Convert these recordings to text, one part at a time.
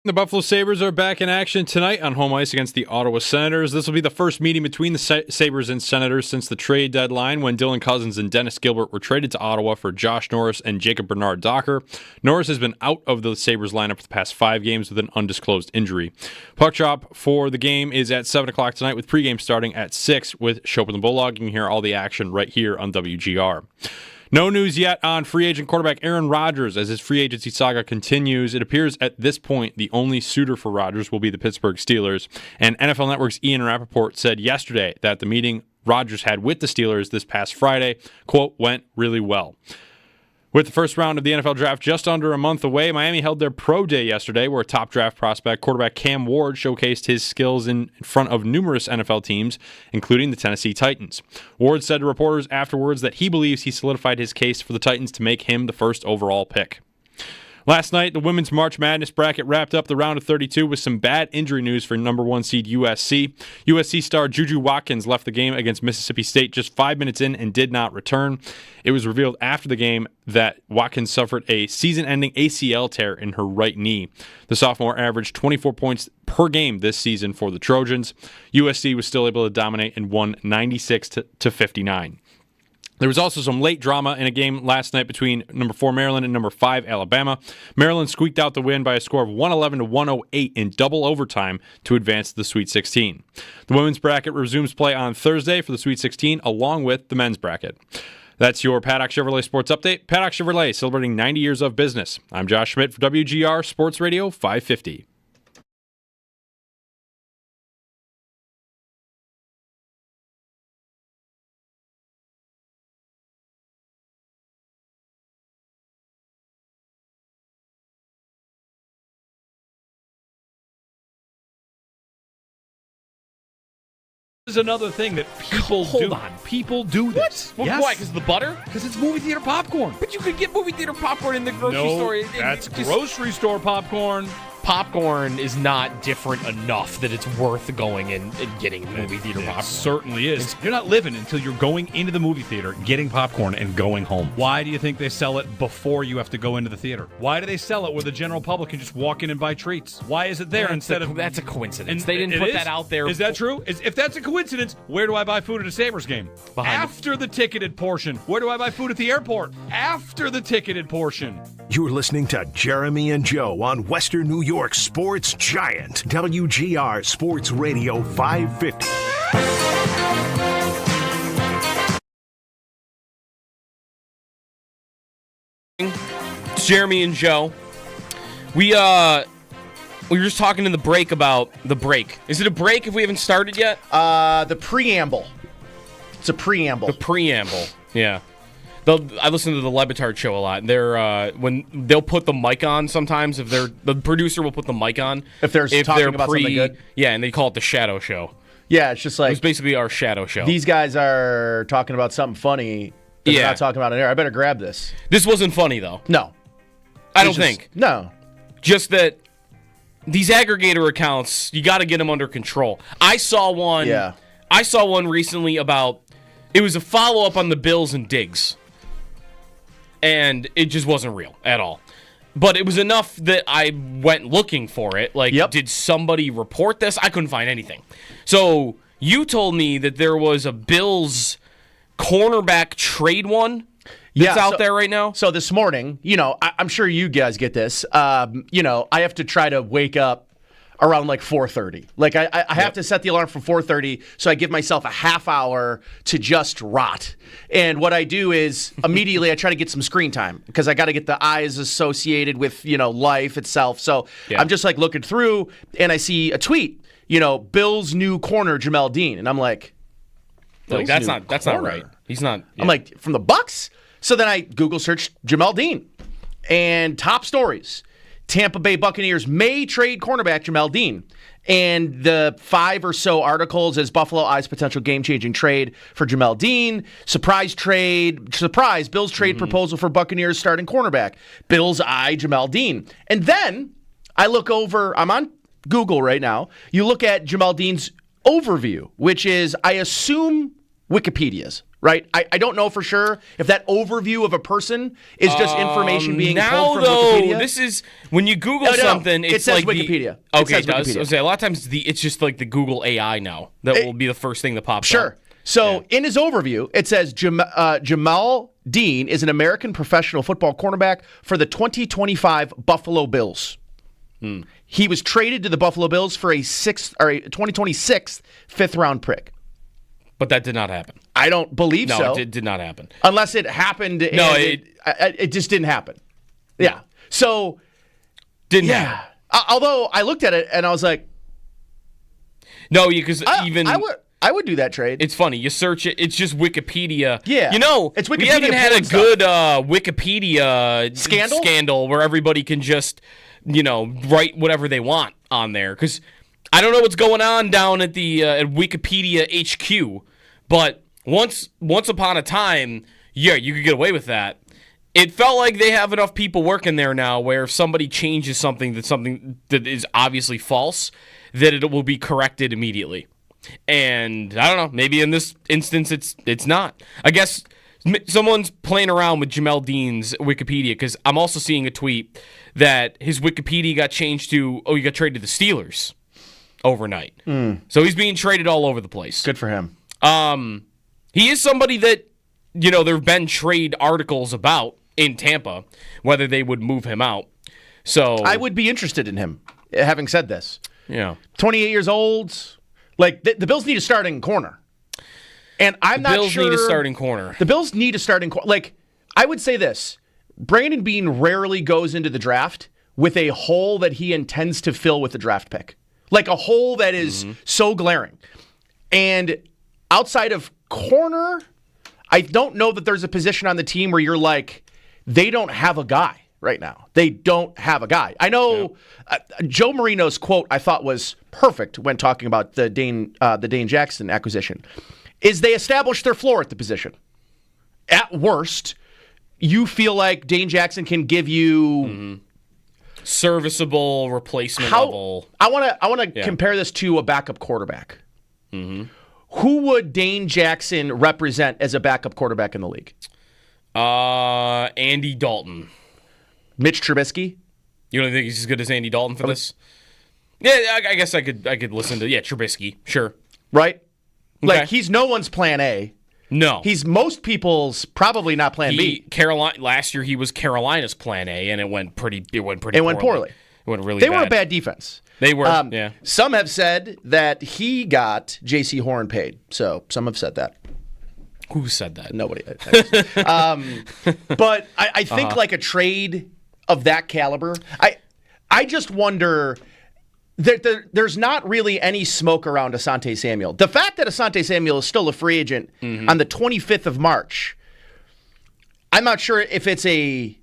The Buffalo Sabres are back in action tonight on home ice against the Ottawa Senators. This will be the first meeting between the Sabres and Senators since the trade deadline when Dylan Cousins and Dennis Gilbert were traded to Ottawa for Josh Norris and Jacob Bernard-Docker. Norris has been out of the Sabres lineup for the past 5 games with an undisclosed injury. Puck drop for the game is at 7 o'clock tonight with pregame starting at 6 with Chopin the Bulldog. You can hear all the action right here on WGR. No news yet on free agent quarterback Aaron Rodgers as his free agency saga continues. It appears at this point the only suitor for Rodgers will be the Pittsburgh Steelers. And NFL Network's Ian Rappaport said yesterday that the meeting Rodgers had with the Steelers this past Friday, quote, went really well. With the first round of the NFL draft just under a month away, Miami held their pro day yesterday where top draft prospect quarterback Cam Ward showcased his skills in front of numerous NFL teams, including the Tennessee Titans. Ward said to reporters afterwards that he believes he solidified his case for the Titans to make him the first overall pick. Last night, the Women's March Madness bracket wrapped up the round of 32 with some bad injury news for number 1 seed USC. USC star Juju Watkins left the game against Mississippi State just 5 minutes in and did not return. It was revealed after the game that Watkins suffered a season-ending ACL tear in her right knee. The sophomore averaged 24 points per game this season for the Trojans. USC was still able to dominate and won 96-59. There was also some late drama in a game last night between number 4 Maryland and number 5 Alabama. Maryland squeaked out the win by a score of 111-108 in double overtime to advance to the Sweet 16. The women's bracket resumes play on Thursday for the Sweet 16 along with the men's bracket. That's your Paddock Chevrolet Sports Update. Paddock Chevrolet celebrating 90 years of business. I'm Josh Schmidt for WGR Sports Radio 550. This is another thing that people do. Hold on. People do this. What? Yes. Why? Because the butter? Because it's movie theater popcorn. But you could get movie theater popcorn in the grocery store. That's grocery store popcorn. Popcorn is not different enough that it's worth going and getting movie theater popcorn. It certainly is. You're not living until you're going into the movie theater, getting popcorn, and going home. Why do you think they sell it before you have to go into the theater? Why do they sell it where the general public can just walk in and buy treats? Why is it there instead of... That's a coincidence. They didn't put that out there. Is that true? If that's a coincidence, where do I buy food at a Sabres game? After the ticketed portion. Where do I buy food at the airport? After the ticketed portion. You're listening to Jeremy and Joe on Western New York Sports Giant, WGR Sports Radio 550. It's Jeremy and Joe. We were just talking in the break about the break. Is it a break if we haven't started yet? The preamble. It's a preamble. The preamble. Yeah. I listen to the Le Batard show a lot. They're when they'll put the mic on sometimes. If the producer will put the mic on if they're talking about something good. Yeah, and they call it the shadow show. Yeah, it's just like it's basically our shadow show. These guys are talking about something funny. They're not talking about it here. I better grab this. This wasn't funny though. No, I don't think. No, just that these aggregator accounts, you got to get them under control. I saw one. Yeah. I saw one recently about. It was a follow up on the Bills and Diggs. And it just wasn't real at all. But it was enough that I went looking for it. Like, Did somebody report this? I couldn't find anything. So you told me that there was a Bills cornerback trade one that's out there right now? So this morning, I'm sure you guys get this. I have to try to wake up around like 4:30. Like I have to set the alarm for 4:30, so I give myself a half hour to just rot. And what I do is immediately I try to get some screen time because I got to get the eyes associated with life itself. So I'm just like looking through and I see a tweet. Bill's new corner Jamel Deane, and I'm like, that's not right. He's not. Yeah. I'm like, from the Bucks. So then I Google searched Jamel Deane and top stories. Tampa Bay Buccaneers may trade cornerback Jamel Deane. And the 5 or so articles as Buffalo eyes potential game-changing trade for Jamel Deane. Surprise, Bills trade proposal for Buccaneers starting cornerback. Bills eye Jamel Deane. And then I look over, I'm on Google right now. You look at Jamel Deane's overview, which is, I assume, Wikipedia's, right? I don't know for sure if that overview of a person is just information being pulled from Wikipedia. This is when you Google something. It It's says like Wikipedia. Okay, it says does. Wikipedia. A lot of times it's just like the Google AI now that will be the first thing that pops up. Sure. So in his overview, it says Jamal Deane is an American professional football cornerback for the 2025 Buffalo Bills. He was traded to the Buffalo Bills for a 2026 fifth-round pick. But that did not happen. I don't believe so. No, it did not happen. Unless it happened. No, it just didn't happen. Yeah. So. Didn't happen. Although I looked at it and I was like. No, because I would do that trade. It's funny. You search it. It's just Wikipedia. Yeah. It's Wikipedia we haven't had a porn good Wikipedia Scandal where everybody can just, write whatever they want on there. Because I don't know what's going on down at the at Wikipedia HQ, but once upon a time, you could get away with that. It felt like they have enough people working there now where if somebody changes something that is obviously false, that it will be corrected immediately. And I don't know, maybe in this instance it's not. I guess someone's playing around with Jamel Dean's Wikipedia because I'm also seeing a tweet that his Wikipedia got changed to, he got traded to the Steelers overnight. So he's being traded all over the place. Good for him. He is somebody that, there have been trade articles about in Tampa, whether they would move him out. So I would be interested in him, having said this. Yeah. 28 years old. Like, the Bills need a starting corner. And I'm not sure. The Bills need a starting corner. The Bills need a starting corner. Like, I would say this. Brandon Beane rarely goes into the draft with a hole that he intends to fill with the draft pick. Like, a hole that is so glaring. And outside of corner, I don't know that there's a position on the team where you're like, they don't have a guy right now. They don't have a guy. I know Joe Marino's quote I thought was perfect when talking about the Dane Jackson acquisition, is they established their floor at the position. At worst, you feel like Dane Jackson can give you serviceable replacement level. I want to compare this to a backup quarterback. Who would Dane Jackson represent as a backup quarterback in the league? Andy Dalton. Mitch Trubisky? You don't think he's as good as Andy Dalton for this? Yeah, I guess I could listen to Trubisky. Sure. Right? Okay. Like, he's no one's plan A. No. He's most people's probably not plan B. Last year he was Carolina's plan A, and it went pretty poorly. It went really bad. They were a bad defense. They were, yeah. Some have said that he got J.C. Horn paid. So some have said that. Who said that? Nobody. But I think like a trade of that caliber, I just wonder that there's not really any smoke around Asante Samuel. The fact that Asante Samuel is still a free agent on the 25th of March, I'm not sure if it's is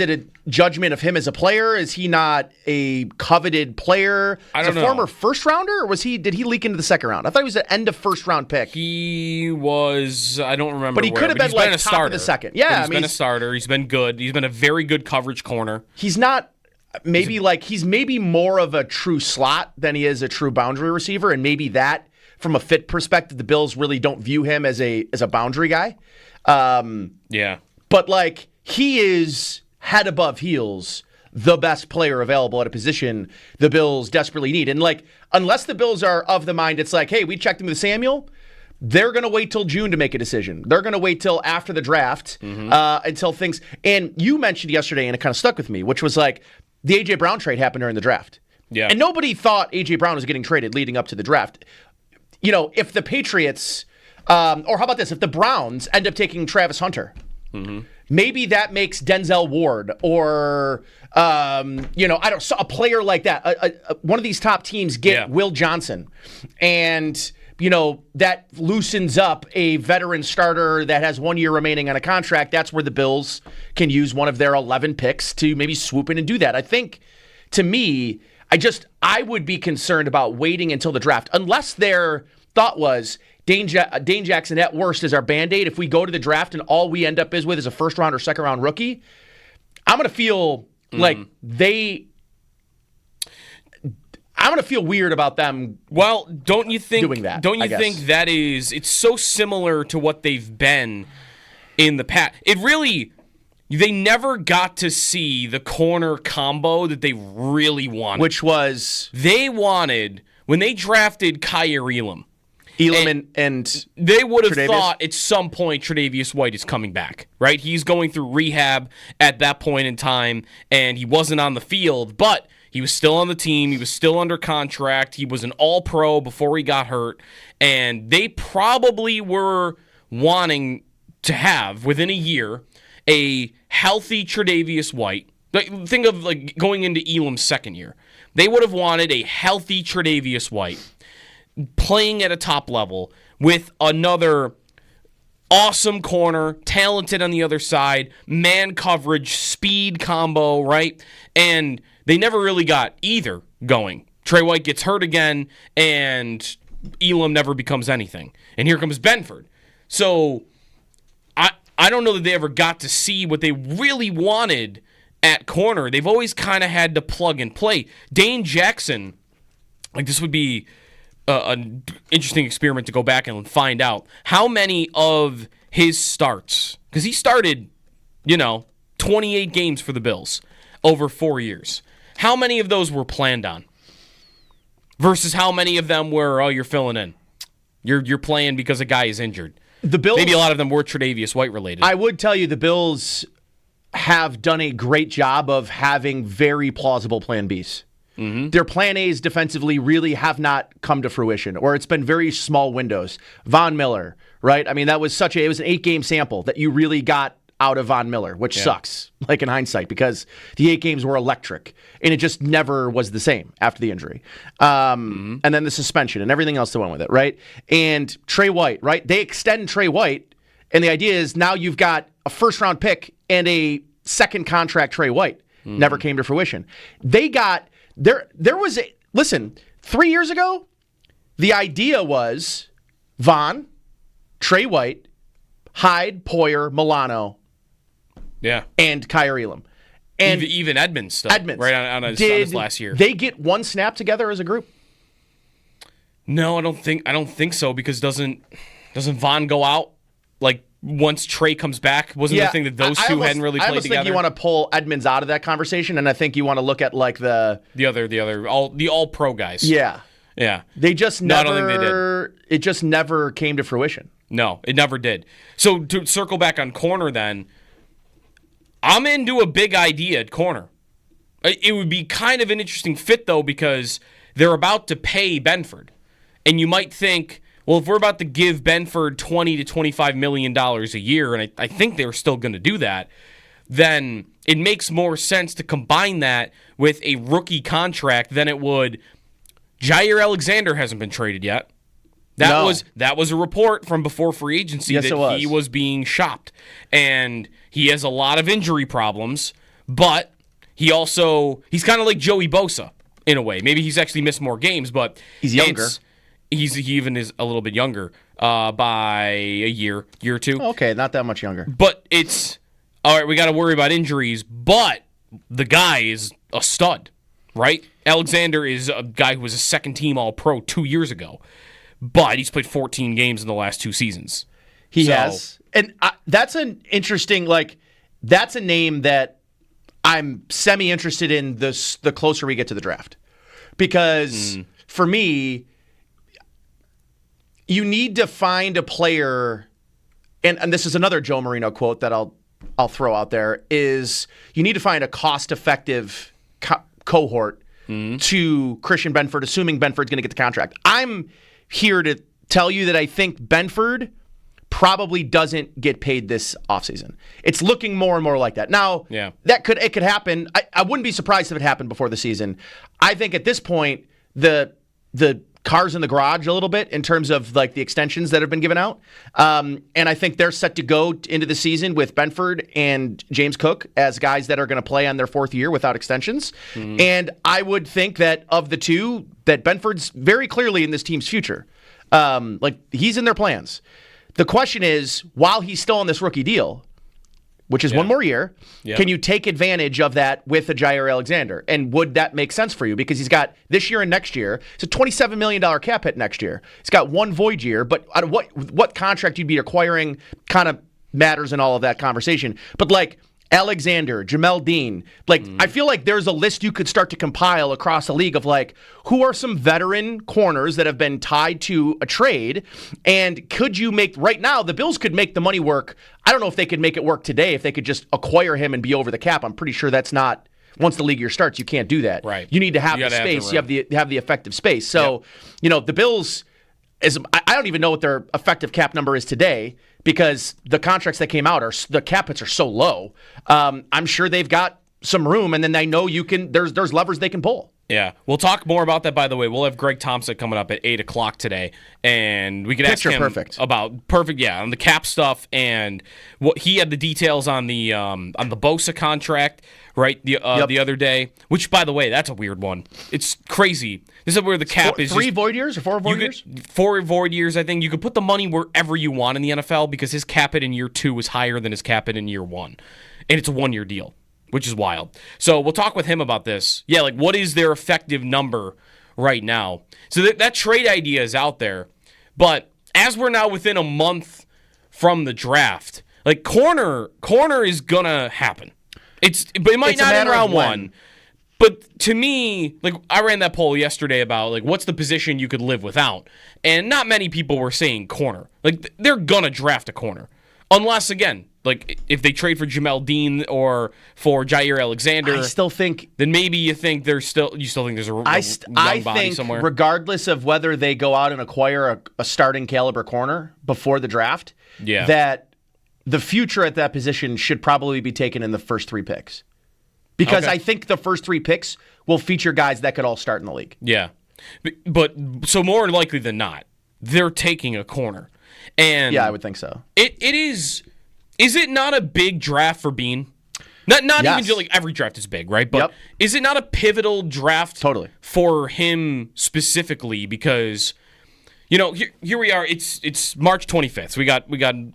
it a judgment of him as a player? Is he not a coveted player? I don't know. Former first rounder, or did he leak into the second round? I thought he was an end of first round pick. He was, I don't remember. But he could have been like top of the second. Yeah, he's been a starter. He's been good. He's been a very good coverage corner. He's not he's maybe more of a true slot than he is a true boundary receiver, and maybe that from a fit perspective, the Bills really don't view him as a boundary guy. Yeah. But like, he is head above heels the best player available at a position the Bills desperately need. And like, unless the Bills are of the mind, it's like, hey, we checked him with Samuel, they're going to wait till June to make a decision. They're going to wait till after the draft until things. And you mentioned yesterday, and it kind of stuck with me, which was like the A.J. Brown trade happened during the draft. Yeah. And nobody thought A.J. Brown was getting traded leading up to the draft. If the Patriots, or how about this, if the Browns end up taking Travis Hunter, maybe that makes Denzel Ward or, a player like that. One of these top teams get Will Johnson. And, that loosens up a veteran starter that has 1 year remaining on a contract. That's where the Bills can use one of their 11 picks to maybe swoop in and do that. I think, to me, I would be concerned about waiting until the draft, unless their thought was Dane Jackson at worst is our Band-Aid. If we go to the draft and all we end up with is a first round or second round rookie, I'm going to feel like I'm going to feel weird about them. Well, don't you think doing that? Don't you think that it's so similar to what they've been in the past? They never got to see the corner combo that they really wanted. Which was? They wanted, when they drafted Kyer Elam and they would have Tre'Davious? thought at some point Tre'Davious White is coming back, right? He's going through rehab at that point in time, and he wasn't on the field, but he was still on the team. He was still under contract. He was an all-pro before he got hurt, and they probably were wanting to have, within a year, a healthy Tre'Davious White. Think of like going into Elam's second year. They would have wanted a healthy Tre'Davious White playing at a top level with another awesome corner, talented on the other side, man coverage, speed combo, right? And they never really got either going. Trey White gets hurt again, and Elam never becomes anything. And here comes Benford. So I don't know that they ever got to see what they really wanted at corner. They've always kind of had to plug and play. Dane Jackson, like this would be an interesting experiment to go back and find out how many of his starts, because he started, 28 games for the Bills over 4 years. How many of those were planned on? Versus how many of them were, you're filling in. You're playing because a guy is injured. The Bills, maybe a lot of them were Tre'Davious White related. I would tell you the Bills have done a great job of having very plausible plan Bs. Mm-hmm. Their plan A's defensively really have not come to fruition, or it's been very small windows. Von Miller, right? I mean, it was an 8-game sample that you really got out of Von Miller, which sucks, like in hindsight, because the 8 games were electric, and it just never was the same after the injury. And then the suspension and everything else that went with it, right? And Trey White, right? They extend Trey White, and the idea is now you've got a first-round pick and a second contract Trey White. Never came to fruition. They got, there was, 3 years ago, the idea was Von, Trey White, Hyde, Poyer, Milano, and Kyer Elam. And even Edmonds still. Right on his last year. They get one snap together as a group? No, I don't think so, because doesn't Von go out like once Trey comes back? Wasn't the thing that those two hadn't really played together? I almost think you want to pull Edmonds out of that conversation, and I think you want to look at like the all pro guys. Yeah. They just never. No, I don't think they did. It just never came to fruition. No, it never did. So to circle back on corner, then I'm into a big idea at corner. It would be kind of an interesting fit though, because they're about to pay Benford, and you might think, well, if we're about to give Benford $20 to $25 million a year, and I think they're still going to do that, then it makes more sense to combine that with a rookie contract than it would. Jair Alexander hasn't been traded yet. That was a report from before free agency that he was being shopped. And he has a lot of injury problems, but he's kind of like Joey Bosa in a way. Maybe he's actually missed more games, but he's younger. He even is a little bit younger by a year or two. Okay, not that much younger. But it's, all right, we got to worry about injuries, but the guy is a stud, right? Alexander is a guy who was a second-team All-Pro 2 years ago, but he's played 14 games in the last 2 seasons. He has. And that's an interesting, that's a name that I'm semi-interested in the closer we get to the draft. Because for me, you need to find a player, and this is another Joe Marino quote that I'll throw out there, is you need to find a cost-effective cohort to Christian Benford, assuming Benford's going to get the contract. I'm here to tell you that I think Benford probably doesn't get paid this offseason. It's looking more and more like that. Now, it could happen. I wouldn't be surprised if it happened before the season. I think at this point, the car's in the garage a little bit in terms of the extensions that have been given out. And I think they're set to go into the season with Benford and James Cook as guys that are going to play on their 4th year without extensions. And I would think that of the two, that Benford's very clearly in this team's future. He's in their plans. The question is, while he's still on this rookie deal, which is one more year. Yep. Can you take advantage of that with a Jair Alexander? And would that make sense for you? Because he's got this year and next year. It's a $27 million cap hit next year. He's got one void year, but out of what contract you'd be acquiring kind of matters in all of that conversation. But like Alexander, Jamel Dean, like I feel like there's a list you could start to compile across the league of like who are some veteran corners that have been tied to a trade, and could you make right now the Bills could make the money work. I don't know if they could make it work today if they could just acquire him and be over the cap. I'm pretty sure that's not once the league year starts. You can't do that. Right. You need to have You the gotta have space. the You have the effective space. So the Bills. I don't even know what their effective cap number is today because the contracts that came out the cap hits are so low. I'm sure they've got some room, and then they know there's levers they can pull. Yeah, we'll talk more about that, by the way. We'll have Greg Thompson coming up at 8 o'clock today, and we can ask him about on the cap stuff, and what he had the details on the Bosa contract, right, the other day, which, by the way, that's a weird one. It's crazy. This is where the cap is three void years or four void years? 4 void years, I think. You could put the money wherever you want in the NFL because his cap hit in year 2 is higher than his cap hit in year 1, and it's a 1-year deal, which is wild. So we'll talk with him about this. Yeah, like what is their effective number right now? So that trade idea is out there. But as we're now within a month from the draft, like corner is going to happen. But it might not in round 1. But to me, like I ran that poll yesterday about like what's the position you could live without. And not many people were saying corner. Like they're going to draft a corner. Unless, again, like if they trade for Jamel Dean or for Jair Alexander, I still think. Then maybe you think there's a young body somewhere. Regardless of whether they go out and acquire a starting caliber corner before the draft, that the future at that position should probably be taken in the first 3 picks. Because I think the first 3 picks will feature guys that could all start in the league. Yeah. But so more likely than not, they're taking a corner. And yeah, I would think so. It is it not a big draft for Beane? Not even just like every draft is big, right? But is it not a pivotal draft for him specifically? Because here we are. It's March 25th. So we got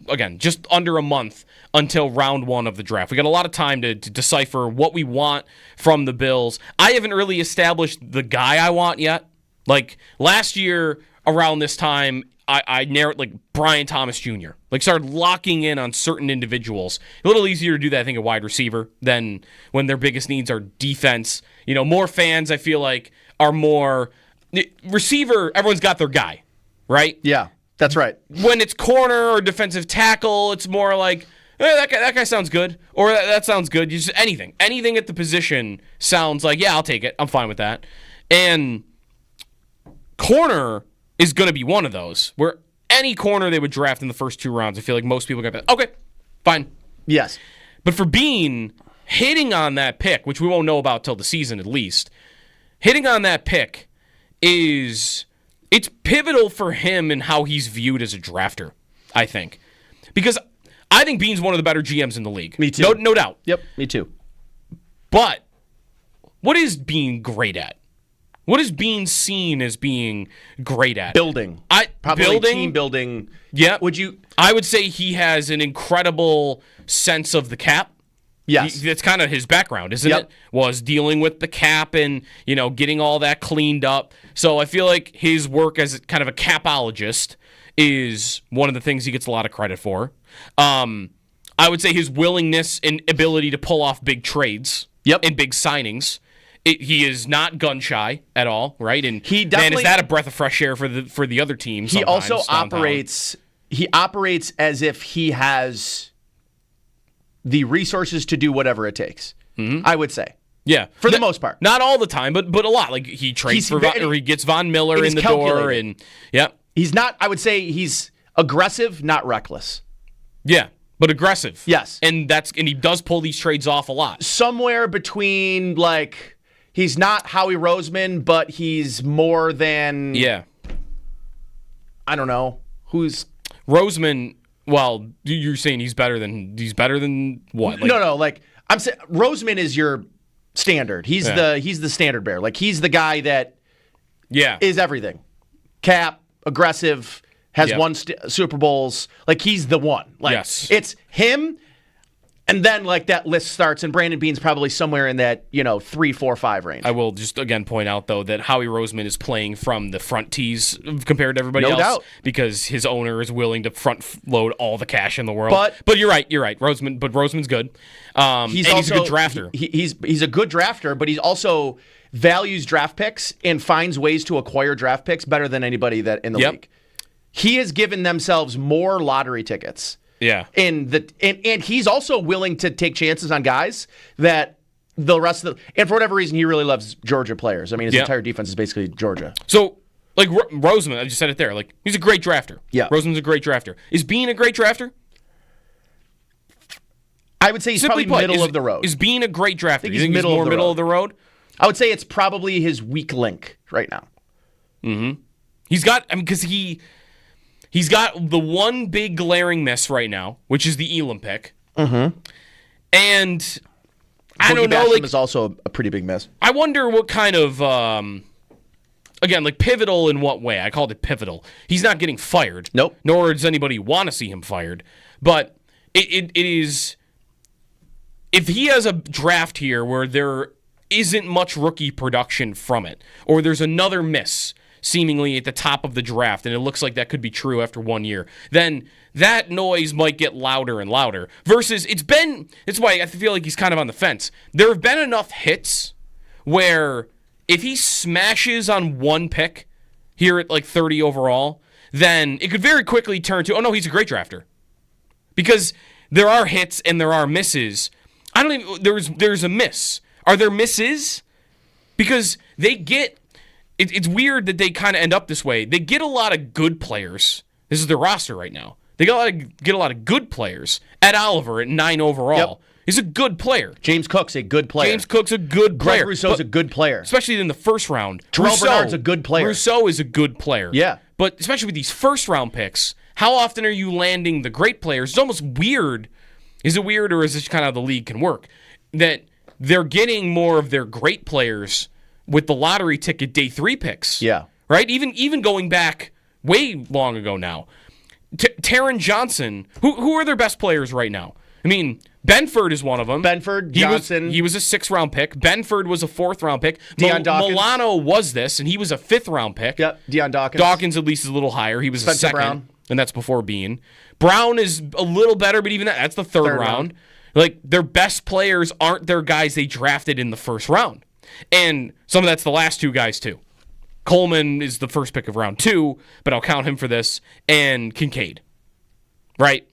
again just under a month until round 1 of the draft. We got a lot of time to decipher what we want from the Bills. I haven't really established the guy I want yet. Like last year around this time, I narrowed like Brian Thomas Jr. Like started locking in on certain individuals. A little easier to do that, I think, at wide receiver than when their biggest needs are defense. More fans, I feel like, are more receiver. Everyone's got their guy, right? Yeah, that's right. When it's corner or defensive tackle, it's more like that guy sounds good, or that sounds good. You just anything at the position sounds like I'll take it. I'm fine with that. And corner is going to be one of those where any corner they would draft in the first 2 rounds, I feel like most people are going to be okay, fine. Yes. But for Beane, hitting on that pick, which we won't know about till the season at least, hitting on that pick it's pivotal for him in how he's viewed as a drafter, I think. Because I think Beane's one of the better GMs in the league. Me too. No doubt. Yep, me too. But what is Beane great at? What is Beane seen as being great at? Building. Probably team building. Yeah. I would say he has an incredible sense of the cap. Yes. That's kind of his background, isn't it? Was dealing with the cap and, getting all that cleaned up. So I feel like his work as kind of a capologist is one of the things he gets a lot of credit for. I would say his willingness and ability to pull off big trades and big signings. He is not gun shy at all, right? And is that a breath of fresh air for the other team? He also operates. He operates as if he has the resources to do whatever it takes. Mm-hmm. I would say, for the most part, not all the time, but a lot. Like he trades he gets Von Miller in the door, and he's not. I would say he's aggressive, not reckless. Yeah. But aggressive. Yes. And he does pull these trades off a lot. Somewhere between like he's not Howie Roseman, but he's more than I don't know. Who's Roseman? Well, you're saying he's better than what? Like, no. Like I'm saying, Roseman is your standard. He's the standard bearer. Like he's the guy that is everything. Cap, aggressive, has won Super Bowls. Like he's the one. Like it's him. And then that list starts, and Brandon Beane's probably somewhere in that 3, 4, 5 range. I will just again point out though that Howie Roseman is playing from the front tees compared to everybody else, doubt, because his owner is willing to front load all the cash in the world. But you're right, Roseman's good. He's a good drafter. He's a good drafter, but he also values draft picks and finds ways to acquire draft picks better than anybody that in the league. He has given themselves more lottery tickets. Yeah. And he's also willing to take chances on guys that the rest of and for whatever reason, he really loves Georgia players. I mean, his entire defense is basically Georgia. So, Roseman, I just said it there. He's a great drafter. Yeah. Roseman's a great drafter. Is Beane a great drafter? I would say he's probably middle of the road. Is Beane a great drafter? You think he's more middle of the road? I would say it's probably his weak link right now. Mm-hmm. He's got, because he's got the one big glaring miss right now, which is the Elam pick. Mm-hmm. And I don't know. Is also a pretty big miss. I wonder what kind of, again, pivotal in what way? I called it pivotal. He's not getting fired. Nope. Nor does anybody want to see him fired. But it is, if he has a draft here where there isn't much rookie production from it, or there's another miss seemingly at the top of the draft, and it looks like that could be true after 1 year, then that noise might get louder and louder. Versus, it's why I feel like he's kind of on the fence. There have been enough hits where if he smashes on one pick here at 30 overall, then it could very quickly turn to, oh no, he's a great drafter. Because there are hits and there are misses. I don't even, there's a miss. Are there misses? Because they get, it's weird that they kind of end up this way. They get a lot of good players. This is their roster right now. They get a lot of good players. Ed Oliver at 9 overall. Yep. He's a good player. James Cook's a good player. Greg Rousseau's a good player. Especially in the first round. Terrell Bernard's a good player. Rousseau is a good player. Yeah. But especially with these first round picks, how often are you landing the great players? It's almost weird. Is it weird, or is this kind of how the league can work? That they're getting more of their great players with the lottery ticket day 3 picks. Yeah. Right? Even going back way long ago now. Taron Johnson, who are their best players right now? I mean, Benford is one of them. Johnson. He was a 6th-round pick. Benford was a 4th-round pick. Deion Dawkins. Milano was this, and he was a 5th-round pick. Yep, Deion Dawkins. Dawkins at least is a little higher. He was Spencer a 2nd, Brown. And that's before Beane. Brown is a little better, but even that's the third round. Their best players aren't their guys they drafted in the first round. And some of that's the last 2 guys, too. Coleman is the first pick of round 2, but I'll count him for this, and Kincaid. Right?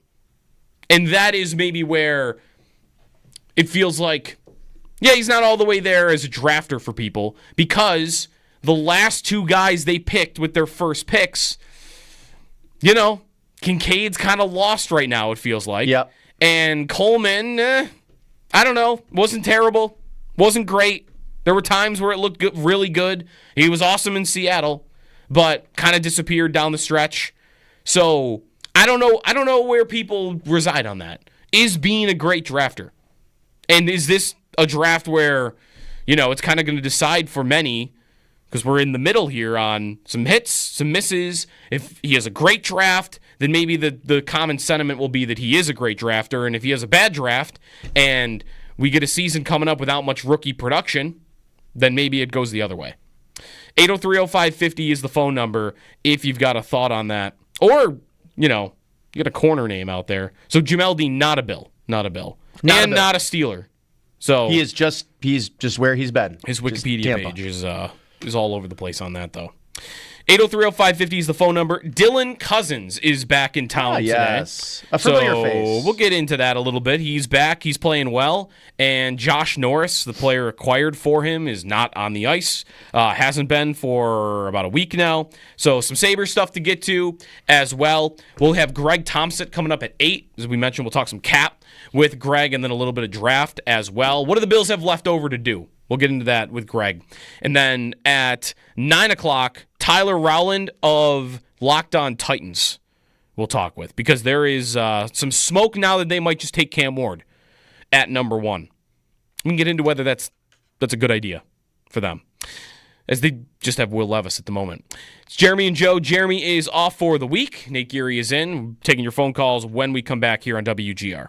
And that is maybe where it feels like, yeah, he's not all the way there as a drafter for people, because the last 2 guys they picked with their first picks, Kincaid's kind of lost right now, it feels like. Yep. And Coleman, I don't know, wasn't terrible, wasn't great. There were times where it looked really good. He was awesome in Seattle, but kind of disappeared down the stretch. So I don't know where people reside on that. Is Beane a great drafter? And is this a draft where, it's kind of going to decide for many, because we're in the middle here on some hits, some misses. If he has a great draft, then maybe the common sentiment will be that he is a great drafter. And if he has a bad draft and we get a season coming up without much rookie production, then maybe it goes the other way. 803-0550 is the phone number if you've got a thought on that. Or, you got a corner name out there. So Jamel Dean, not a Bill. Not a Steeler. So he's just where he's been. His Wikipedia page is all over the place on that, though. 803-0550 is the phone number. Dylan Cousins is back in town today. Yes. A familiar face. We'll get into that a little bit. He's back. He's playing well. And Josh Norris, the player acquired for him, is not on the ice. Hasn't been for about a week now. So some Sabres stuff to get to as well. We'll have Greg Thompson coming up at 8. As we mentioned, we'll talk some cap with Greg and then a little bit of draft as well. What do the Bills have left over to do? We'll get into that with Greg. And then at 9 o'clock, Tyler Rowland of Locked On Titans we'll talk with, because there is some smoke now that they might just take Cam Ward at number 1. We can get into whether that's a good idea for them, as they just have Will Levis at the moment. It's Jeremy and Joe. Jeremy is off for the week. Nate Geary is in. We're taking your phone calls when we come back here on WGR.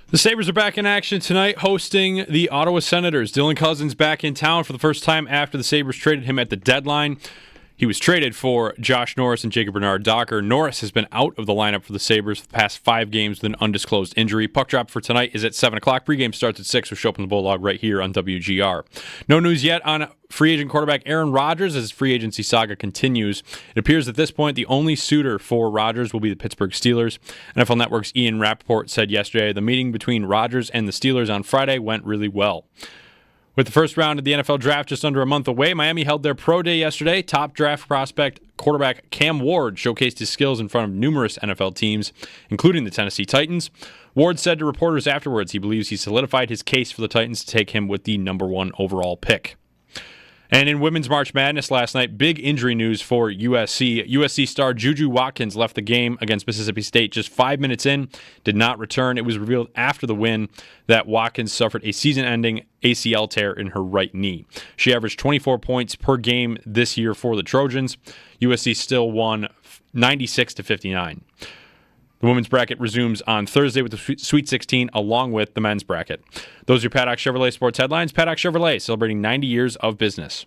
The Sabres are back in action tonight, hosting the Ottawa Senators. Dylan Cousins back in town for the first time after the Sabres traded him at the deadline. He was traded for Josh Norris and Jacob Bernard-Docker. Norris has been out of the lineup for the Sabres for the past 5 games with an undisclosed injury. Puck drop for tonight is at 7 o'clock. Pregame starts at 6 with Show Up in the Bulldog right here on WGR. No news yet on free agent quarterback Aaron Rodgers as his free agency saga continues. It appears at this point the only suitor for Rodgers will be the Pittsburgh Steelers. NFL Network's Ian Rappaport said yesterday the meeting between Rodgers and the Steelers on Friday went really well. With the first round of the NFL Draft just under a month away, Miami held their pro day yesterday. Top draft prospect quarterback Cam Ward showcased his skills in front of numerous NFL teams, including the Tennessee Titans. Ward said to reporters afterwards he believes he solidified his case for the Titans to take him with the number 1 overall pick. And in Women's March Madness last night, big injury news for USC. USC star Juju Watkins left the game against Mississippi State just 5 minutes in, did not return. It was revealed after the win that Watkins suffered a season-ending ACL tear in her right knee. She averaged 24 points per game this year for the Trojans. USC still won 96-59. The women's bracket resumes on Thursday with the Sweet 16 along with the men's bracket. Those are your Paddock Chevrolet sports headlines. Paddock Chevrolet celebrating 90 years of business.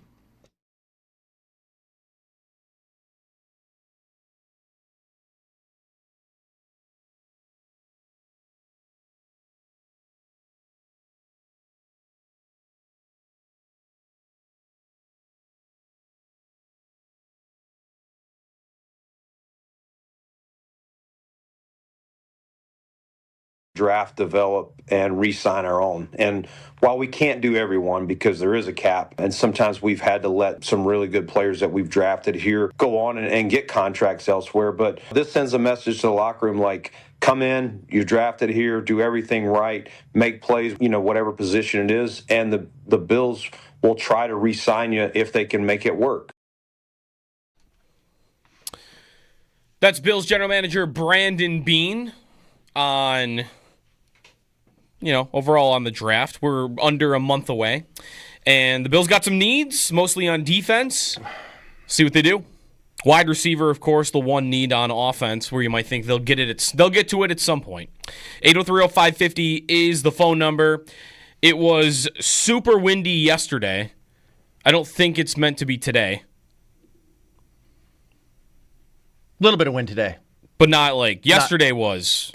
Draft, develop, and re-sign our own. And while we can't do everyone because there is a cap, and sometimes we've had to let some really good players that we've drafted here go on and get contracts elsewhere, but this sends a message to the locker room like, come in, you drafted here, do everything right, make plays, whatever position it is, and the Bills will try to re-sign you if they can make it work. That's Bills general manager Brandon Beane on... overall on the draft. We're under a month away. And the Bills got some needs, mostly on defense. See what they do. Wide receiver, of course, the one need on offense where you might think they'll get to it at some point. 803-0550 is the phone number. It was super windy yesterday. I don't think it's meant to be today. A little bit of wind today. But not like yesterday was...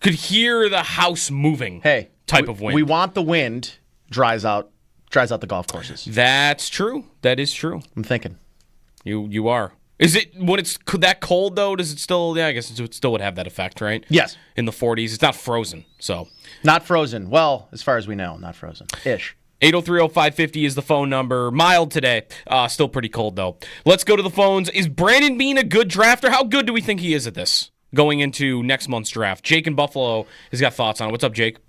Could hear the house moving. Type of wind. We want the wind dries out the golf courses. That's true. That is true. I'm thinking. You are. Is it when it's that cold though? Does it still? Yeah, I guess it still would have that effect, right? Yes. In the 40s, it's not frozen. So. Not frozen. Well, as far as we know, not frozen. Ish. 803-0550 is the phone number. Mild today. Still pretty cold though. Let's go to the phones. Is Brandon Beane a good drafter? How good do we think he is at this? Going into next month's draft. Jake in Buffalo has got thoughts on it. What's up, Jake?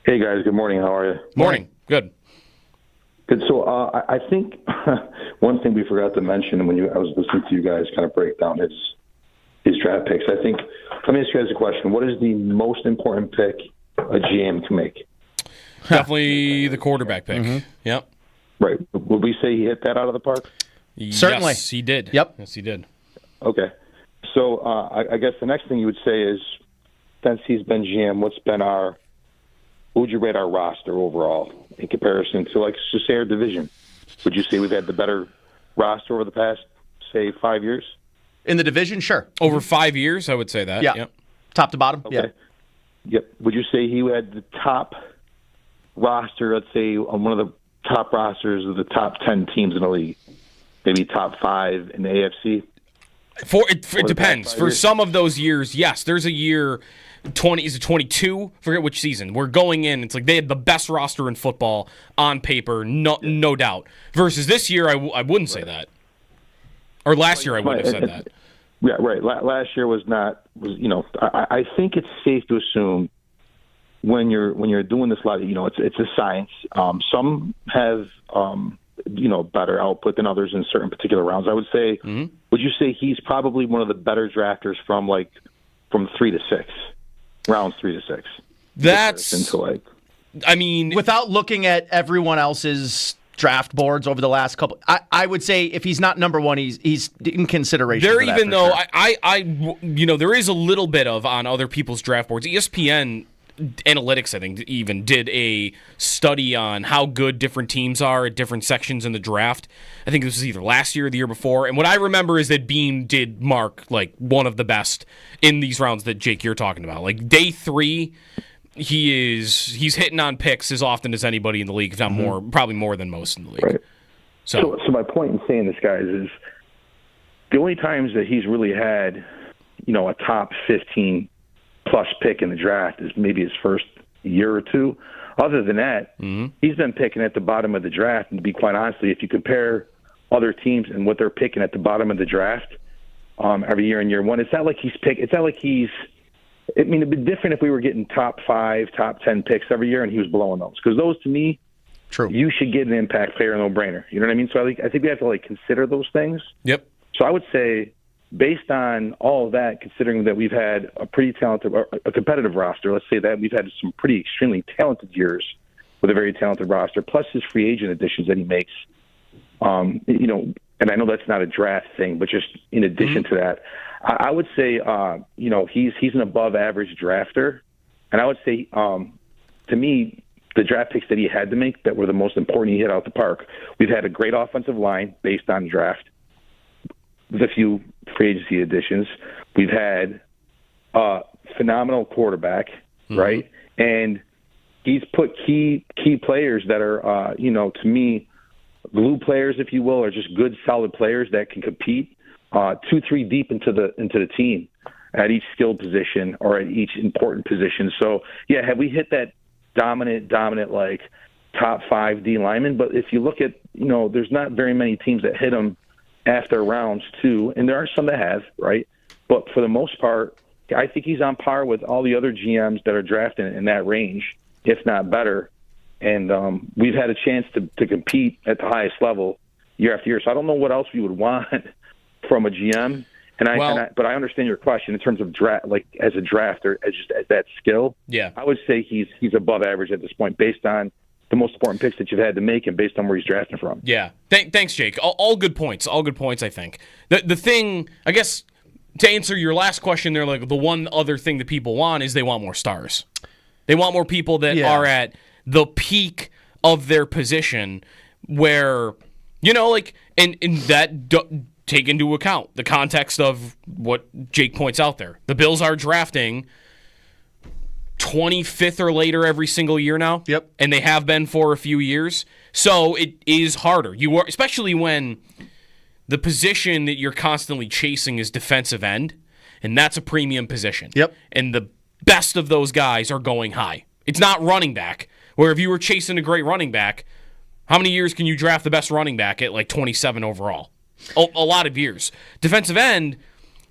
Hey, guys. Good morning. How are you? Morning. Good. Good. So I think one thing we forgot to mention when I was listening to you guys kind of break down his draft picks, let me ask you guys a question. What is the most important pick a GM can make? Definitely the quarterback pick. Mm-hmm. Yep. Right. Would we say he hit that out of the park? Certainly. Yes, he did. Yep. Yes, he did. Okay. So I guess the next thing you would say is, since he's been GM, what would you rate our roster overall in comparison to, like, just say our division? Would you say we've had the better roster over the past, say, 5 years? In the division, sure. Over 5 years, I would say that. Yeah. Yep. Top to bottom? Okay. Yeah. Yep. Would you say he had the top roster, let's say, on one of the top rosters of the top 10 teams in the league? Maybe top 5 in the AFC? It depends. For some of those years, yes. There's a year, 22? Forget which season. We're going in. It's like they had the best roster in football on paper, no doubt. Versus this year, I wouldn't say that. Or last year, I wouldn't have said that. Yeah, right. Last year was not. I think it's safe to assume when you're doing this, it's a science. Some have better output than others in certain particular rounds. I would say, Would you say he's probably one of the better drafters from 3 to 6, rounds 3 to 6? That's without looking at everyone else's draft boards over the last couple. I would say if he's not number one, he's in consideration. There, for that, even for though sure. there is a little bit of on other people's draft boards. ESPN Analytics, I think, even did a study on how good different teams are at different sections in the draft. I think this was either last year or the year before. And what I remember is that Beane did mark like one of the best in these rounds that Jake you're talking about. Like day 3, he's hitting on picks as often as anybody in the league, if not more, probably more than most in the league. Right. So my point in saying this, guys, is the only times that he's really had, a top 15 plus pick in the draft is maybe his first year or two. Other than that, he's been picking at the bottom of the draft. And to be quite honestly, if you compare other teams and what they're picking at the bottom of the draft every year in year one, it's not like it'd be different if we were getting top 5, top 10 picks every year and he was blowing those. Because those, to me, true, you should get an impact player, no-brainer. You know what I mean? So I think we have to consider those things. Yep. So I would say, based on all of that, considering that we've had a pretty talented, a competitive roster, let's say that we've had some pretty extremely talented years with a very talented roster, plus his free agent additions that he makes, and I know that's not a draft thing, but just in addition to that, I would say, he's an above average drafter. And I would say, to me, the draft picks that he had to make that were the most important, he hit out the park. We've had a great offensive line based on draft, with a few free agency additions. We've had a phenomenal quarterback, right? And he's put key players that are, to me, glue players, if you will, or just good, solid players that can compete 2-3 deep into the team at each skilled position or at each important position. So, yeah, have we hit that dominant top 5 D lineman? But if you look at, there's not very many teams that hit them after rounds 2, and there are some that have, right? But for the most part, I think he's on par with all the other GMs that are drafting in that range, if not better. And we've had a chance to compete at the highest level year after year. So I don't know what else we would want from a GM. But I understand your question in terms of draft, as a drafter, as that skill. Yeah, I would say he's above average at this point, based on the most important picks that you've had to make and based on where he's drafting from. Yeah. Thanks, Jake. All good points. All good points, I think. The thing, I guess, to answer your last question there, the one other thing that people want is they want more stars. They want more people that are at the peak of their position where, and that take into account the context of what Jake points out there. The Bills are drafting 25th or later every single year now. Yep. And they have been for a few years. So it is harder. Especially when the position that you're constantly chasing is defensive end, and that's a premium position. Yep. And the best of those guys are going high. It's not running back, where if you were chasing a great running back, how many years can you draft the best running back at 27 overall? A lot of years. Defensive end,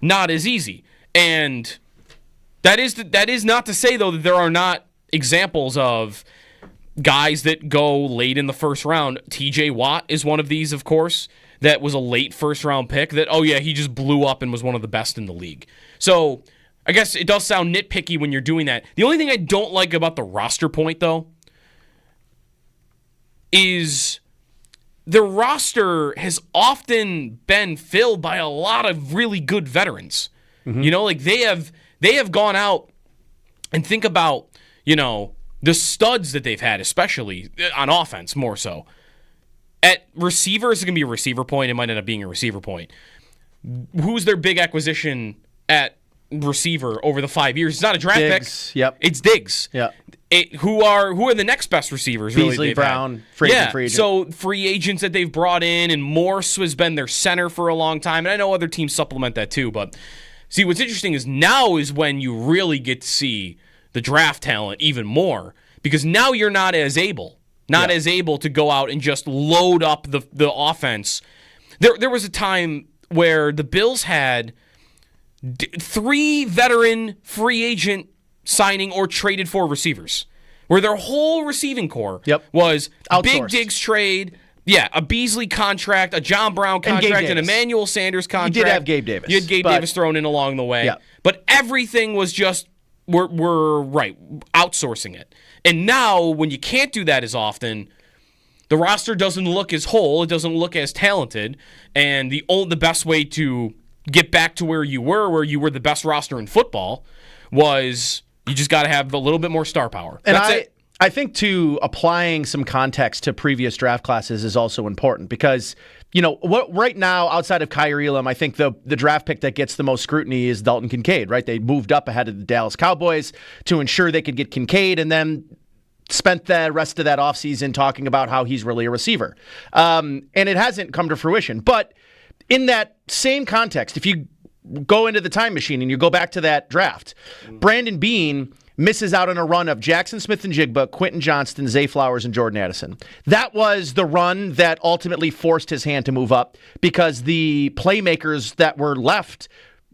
not as easy. And that is not to say, though, that there are not examples of guys that go late in the first round. TJ Watt is one of these, of course, that was a late first-round pick that, he just blew up and was one of the best in the league. So I guess it does sound nitpicky when you're doing that. The only thing I don't like about the roster point, though, is the roster has often been filled by a lot of really good veterans. Mm-hmm. They have gone out and think about, the studs that they've had, especially on offense more so. At receiver, it's going to be a receiver point. It might end up being a receiver point. Who's their big acquisition at receiver over the 5 years? It's not a draft pick. Yep. It's Diggs. Yeah. Who are the next best receivers? Really, Beasley, Brown, free agent. So free agents that they've brought in, and Morse has been their center for a long time. And I know other teams supplement that too. But see, what's interesting is now is when you really get to see the draft talent even more, because now you're not as able to go out and just load up the offense. There was a time where the Bills had 3 veteran free agent signing or traded for receivers, where their whole receiving core was outsourced. Big Diggs trade, a Beasley contract, a John Brown contract, an Emmanuel Sanders contract. You did have Gabe Davis. You had Gabe Davis thrown in along the way. Yeah. But everything was just, we're outsourcing it. And now, when you can't do that as often, The roster doesn't look as whole. It doesn't look as talented. And the best way to get back to where you were the best roster in football, was you just got to have a little bit more star power. And That's it. I think, too, applying some context to previous draft classes is also important because, right now, outside of Kyrie Elam, I think the draft pick that gets the most scrutiny is Dalton Kincaid, right? They moved up ahead of the Dallas Cowboys to ensure they could get Kincaid, and then spent the rest of that offseason talking about how he's really a receiver. And it hasn't come to fruition. But in that same context, if you go into the time machine and you go back to that draft, Brandon Beane misses out on a run of Jackson Smith-Njigba, Quentin Johnston, Zay Flowers, and Jordan Addison. That was the run that ultimately forced his hand to move up because the playmakers that were left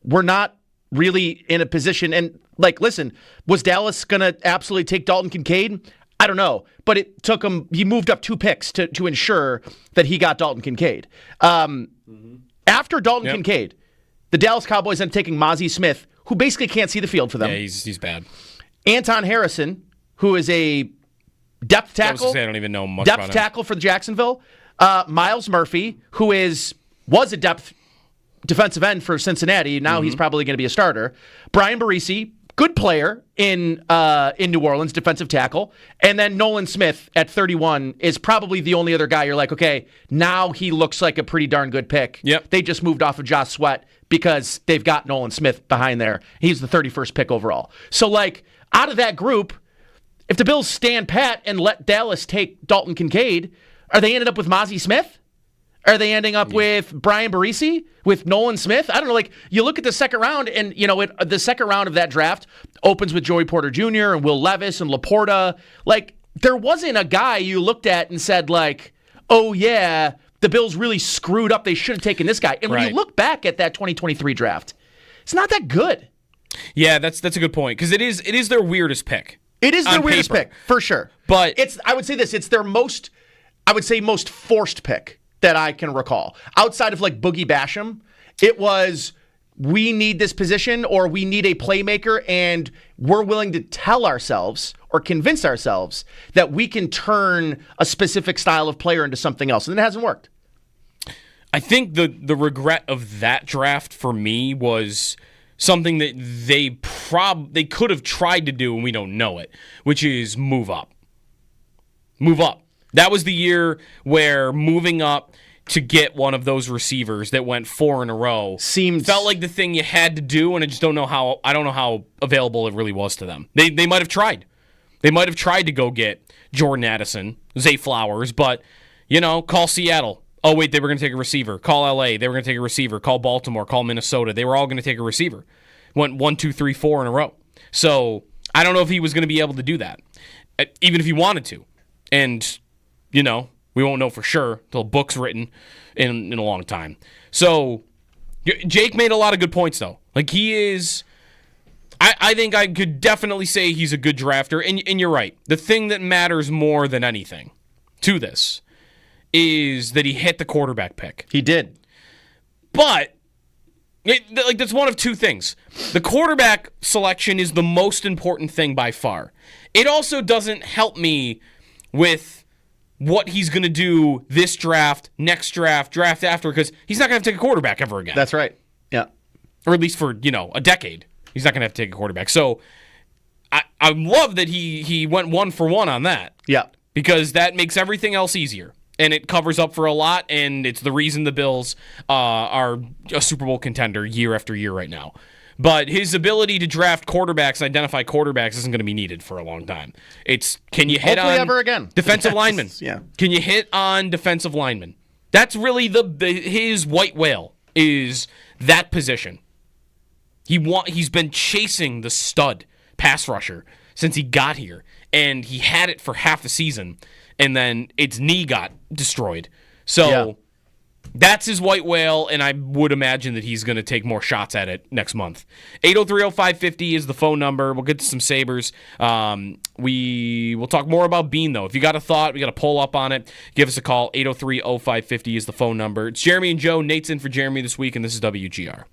were not really in a position. And, listen, was Dallas going to absolutely take Dalton Kincaid? I don't know. But it took him, he moved up 2 picks to ensure that he got Dalton Kincaid. After Dalton Kincaid, the Dallas Cowboys ended up taking Mozzie Smith, who basically can't see the field for them. Yeah, he's bad. Anton Harrison, who is a depth tackle. I don't even know much about him. Depth tackle for Jacksonville. Miles Murphy, who was a depth defensive end for Cincinnati. Now he's probably going to be a starter. Brian Barisi, good player in New Orleans, defensive tackle. And then Nolan Smith at 31 is probably the only other guy you're like, okay, now he looks like a pretty darn good pick. Yep. They just moved off of Josh Sweat because they've got Nolan Smith behind there. He's the 31st pick overall. So, out of that group, if the Bills stand pat and let Dallas take Dalton Kincaid, are they ended up with Mozzie Smith? Are they ending up with Brian Barisi? With Nolan Smith? I don't know. You look at the second round, and, the second round of that draft opens with Joey Porter Jr. and Will Levis and Laporta. There wasn't a guy you looked at and said, oh, yeah, the Bills really screwed up. They should have taken this guy. And when you look back at that 2023 draft, it's not that good. Yeah, that's a good point because it is their weirdest pick. It is their weirdest pick for sure. But I would say this: it's their most forced pick that I can recall. Outside of Boogie Basham, it was we need this position or we need a playmaker, and we're willing to tell ourselves or convince ourselves that we can turn a specific style of player into something else, and it hasn't worked. I think the regret of that draft for me was something that they could have tried to do and we don't know it, which is move up. Move up. That was the year where moving up to get one of those receivers that went 4 in a row felt like the thing you had to do, and I don't know how available it really was to them. They might have tried. They might have tried to go get Jordan Addison, Zay Flowers, but call Seattle. Oh, wait, they were going to take a receiver. Call L.A. They were going to take a receiver. Call Baltimore. Call Minnesota. They were all going to take a receiver. Went 1, 2, 3, 4 in a row. So I don't know if he was going to be able to do that, even if he wanted to. And, we won't know for sure until a book's written in a long time. So Jake made a lot of good points, though. He is... I think I could definitely say he's a good drafter. And you're right. The thing that matters more than anything to this is that he hit the quarterback pick. He did. But, that's one of two things. The quarterback selection is the most important thing by far. It also doesn't help me with what he's going to do this draft, next draft, draft after, because he's not going to have to take a quarterback ever again. That's right. Yeah. Or at least for, a decade. He's not going to have to take a quarterback. So, I love that he went 1 for 1 on that. Yeah. Because that makes everything else easier. And it covers up for a lot, and it's the reason the Bills are a Super Bowl contender year after year right now. But his ability to draft quarterbacks, identify quarterbacks, isn't going to be needed for a long time. It's, can you hit hopefully on ever again. Defensive linemen? Yeah. Can you hit on defensive linemen? That's really his white whale is that position. He's been chasing the stud pass rusher since he got here, and he had it for half the season, and then its knee got destroyed. So that's his white whale, and I would imagine that he's going to take more shots at it next month. 803-0550 is the phone number. We'll get to some Sabres. We will talk more about Beane, though. If you got a thought, we got a poll up on it, give us a call. 803-0550 is the phone number. It's Jeremy and Joe. Nate's in for Jeremy this week, and this is WGR.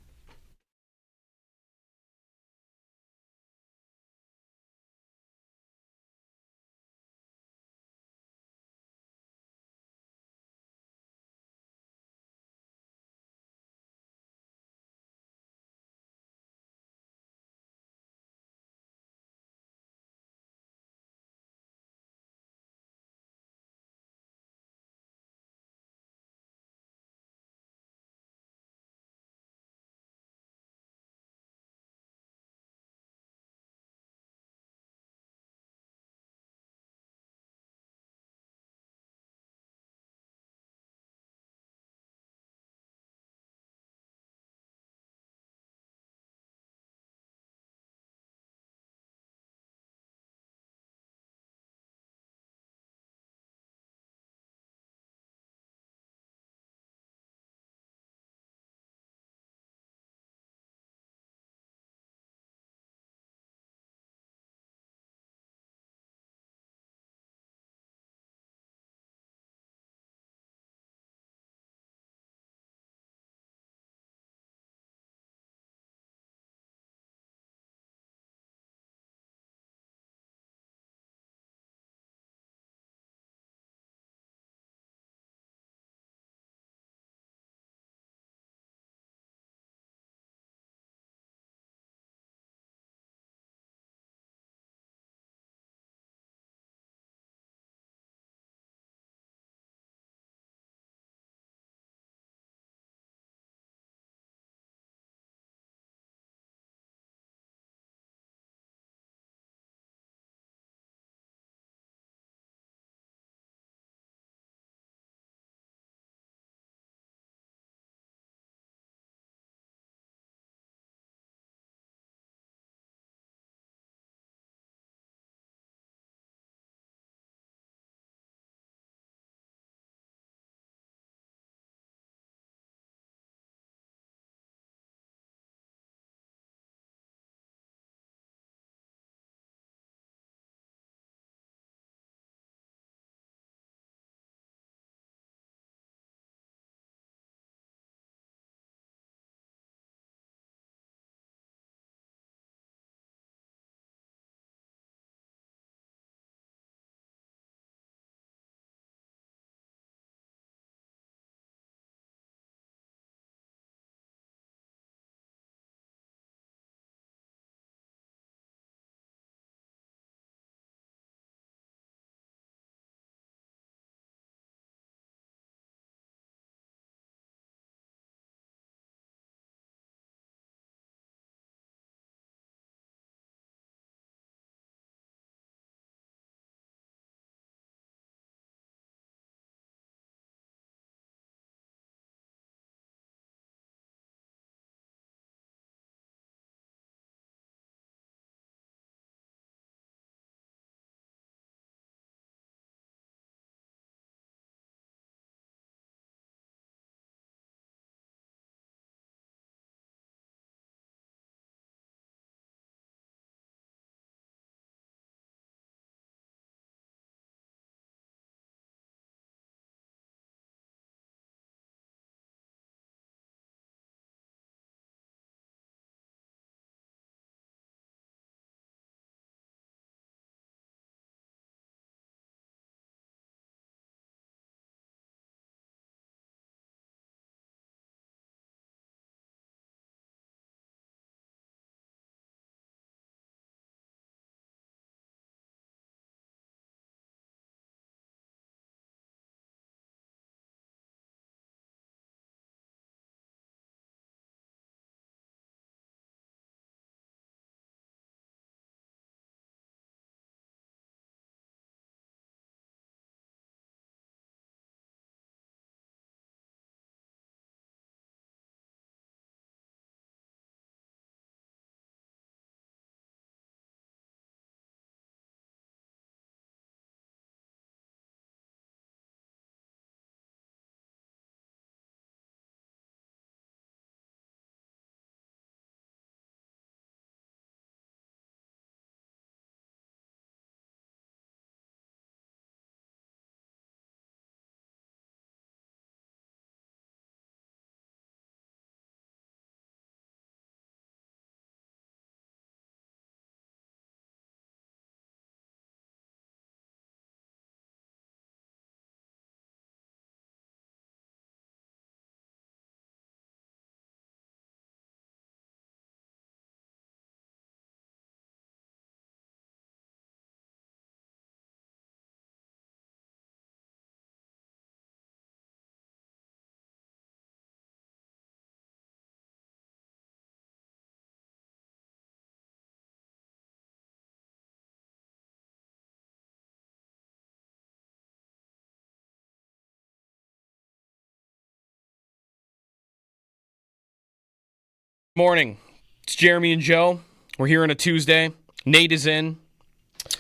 Morning. It's Jeremy and Joe. We're here on a Tuesday. Nate is in.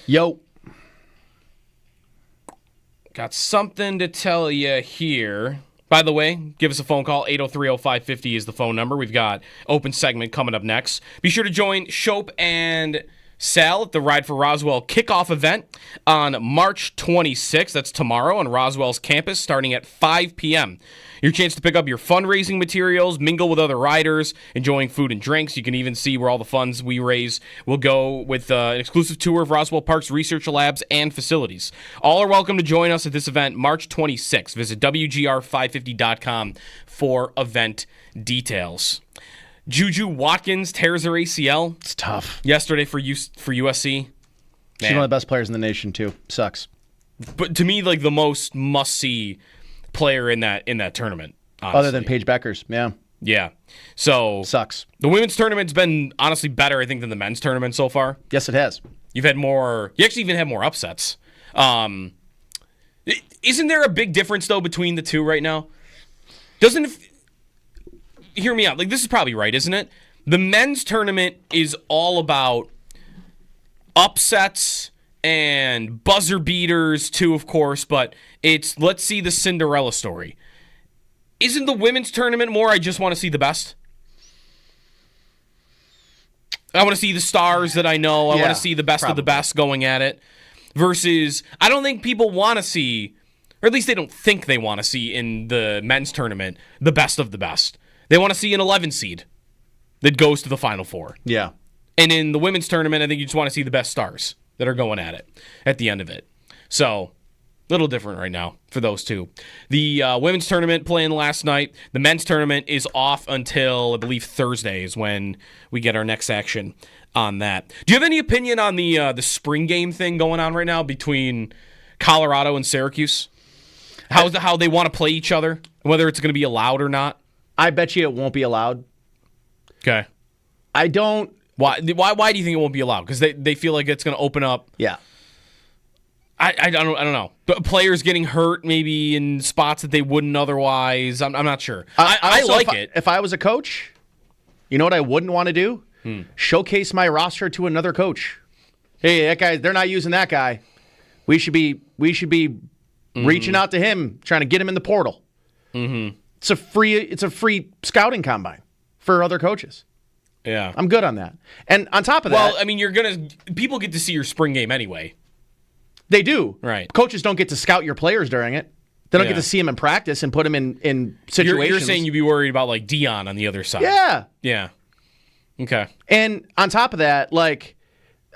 Yo. Got something to tell you here. By the way, give us a phone call. 803-0550 is the phone number. We've got open segment coming up next. Be sure to join Shope and Sal at the Ride for Roswell kickoff event on March 26th. That's tomorrow on Roswell's campus starting at 5 p.m. Your chance to pick up your fundraising materials, mingle with other riders, enjoying food and drinks. You can even see where all the funds we raise will go with an exclusive tour of Roswell Park's research labs and facilities. All are welcome to join us at this event March 26th. Visit WGR550.com for event details. Juju Watkins tears her ACL. It's tough. Yesterday for USC. She's one of the best players in the nation, too. Sucks. But to me, like the most must-see player in that tournament. Honestly. Other than Paige Beckers, yeah. Yeah. So sucks. The women's tournament's been honestly better, I think, than the men's tournament so far. Yes, it has. You actually even had more upsets. Isn't there a big difference though between the two right now? Hear me out. Like, this is probably right, isn't it? The men's tournament is all about upsets and buzzer beaters too, of course, but it's let's see the Cinderella story. Isn't the women's tournament more I just want to see the best? I want to see the stars that I know. I want to see the best of the best going at it. Versus, I don't think people want to see, or at least they don't think they want to see in the men's tournament, the best of the best. They want to see an 11 seed that goes to the Final Four. Yeah. And in the women's tournament, I think you just want to see the best stars that are going at it at the end of it. So, a little different right now for those two. The women's tournament playing last night. The men's tournament is off until, I believe, Thursday is when we get our next action on that. Do you have any opinion on the spring game thing going on right now between Colorado and Syracuse? How they want to play each other, whether it's going to be allowed or not? I bet you it won't be allowed. Okay. I don't. Why do you think it won't be allowed? Because they feel like it's going to open up. Yeah. I don't know. But players getting hurt maybe in spots that they wouldn't otherwise. I'm not sure. I like it. If I was a coach, you know what I wouldn't want to do? Showcase my roster to another coach. Hey, that guy, they're not using that guy. We should be reaching out to him, trying to get him in the portal. Mm-hmm. It's a free scouting combine for other coaches. Yeah. I'm good on that. And on top of that, well, I mean, people get to see your spring game anyway. They do. Right. Coaches don't get to scout your players during it. They don't get to see them in practice and put them in situations. You're saying you'd be worried about like Dion on the other side. Yeah. Yeah. Okay. And on top of that, like,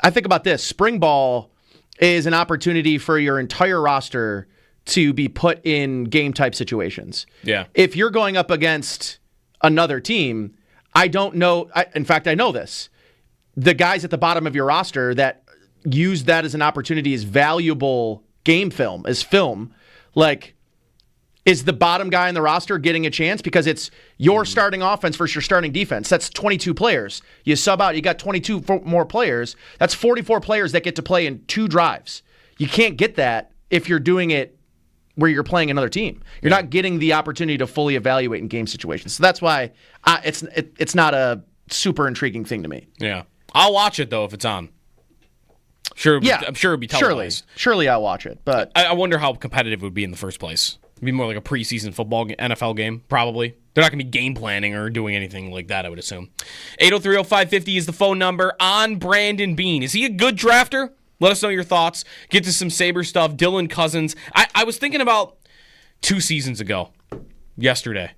I think about this. Spring ball is an opportunity for your entire roster to be put in game-type situations. Yeah. If you're going up against another team, I don't know. In fact, I know this. The guys at the bottom of your roster that use that as an opportunity as valuable game film, as film, like, is the bottom guy in the roster getting a chance? Because it's your starting offense versus your starting defense. That's 22 players. You sub out, you got 22 more players. That's 44 players that get to play in 2 drives. You can't get that if you're doing it where you're playing another team. You're not getting the opportunity to fully evaluate in game situations. So that's why it's not a super intriguing thing to me. Yeah. I'll watch it, though, if it's on. Sure. Yeah. I'm sure it'd be televised. Surely I'll watch it. But I wonder how competitive it would be in the first place. It'd be more like a preseason football NFL game, probably. They're not going to be game planning or doing anything like that, I would assume. 803-0550 is the phone number on Brandon Beane. Is he a good drafter? Let us know your thoughts. Get to some Sabre stuff. Dylan Cousins. I was thinking about 2 seasons ago, yesterday.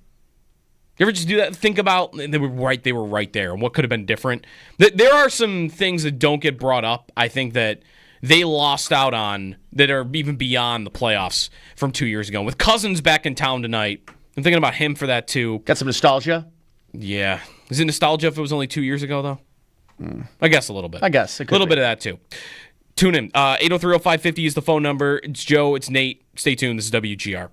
You ever just do that? Think about they were right there, and what could have been different. There are some things that don't get brought up, I think, that they lost out on that are even beyond the playoffs from 2 years ago. With Cousins back in town tonight, I'm thinking about him for that too. Got some nostalgia? Yeah. Is it nostalgia if it was only 2 years ago, though? I guess a little bit. I guess. A little bit of that too. Tune in. 803-0550 is the phone number. It's Joe. It's Nate. Stay tuned. This is WGR.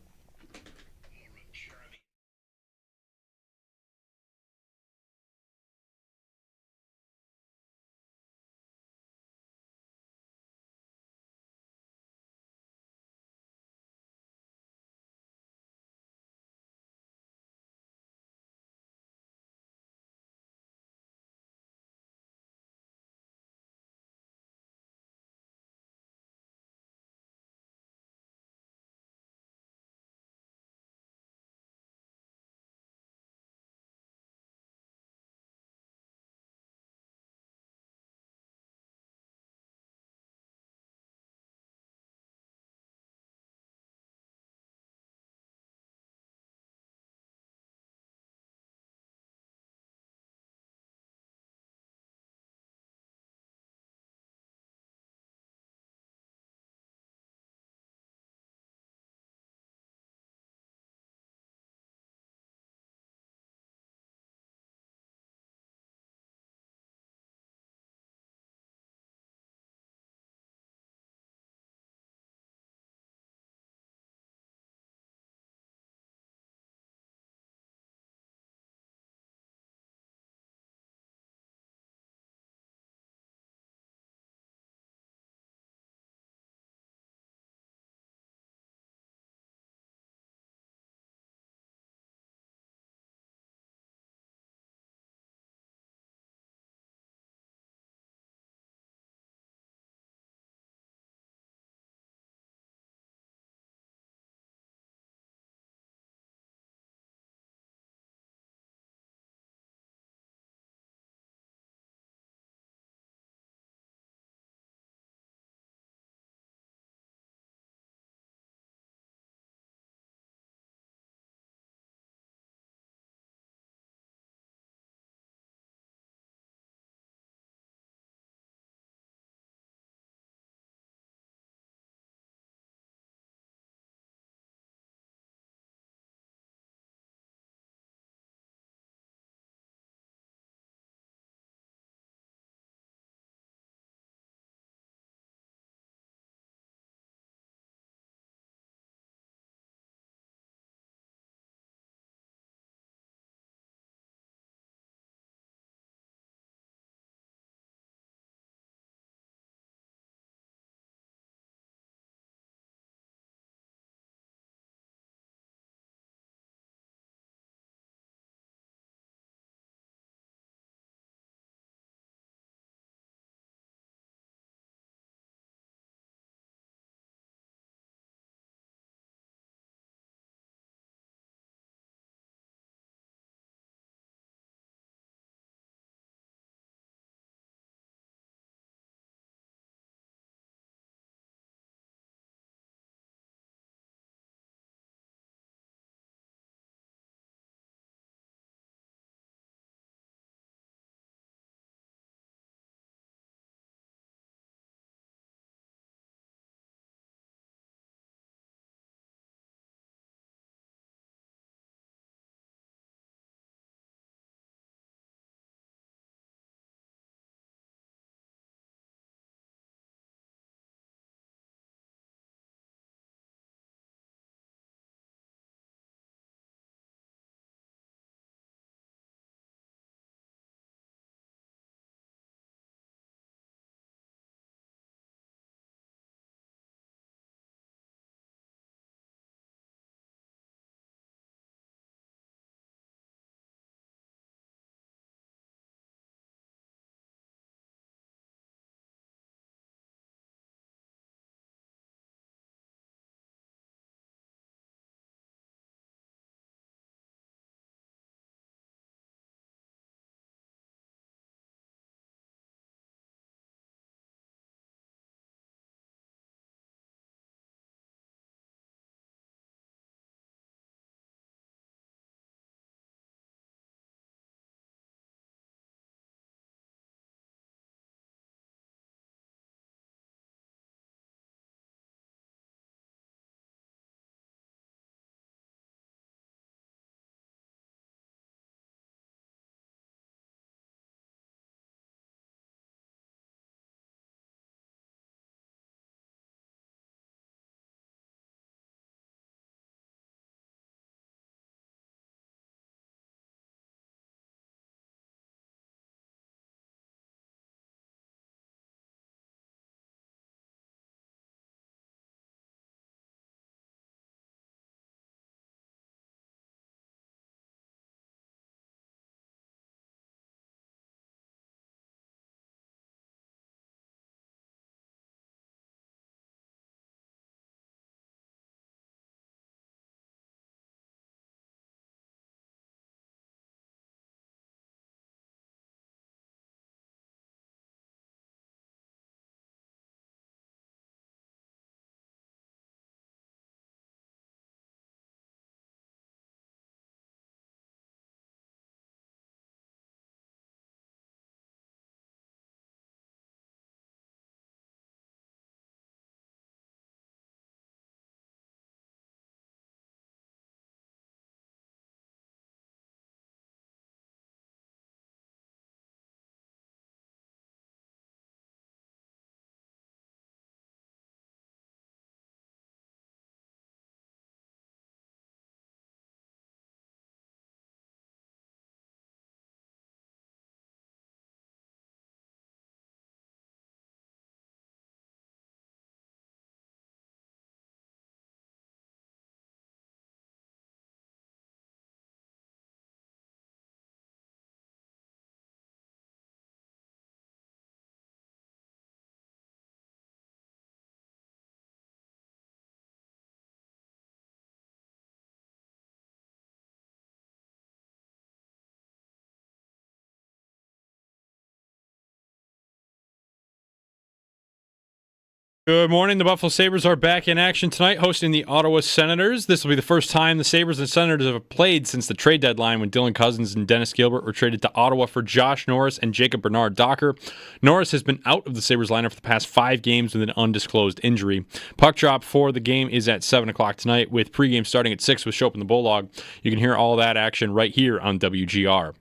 Good morning. The Buffalo Sabres are back in action tonight, hosting the Ottawa Senators. This will be the first time the Sabres and Senators have played since the trade deadline when Dylan Cousins and Dennis Gilbert were traded to Ottawa for Josh Norris and Jacob Bernard-Docker. Norris has been out of the Sabres lineup for the past 5 games with an undisclosed injury. Puck drop for the game is at 7 o'clock tonight, with pregame starting at 6 with Schopp and the Bulldog. You can hear all that action right here on WGR.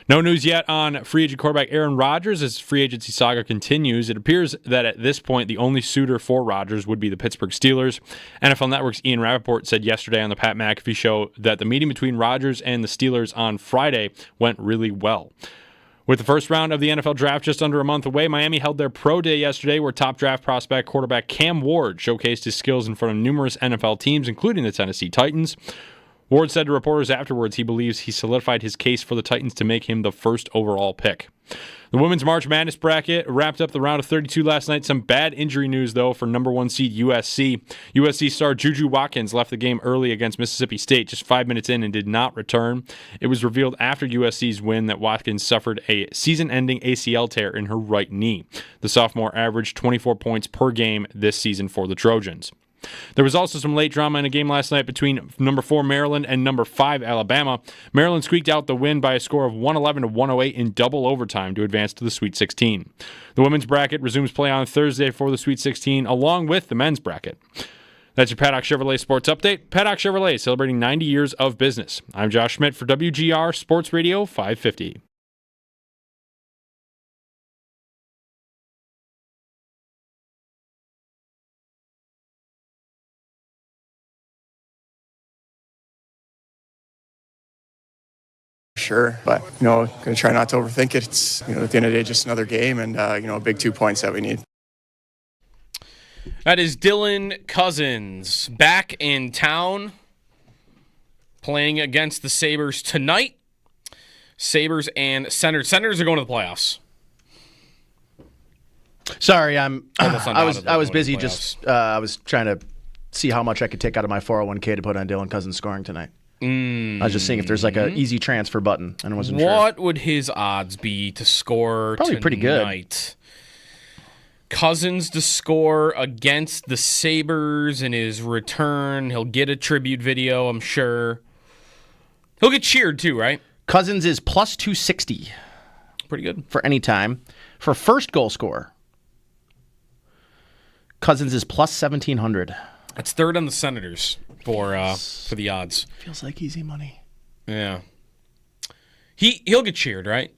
No news yet on free agent quarterback Aaron Rodgers as free agency saga continues. It appears that at this point, the only suitor for Rodgers would be the Pittsburgh Steelers. NFL Network's Ian Rappaport said yesterday on the Pat McAfee show that the meeting between Rodgers and the Steelers on Friday went really well. With the first round of the NFL draft just under a month away, Miami held their pro day yesterday where top draft prospect quarterback Cam Ward showcased his skills in front of numerous NFL teams, including the Tennessee Titans. Ward said to reporters afterwards he believes he solidified his case for the Titans to make him the first overall pick. The women's March Madness bracket wrapped up the round of 32 last night. Some bad injury news, though, for number 1 seed USC. USC star Juju Watkins left the game early against Mississippi State, just 5 minutes in, and did not return. It was revealed after USC's win that Watkins suffered a season-ending ACL tear in her right knee. The sophomore averaged 24 points per game this season for the Trojans. There was also some late drama in a game last night between number 4 Maryland and number 5 Alabama. Maryland squeaked out the win by a score of 111 to 108 in double overtime to advance to the Sweet 16. The women's bracket resumes play on Thursday for the Sweet 16, along with the men's bracket. That's your Paddock Chevrolet Sports Update. Paddock Chevrolet celebrating 90 years of business. I'm Josh Schmidt for WGR Sports Radio 550. Sure, but gonna try not to overthink it. It's at the end of the day just another game, and a big 2 points that we need. That is Dylan Cousins back in town, playing against the Sabres tonight. Sabres and Senators. Senators are going to the playoffs. Sorry, I was busy. Playoffs. I was trying to see how much I could take out of my 401k to put on Dylan Cousins scoring tonight. I was just seeing if there's like an easy transfer button, and I wasn't sure. What would his odds be to score Probably tonight? pretty good. Cousins to score against the Sabres in his return. He'll get a tribute video, I'm sure. He'll get cheered too, right? Cousins is plus 260. Pretty good. For any time. For first goal scorer, Cousins is plus 1,700. That's third on the Senators for the odds. Feels like easy money. Yeah. He'll get cheered, right?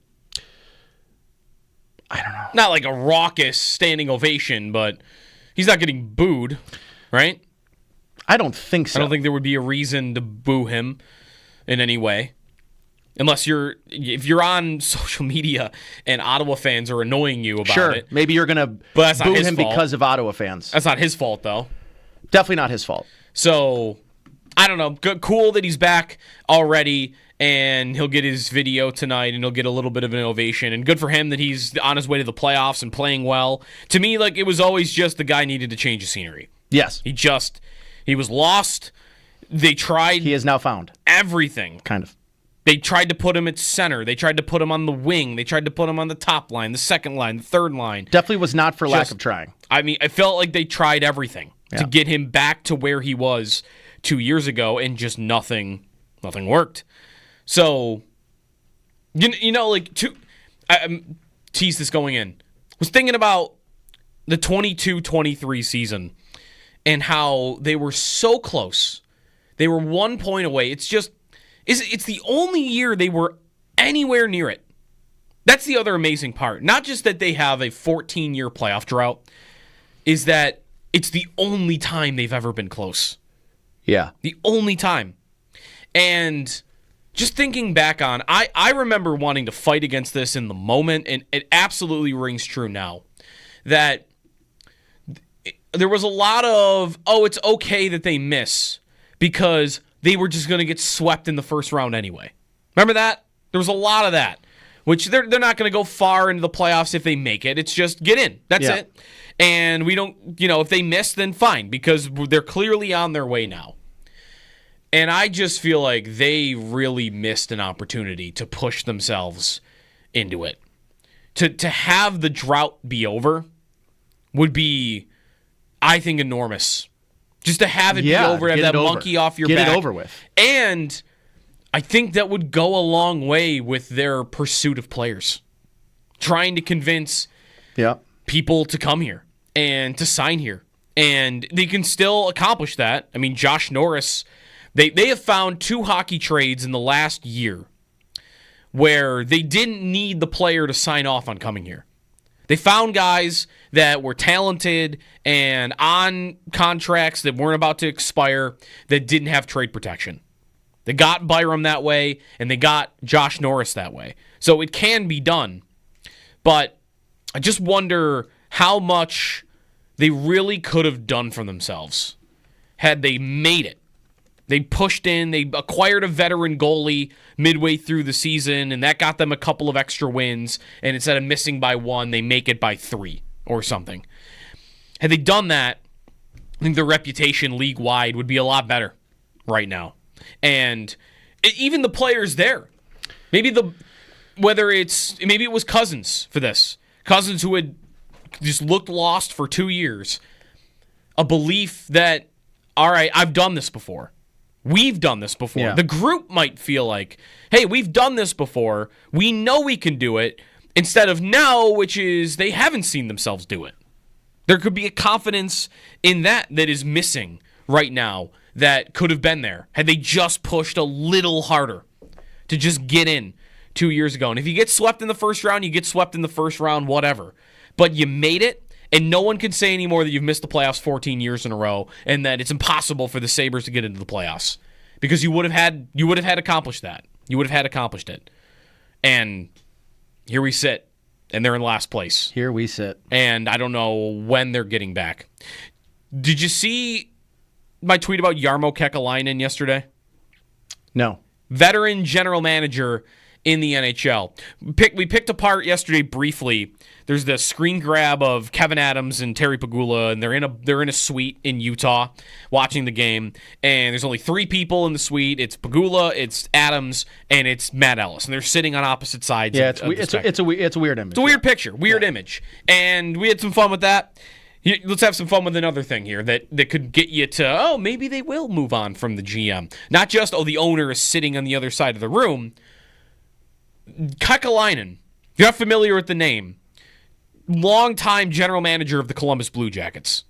I don't know. Not like a raucous standing ovation, but he's not getting booed, right? I don't think so. I don't think there would be a reason to boo him in any way. Unless if you're on social media and Ottawa fans are annoying you about it. Maybe you're going to boo him because of Ottawa fans. That's not his fault, though. Definitely not his fault. So, I don't know. Good, cool that he's back already, and he'll get his video tonight, and he'll get a little bit of an ovation. And good for him that he's on his way to the playoffs and playing well. To me, like, it was always just the guy needed to change the scenery. Yes. He was lost. They tried. He is now found. Everything. Kind of. They tried to put him at center. They tried to put him on the wing. They tried to put him on the top line, the second line, the third line. Definitely was not for lack of trying. I mean, I felt like they tried everything to get him back to where he was 2 years ago, and just nothing worked. So, I teased this going in. Was thinking about the 22-23 season and how they were so close. They were 1 point away. It's the only year they were anywhere near it. That's the other amazing part. Not just that they have a 14-year playoff drought, is that it's the only time they've ever been close. Yeah. The only time. And just thinking back on, I remember wanting to fight against this in the moment, and it absolutely rings true now, that there was a lot of, it's okay that they miss because they were just going to get swept in the first round anyway. Remember that? There was a lot of that, which they're not going to go far into the playoffs if they make it. It's just get in. That's it. And we don't, if they miss, then fine, because they're clearly on their way now. And I just feel like they really missed an opportunity to push themselves into it. To have the drought be over would be, I think, enormous. Just to have it be over, have that monkey off your back. Get it over with. And I think that would go a long way with their pursuit of players. Trying to convince people to come here and to sign here. And they can still accomplish that. I mean, Josh Norris, they have found 2 hockey trades in the last year where they didn't need the player to sign off on coming here. They found guys that were talented and on contracts that weren't about to expire that didn't have trade protection. They got Byram that way, and they got Josh Norris that way. So it can be done. But I just wonder how much they really could have done for themselves had they made it. They pushed in, they acquired a veteran goalie midway through the season, and that got them a couple of extra wins, and instead of missing by 1, they make it by 3 or something. Had they done that, I think their reputation league-wide would be a lot better right now. And even the players there, maybe it was Cousins for this. Cousins who had just looked lost for 2 years. A belief that, all right, I've done this before. We've done this before. Yeah. The group might feel like, hey, we've done this before. We know we can do it. Instead of now, which is they haven't seen themselves do it. There could be a confidence in that is missing right now that could have been there had they just pushed a little harder to just get in 2 years ago. And if you get swept in the first round, you get swept in the first round, whatever. But you made it. And no one can say anymore that you've missed the playoffs 14 years in a row and that it's impossible for the Sabres to get into the playoffs. Because you would have had accomplished that. You would have had accomplished it. And here we sit. And they're in last place. Here we sit. And I don't know when they're getting back. Did you see my tweet about Jarmo Kekalainen yesterday? No. Veteran general manager in the NHL. We picked apart yesterday briefly. There's the screen grab of Kevin Adams and Terry Pegula, and they're in a suite in Utah watching the game. And there's only 3 people in the suite. It's Pegula, it's Adams, and it's Matt Ellis, and they're sitting on opposite sides. Yeah, it's a weird image. It's a weird picture, weird image, and we had some fun with that. Let's have some fun with another thing here that could get you to, maybe they will move on from the GM. Not just, the owner is sitting on the other side of the room. Kekalainen, if you're not familiar with the name, longtime general manager of the Columbus Blue Jackets.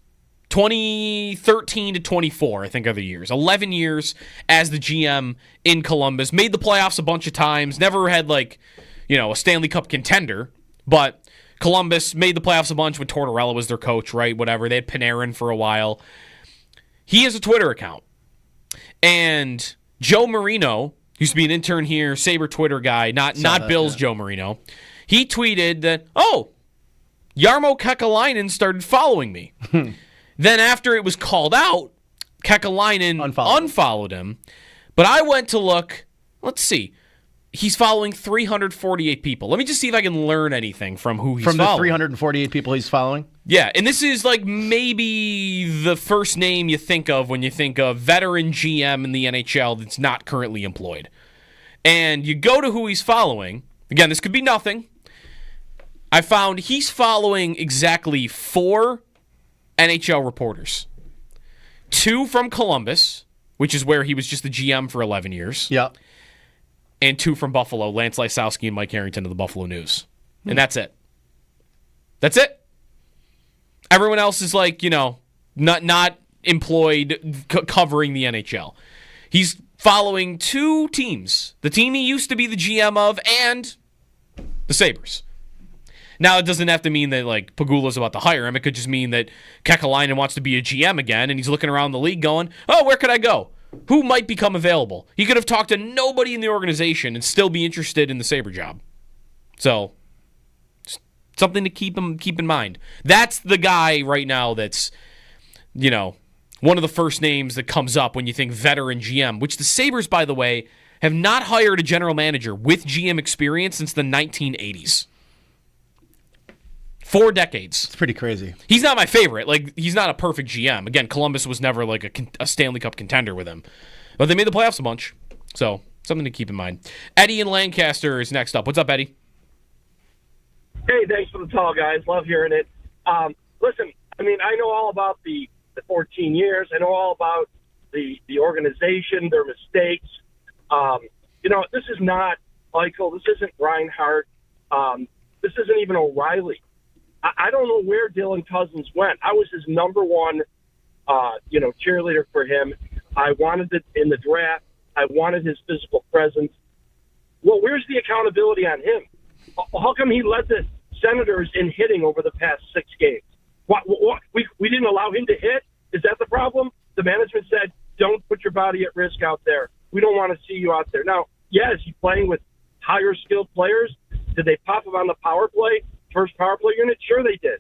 2013 to 24, I think, are the years. 11 years as the GM in Columbus. Made the playoffs a bunch of times. Never had, a Stanley Cup contender. But Columbus made the playoffs a bunch when Tortorella was their coach, right? Whatever. They had Panarin for a while. He has a Twitter account. And Joe Marino, used to be an intern here, Sabre Twitter guy, not Bill's Joe Marino. He tweeted that, Jarmo Kekalainen started following me. Then after it was called out, Kekalainen unfollowed him. But I went to look. Let's see. He's following 348 people. Let me just see if I can learn anything from who he's following. From the 348 people he's following? Yeah, and this is maybe the first name you think of when you think of veteran GM in the NHL that's not currently employed. And you go to who he's following. Again, this could be nothing. I found he's following exactly 4 NHL reporters. 2 from Columbus, which is where he was just the GM for 11 years. Yeah. And 2 from Buffalo, Lance Lysowski and Mike Harrington of the Buffalo News. And that's it. That's it. Everyone else is not employed covering the NHL. He's following 2 teams. The team he used to be the GM of and the Sabres. Now, it doesn't have to mean that Pegula's about to hire him. It could just mean that Kekalainen wants to be a GM again, and he's looking around the league going, where could I go? Who might become available? He could have talked to nobody in the organization and still be interested in the Sabre job. So, something to keep in mind. That's the guy right now that's, one of the first names that comes up when you think veteran GM, which the Sabres, by the way, have not hired a general manager with GM experience since the 1980s. 4 decades. It's pretty crazy. He's not my favorite. He's not a perfect GM. Again, Columbus was never a Stanley Cup contender with him. But they made the playoffs a bunch. So, something to keep in mind. Eddie in Lancaster is next up. What's up, Eddie? Hey, thanks for the call, guys. Love hearing it. Listen, I mean, I know all about the 14 years. I know all about the organization, their mistakes. This is not Eichel. This isn't Reinhart. This isn't even O'Reilly. I don't know where Dylan Cousins went. I was his number one, cheerleader for him. I wanted it in the draft. I wanted his physical presence. Well, where's the accountability on him? How come he led the Senators in hitting over the past 6 games? What, we didn't allow him to hit? Is that the problem? The management said, don't put your body at risk out there. We don't want to see you out there. Now, is he playing with higher skilled players? Did they pop him on the power play, first power play unit? Sure they did.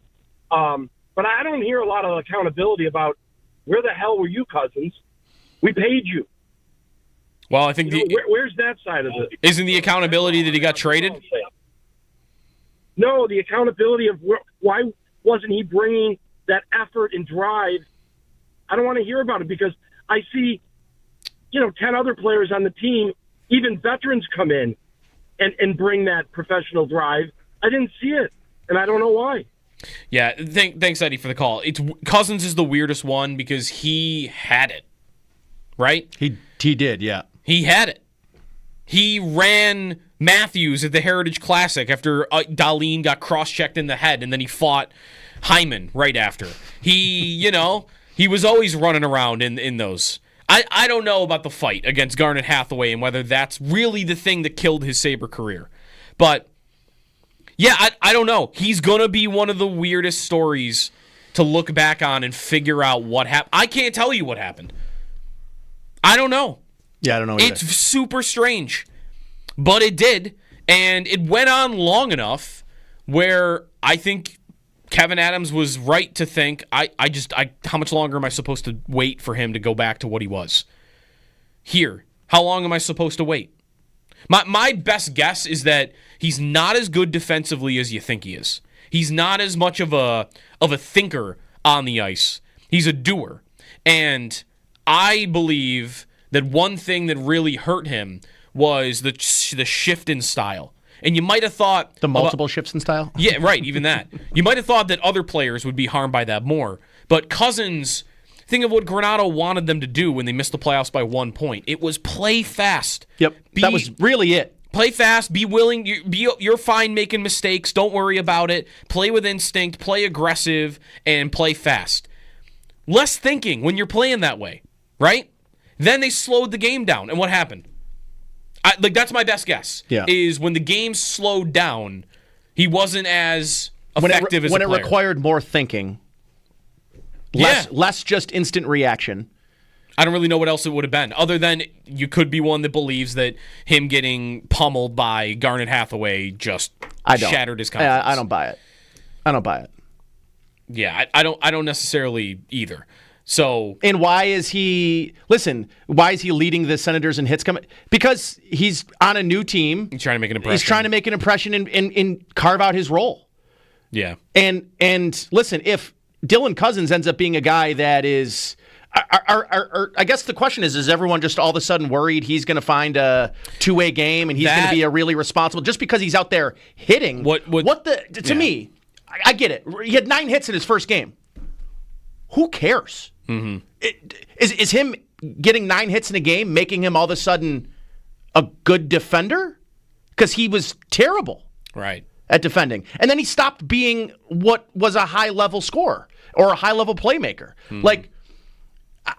But I don't hear a lot of accountability about where the hell were you, Cousins? We paid you. Well, I think where's that side of it? Isn't the accountability that he got traded? No, the accountability of why wasn't he bringing that effort and drive? I don't want to hear about it because I see, 10 other players on the team, even veterans come in and bring that professional drive. I didn't see it, and I don't know why. Yeah, thanks, Eddie, for the call. Cousins is the weirdest one because he had it, right? He did, yeah. He had it. He ran Matthews at the Heritage Classic after Dahlin got cross-checked in the head, and then he fought Hyman right after. He was always running around in those. I don't know about the fight against Garnet Hathaway and whether that's really the thing that killed his Sabre career. But, yeah, I don't know. He's going to be one of the weirdest stories to look back on and figure out what happened. I can't tell you what happened. I don't know. Yeah, I don't know either. It's super strange. But it did, and it went on long enough where I think Kevin Adams was right to think, how much longer am I supposed to wait for him to go back to what he was? Here, how long am I supposed to wait? My best guess is that he's not as good defensively as you think he is. He's not as much of a thinker on the ice. He's a doer. And I believe that one thing that really hurt him was the shift in style. And you might have thought... The multiple shifts in style? Yeah, right, even that. You might have thought that other players would be harmed by that more. But Cousins, think of what Granato wanted them to do when they missed the playoffs by 1 point. It was play fast. Yep, that was really it. Play fast, be willing, you're fine making mistakes, don't worry about it. Play with instinct, play aggressive, and play fast. Less thinking when you're playing that way, right? Then they slowed the game down, and what happened? That's my best guess. Yeah. Is when the game slowed down, he wasn't as effective as a player. When it required more thinking, less just instant reaction. I don't really know what else it would have been, other than you could be one that believes that him getting pummeled by Garnet Hathaway just shattered his confidence. I don't buy it. Yeah, I don't necessarily either. So, and why is he leading the Senators in hits coming? Because he's on a new team. He's trying to make an impression. He's trying to make an impression and carve out his role. Yeah. And listen, if Dylan Cousins ends up being a guy that is, I guess the question is everyone just all of a sudden worried he's going to find a two-way game and he's going to be a really responsible just because he's out there hitting? To me, I get it. He had 9 hits in his first game. Who cares? Mm-hmm. Is him getting 9 hits in a game making him all of a sudden a good defender? Because he was terrible at defending. And then he stopped being what was a high-level scorer or a high-level playmaker. Mm-hmm.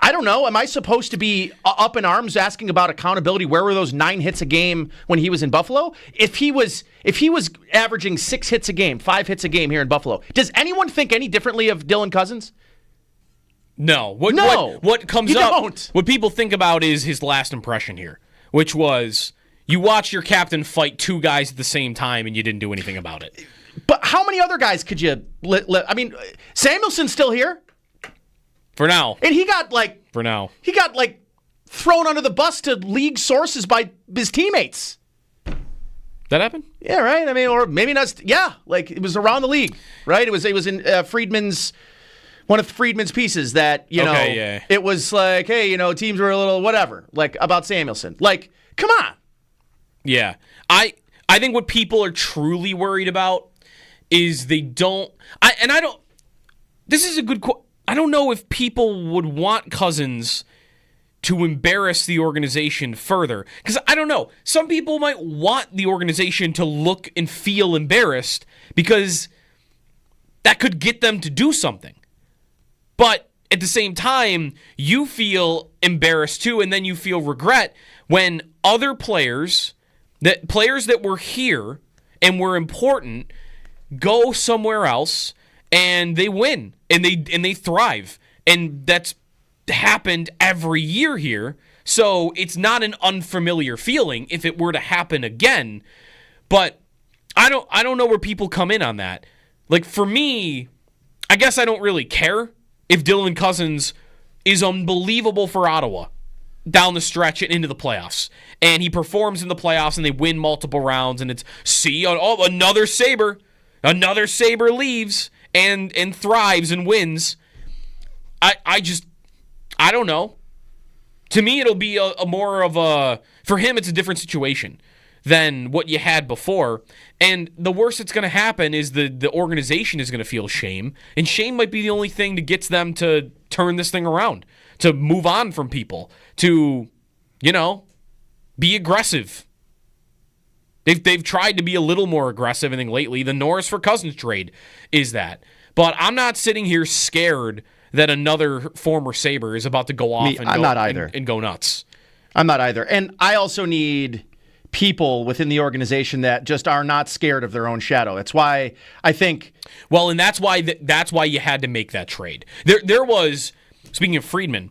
I don't know. Am I supposed to be up in arms asking about accountability? Where were those 9 hits a game when he was in Buffalo? If he was averaging 6 hits a game, 5 hits a game here in Buffalo, does anyone think any differently of Dylan Cousins? No. What comes up, what people think about is his last impression here, which was you watch your captain fight 2 guys at the same time and you didn't do anything about it. But how many other guys could you I mean, Samuelson's still here. For now. And he got thrown under the bus to league sources by his teammates. That happened? Yeah, right. I mean, or maybe not. Yeah, it was around the league, right? It was in Friedman's. One of Friedman's pieces that, it was like, hey, teams were a little whatever, about Samuelson. Come on. Yeah. I think what people are truly worried about is they don't, this is a good I don't know if people would want Cousins to embarrass the organization further. Because I don't know. Some people might want the organization to look and feel embarrassed because that could get them to do something. But at the same time, you feel embarrassed too, and then you feel regret when other players that were here and were important go somewhere else and they win and they thrive. And that's happened every year here. So it's not an unfamiliar feeling if it were to happen again. But I don't know where people come in on that. Like, for me, I guess I don't really care if Dylan Cousins is unbelievable for Ottawa down the stretch and into the playoffs. And he performs in the playoffs and they win multiple rounds and it's, another Sabre. Another Sabre leaves and thrives and wins. I don't know. To me, it'll be a more of a... For him, it's a different situation than what you had before. And the worst that's going to happen is the organization is going to feel shame. And shame might be the only thing that gets them to turn this thing around, to move on from people, to, be aggressive. They've tried to be a little more aggressive, I think, lately. The Norris for Cousins trade is that. But I'm not sitting here scared that another former Sabre is about to go off and go nuts. I'm not either. And I also need people within the organization that just are not scared of their own shadow. That's why I think... Well, and that's why you had to make that trade. There was, speaking of Friedman,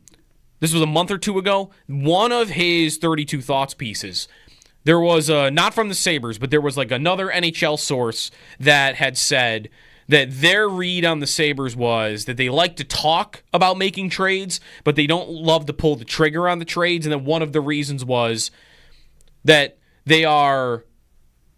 this was a month or two ago, one of his 32 Thoughts pieces. There was, not from the Sabres, but there was like another NHL source that had said that their read on the Sabres was that they like to talk about making trades, but they don't love to pull the trigger on the trades. And then one of the reasons was that they are...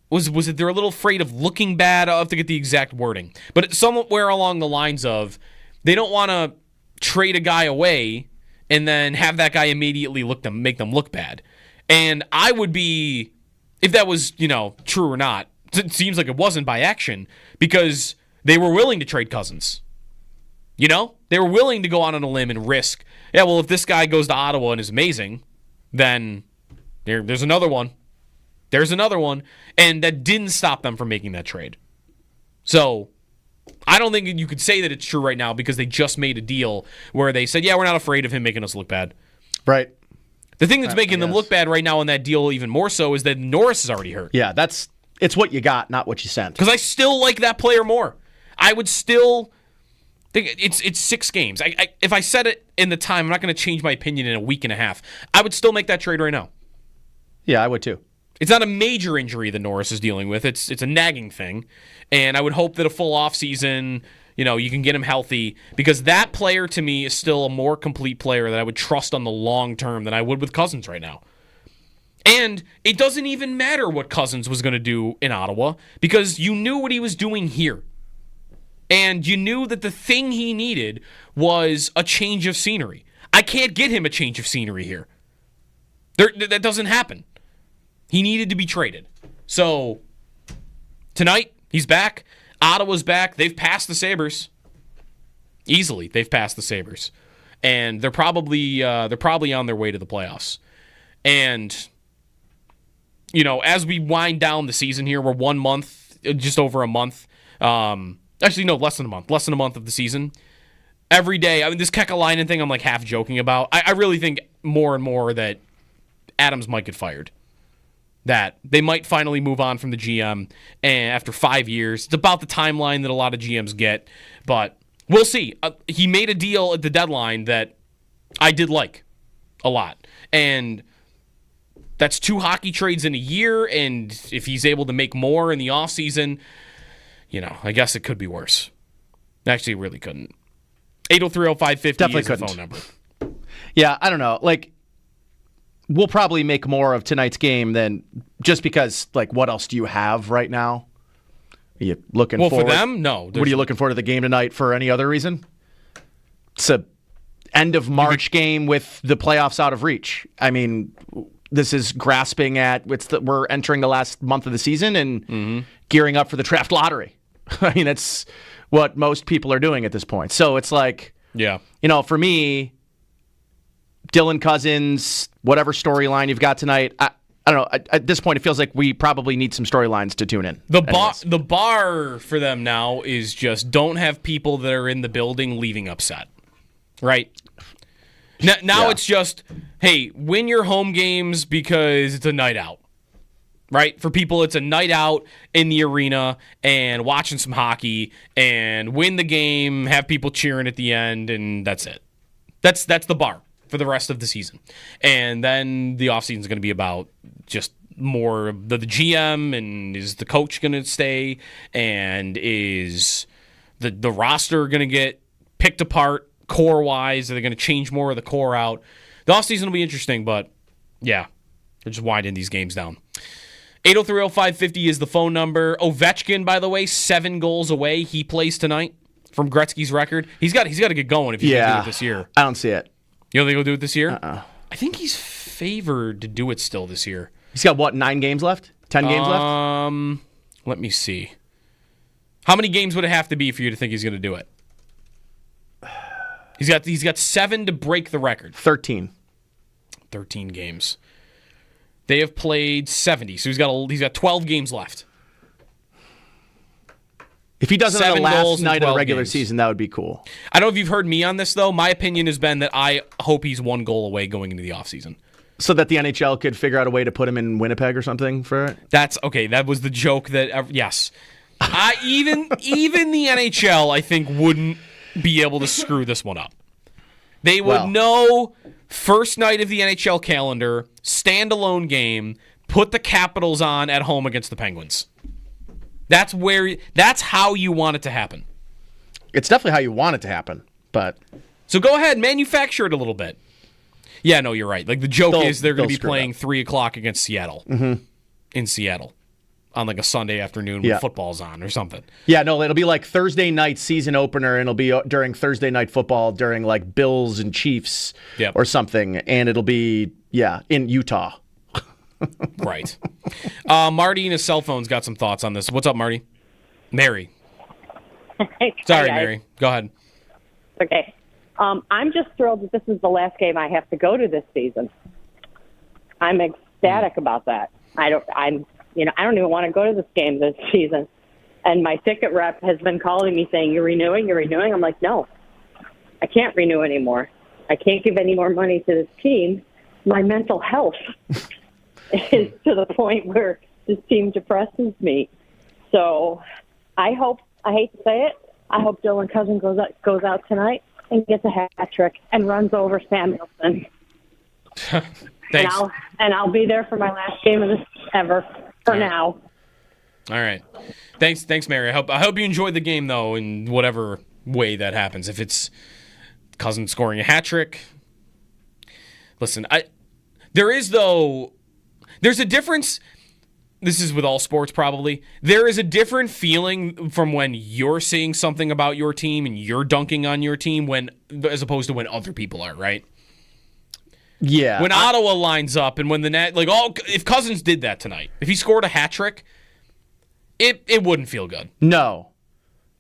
Was it they're a little afraid of looking bad? I'll have to get the exact wording. But it's somewhere along the lines of they don't want to trade a guy away and then have that guy immediately make them look bad. And I would be, if that was, true or not, it seems like it wasn't by action, because they were willing to trade Cousins. They were willing to go out on a limb and risk, if this guy goes to Ottawa and is amazing, then there's another one. There's another one. And that didn't stop them from making that trade. So I don't think you could say that it's true right now because they just made a deal where they said, we're not afraid of him making us look bad. Right. The thing that's making them look bad right now in that deal even more so is that Norris is already hurt. Yeah, it's what you got, not what you sent. Because I still like that player more. I would still think it's 6 games. If I said it in the time, I'm not going to change my opinion in a week and a half. I would still make that trade right now. Yeah, I would too. It's not a major injury that Norris is dealing with. It's a nagging thing. And I would hope that a full offseason, you can get him healthy, because that player to me is still a more complete player that I would trust on the long term than I would with Cousins right now. And it doesn't even matter what Cousins was going to do in Ottawa, because you knew what he was doing here. And you knew that the thing he needed was a change of scenery. I can't get him a change of scenery here. That doesn't happen. He needed to be traded. So tonight, he's back. Ottawa's back. They've passed the Sabres. Easily, they've passed the Sabres. And they're probably on their way to the playoffs. And, as we wind down the season here, we're 1 month, just over a month. Actually, no, less than a month. Less than a month of the season. Every day, this Kekalainen thing I'm like half joking about. I really think more and more that Adams might get fired. That they might finally move on from the GM and after 5 years. It's about the timeline that a lot of GMs get, but we'll see. He made a deal at the deadline that I did like a lot, and that's 2 hockey trades in a year, and if he's able to make more in the offseason, I guess it could be worse. Actually, it really couldn't. 803-0550 is the phone number. Yeah, I don't know. We'll probably make more of tonight's game than just because, what else do you have right now? Are you looking forward? For them, no. What are you looking forward to the game tonight for any other reason? It's a end of March game with the playoffs out of reach. I mean, this is grasping at, we're entering the last month of the season and gearing up for the draft lottery. I mean, what most people are doing at this point. So it's like, Yeah. For me, Dylan Cousins, whatever storyline you've got tonight, I don't know. At this point, it feels like we probably need some storylines to tune in. The bar for them now is just don't have people that are in the building leaving upset. Right? Now it's just, hey, win your home games because it's a night out. Right? For people, it's a night out in the arena and watching some hockey and win the game, have people cheering at the end, and that's it. That's the bar for the rest of the season. And then the offseason is going to be about just more of the GM, and is the coach going to stay, and is the roster going to get picked apart core-wise? Are they going to change more of the core out? The offseason will be interesting, but yeah, they're just winding these games down. 803-0550 is the phone number. Ovechkin, by the way, 7 goals away. He plays tonight from Gretzky's record. He's got to get going if he's going to do it this year. I don't see it. You don't think he'll do it this year? I think he's favored to do it still this year. He's got, 9 games left? 10 games left? Let me see. How many games would it have to be for you to think he's going to do it? He's got 7 to break the record. 13 games. They have played 70, so he's got 12 games left. If he does it on the last night of the regular games. season, that would be cool. I don't know if you've heard me on this, though. My opinion has been that I hope he's 1 goal away going into the offseason. So that the NHL could figure out a way to put him in Winnipeg or something for it? That's okay. That was the joke that, yes. Even the NHL, I think, wouldn't be able to screw this one up. They would know first night of the NHL calendar, standalone game, put the Capitals on at home against the Penguins. That's how you want it to happen. It's definitely how you want it to happen, but so go ahead, manufacture it a little bit. Yeah, no, you're right. Like the joke is they're going to be playing 3:00 against Seattle in Seattle on like a Sunday afternoon when football's on or something. Yeah, no, it'll be like Thursday night season opener, and it'll be during Thursday night football during like Bills and Chiefs or something, and it'll be in Utah. Right. Marty and his cell phone's got some thoughts on this. What's up, Marty? Mary. Sorry, Mary. Go ahead. Okay. I'm just thrilled that this is the last game I have to go to this season. I'm ecstatic about that. I don't even want to go to this game this season. And my ticket rep has been calling me saying, "You're renewing? You're renewing?" I'm like, "No, I can't renew anymore. I can't give any more money to this team. My mental health is to the point where this team depresses me." So I hate to say it, I hope Dylan Cousins goes out tonight and gets a hat trick and runs over Samuelson. Thanks. And I'll be there for my last game of this ever for now. All right. Thanks, Mary. I hope you enjoyed the game though, in whatever way that happens. If it's Cousins scoring a hat trick, listen. There's a difference. This is with all sports probably. There is a different feeling from when you're seeing something about your team and you're dunking on your team as opposed to when other people are, right? Yeah. When Ottawa lines up and when the net, if Cousins did that tonight, if he scored a hat trick, it wouldn't feel good. No,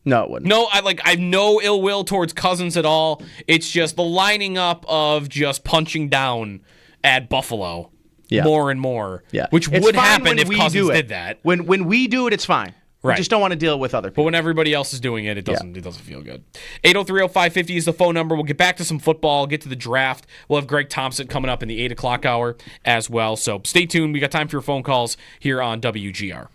it wouldn't. No, I have no ill will towards Cousins at all. It's just the lining up of just punching down at Buffalo. Yeah. More and more, which it's would fine happen if we Cousins do it. did that. When we do it, it's fine. Right. We just don't want to deal with other people. But when everybody else is doing it, it doesn't feel good. 803-0550 is the phone number. We'll get back to some football, get to the draft. We'll have Greg Thompson coming up in the 8 o'clock hour as well. So stay tuned. We got time for your phone calls here on WGR.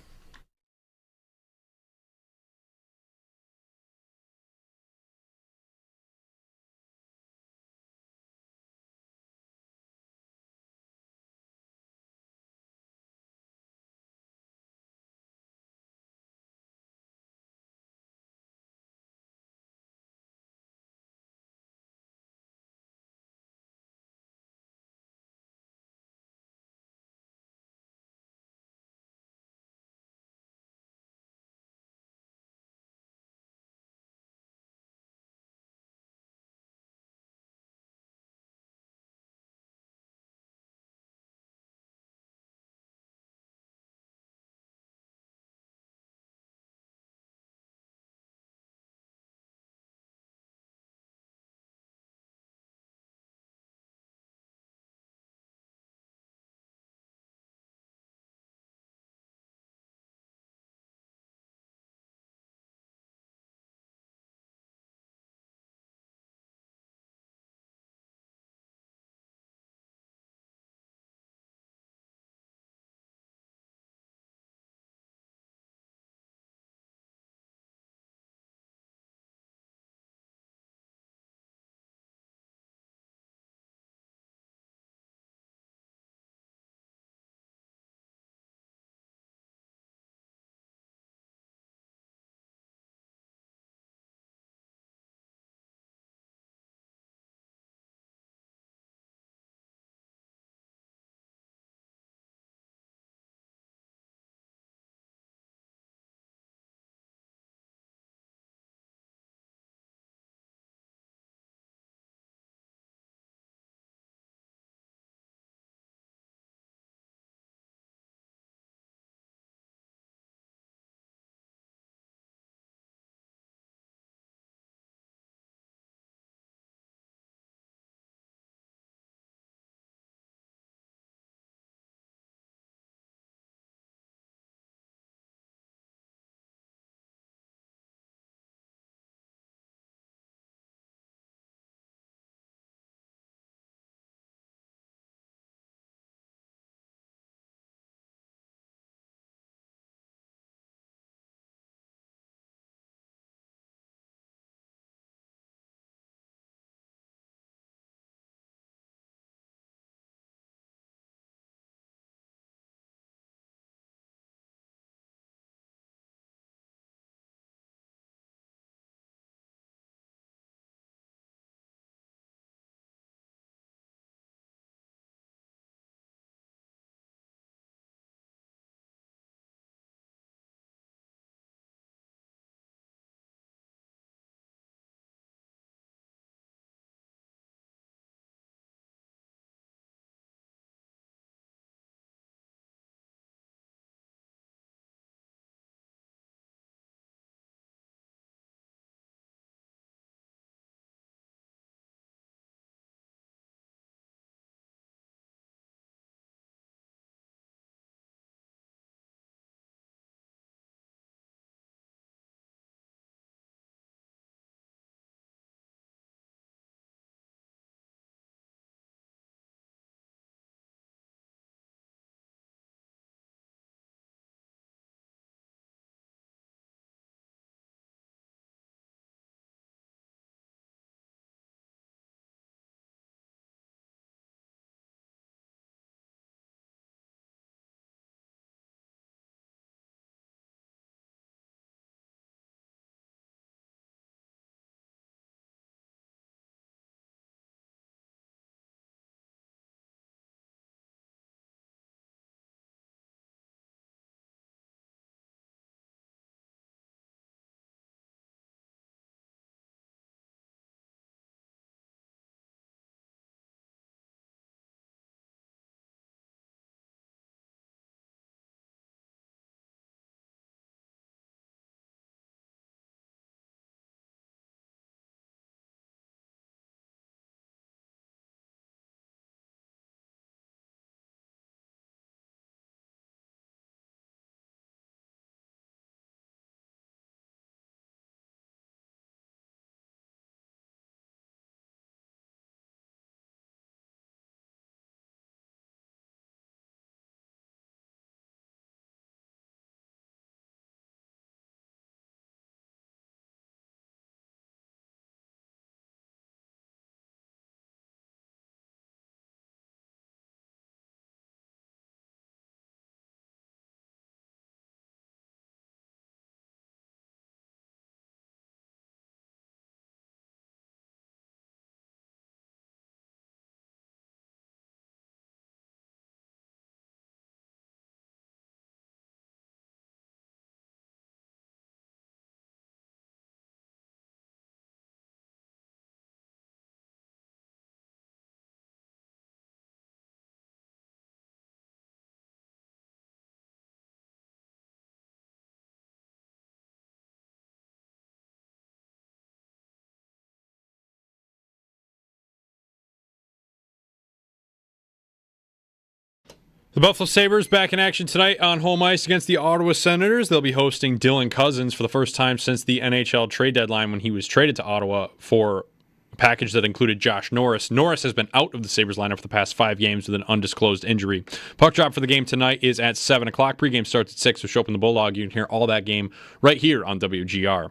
The Buffalo Sabres back in action tonight on home ice against the Ottawa Senators. They'll be hosting Dylan Cousins for the first time since the NHL trade deadline when he was traded to Ottawa for a package that included Josh Norris. Norris has been out of the Sabres lineup for the past 5 games with an undisclosed injury. Puck drop for the game tonight is at 7 o'clock. Pregame starts at 6 with Schopp and the Bulldog. You can hear all that game right here on WGR.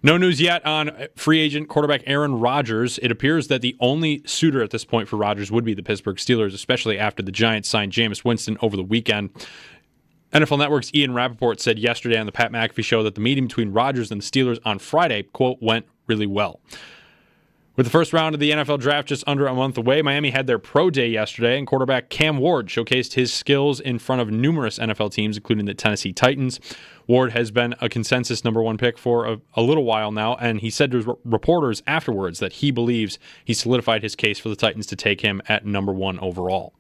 No news yet on free agent quarterback Aaron Rodgers. It appears that the only suitor at this point for Rodgers would be the Pittsburgh Steelers, especially after the Giants signed Jameis Winston over the weekend. NFL Network's Ian Rappaport said yesterday on the Pat McAfee show that the meeting between Rodgers and the Steelers on Friday, quote, went really well. With the first round of the NFL draft just under a month away, Miami had their pro day yesterday, and quarterback Cam Ward showcased his skills in front of numerous NFL teams, including the Tennessee Titans. Ward has been a consensus number 1 pick for a little while now, and he said to reporters afterwards that he believes he solidified his case for the Titans to take him at number 1 overall.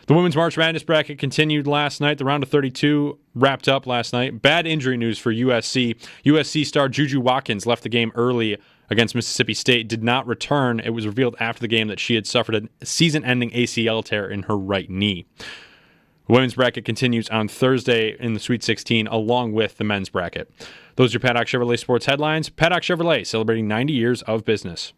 The Women's March Madness bracket continued last night. The round of 32 wrapped up last night. Bad injury news for USC. USC star Juju Watkins left the game early against Mississippi State, did not return. It was revealed after the game that she had suffered a season-ending ACL tear in her right knee. The women's bracket continues on Thursday in the Sweet 16, along with the men's bracket. Those are Paddock Chevrolet Sports headlines. Paddock Chevrolet, celebrating 90 years of business.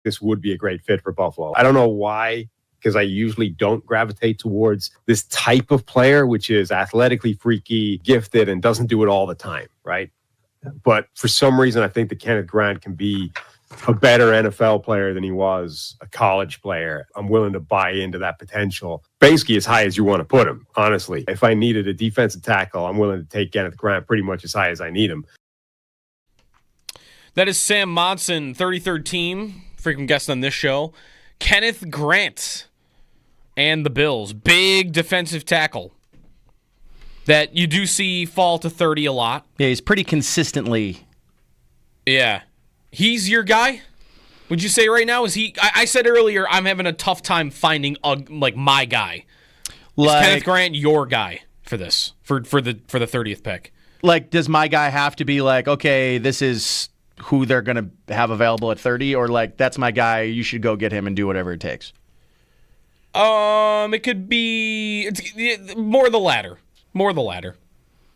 This would be a great fit for Buffalo. I don't know why, because I usually don't gravitate towards this type of player, which is athletically freaky, gifted, and doesn't do it all the time, right? But for some reason, I think that Kenneth Grant can be a better NFL player than he was a college player. I'm willing to buy into that potential, basically as high as you want to put him, honestly. If I needed a defensive tackle, I'm willing to take Kenneth Grant pretty much as high as I need him. That is Sam Monson, 33rd team. Frequent guest on this show. Kenneth Grant and the Bills. Big defensive tackle that you do see fall to 30 a lot. Yeah, he's pretty consistently. Yeah. He's your guy? Would you say right now? Is he? I said earlier I'm having a tough time finding my guy. Is Kenneth Grant your guy for this? For the 30th pick? Like, does my guy have to be like, okay, this is who they're going to have available at 30, or like, that's my guy, you should go get him and do whatever it takes? It could be more the latter. More the latter.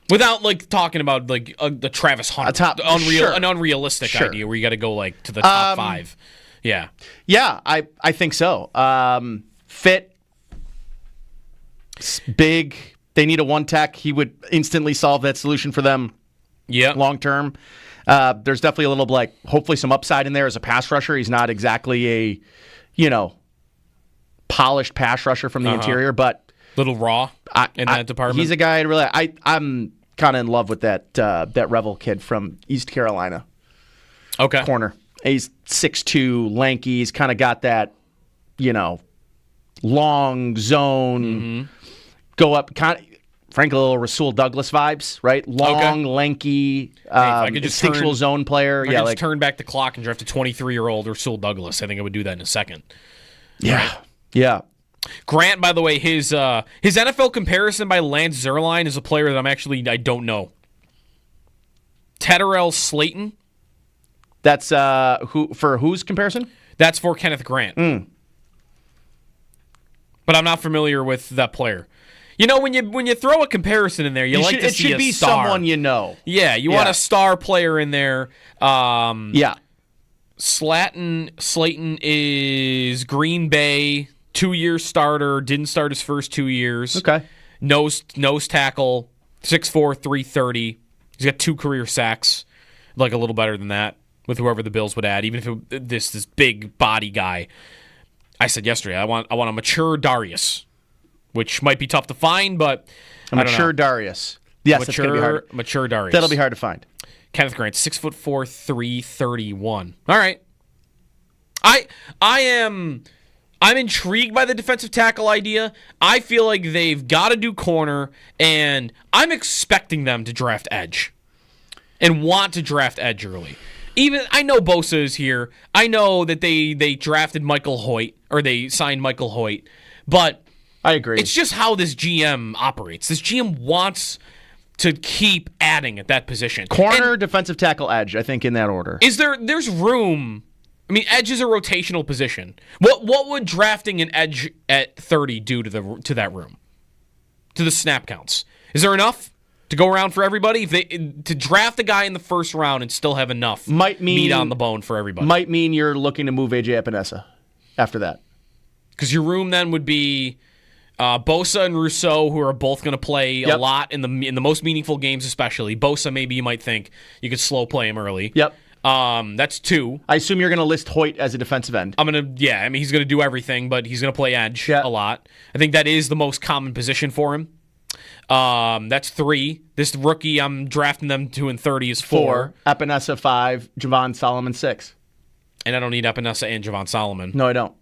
Without like talking about like the Travis Hunter, an unrealistic idea where you got to go like to the top 5. Yeah. Yeah, I think so. Fit, big. They need a one tech. He would instantly solve that solution for them. Yeah. Long term. There's definitely a little, like, hopefully some upside in there as a pass rusher. He's not exactly a, polished pass rusher from the interior, but little raw in that department. He's a guy I'm kind of in love with that Revel kid from East Carolina. Okay. Corner. He's 6'2", lanky. He's kind of got that, long zone, go up, kind of. Frankly, a little Rasul Douglas vibes, right? Long, lanky, instinctual zone player. I could just turn back the clock and draft a 23-year-old Rasul Douglas. I think I would do that in a second. Yeah, right? Yeah. Grant, by the way, his NFL comparison by Lance Zierlein is a player that I don't know. Tedderell Slayton. That's whose comparison? That's for Kenneth Grant. But I'm not familiar with that player. When you throw a comparison in there, it should be star. Someone you know. Yeah, you want a star player in there. Slayton is Green Bay, 2-year starter, didn't start his first 2 years. Okay. Nose tackle, 6'4", 330. He's got 2 career sacks, like a little better than that with whoever the Bills would add, even if this big body guy. I said yesterday, I want a mature Darius, which might be tough to find, but a mature Darius. Yes, that's going to be hard. Mature Darius. That'll be hard to find. Kenneth Grant, 6'4", 331. All right. I'm intrigued by the defensive tackle idea. I feel like they've got to do corner, and I'm expecting them to draft edge and want to draft edge early. Even I know Bosa is here. I know that they drafted Michael Hoyt, or they signed Michael Hoyt, but I agree. It's just how this GM operates. This GM wants to keep adding at that position. Corner, defensive tackle, edge, I think in that order. There's room. I mean, edge is a rotational position. What would drafting an edge at 30 do to that room? To the snap counts? Is there enough to go around for everybody? To draft a guy in the first round and still have enough meat on the bone for everybody? Might mean you're looking to move AJ Epinesa after that. Because your room then would be Bosa and Rousseau, who are both going to play a lot in the most meaningful games, especially. Bosa, maybe you might think you could slow play him early. Yep. That's 2. I assume you're going to list Hoyt as a defensive end. I mean, he's going to do everything, but he's going to play edge a lot. I think that is the most common position for him. That's 3. This rookie, I'm drafting them to in 30 is 4. Epinesa 5. Javon Solomon 6. And I don't need Epinesa and Javon Solomon. No, I don't.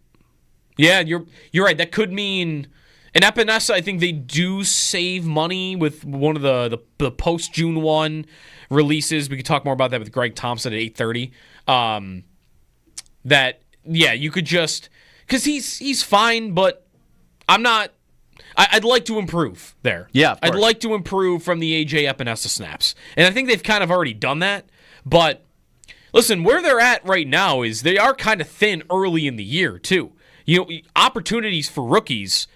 Yeah, you're right. That could mean. And Epinesa, I think they do save money with one of the post June 1 releases. We could talk more about that with Greg Thompson at 8:30. You could just because he's fine, but I'm not. I'd like to improve there. Yeah, I'd like to improve from the AJ Epinesa snaps, and I think they've kind of already done that. But listen, where they're at right now is they are kind of thin early in the year too. Opportunities for rookies.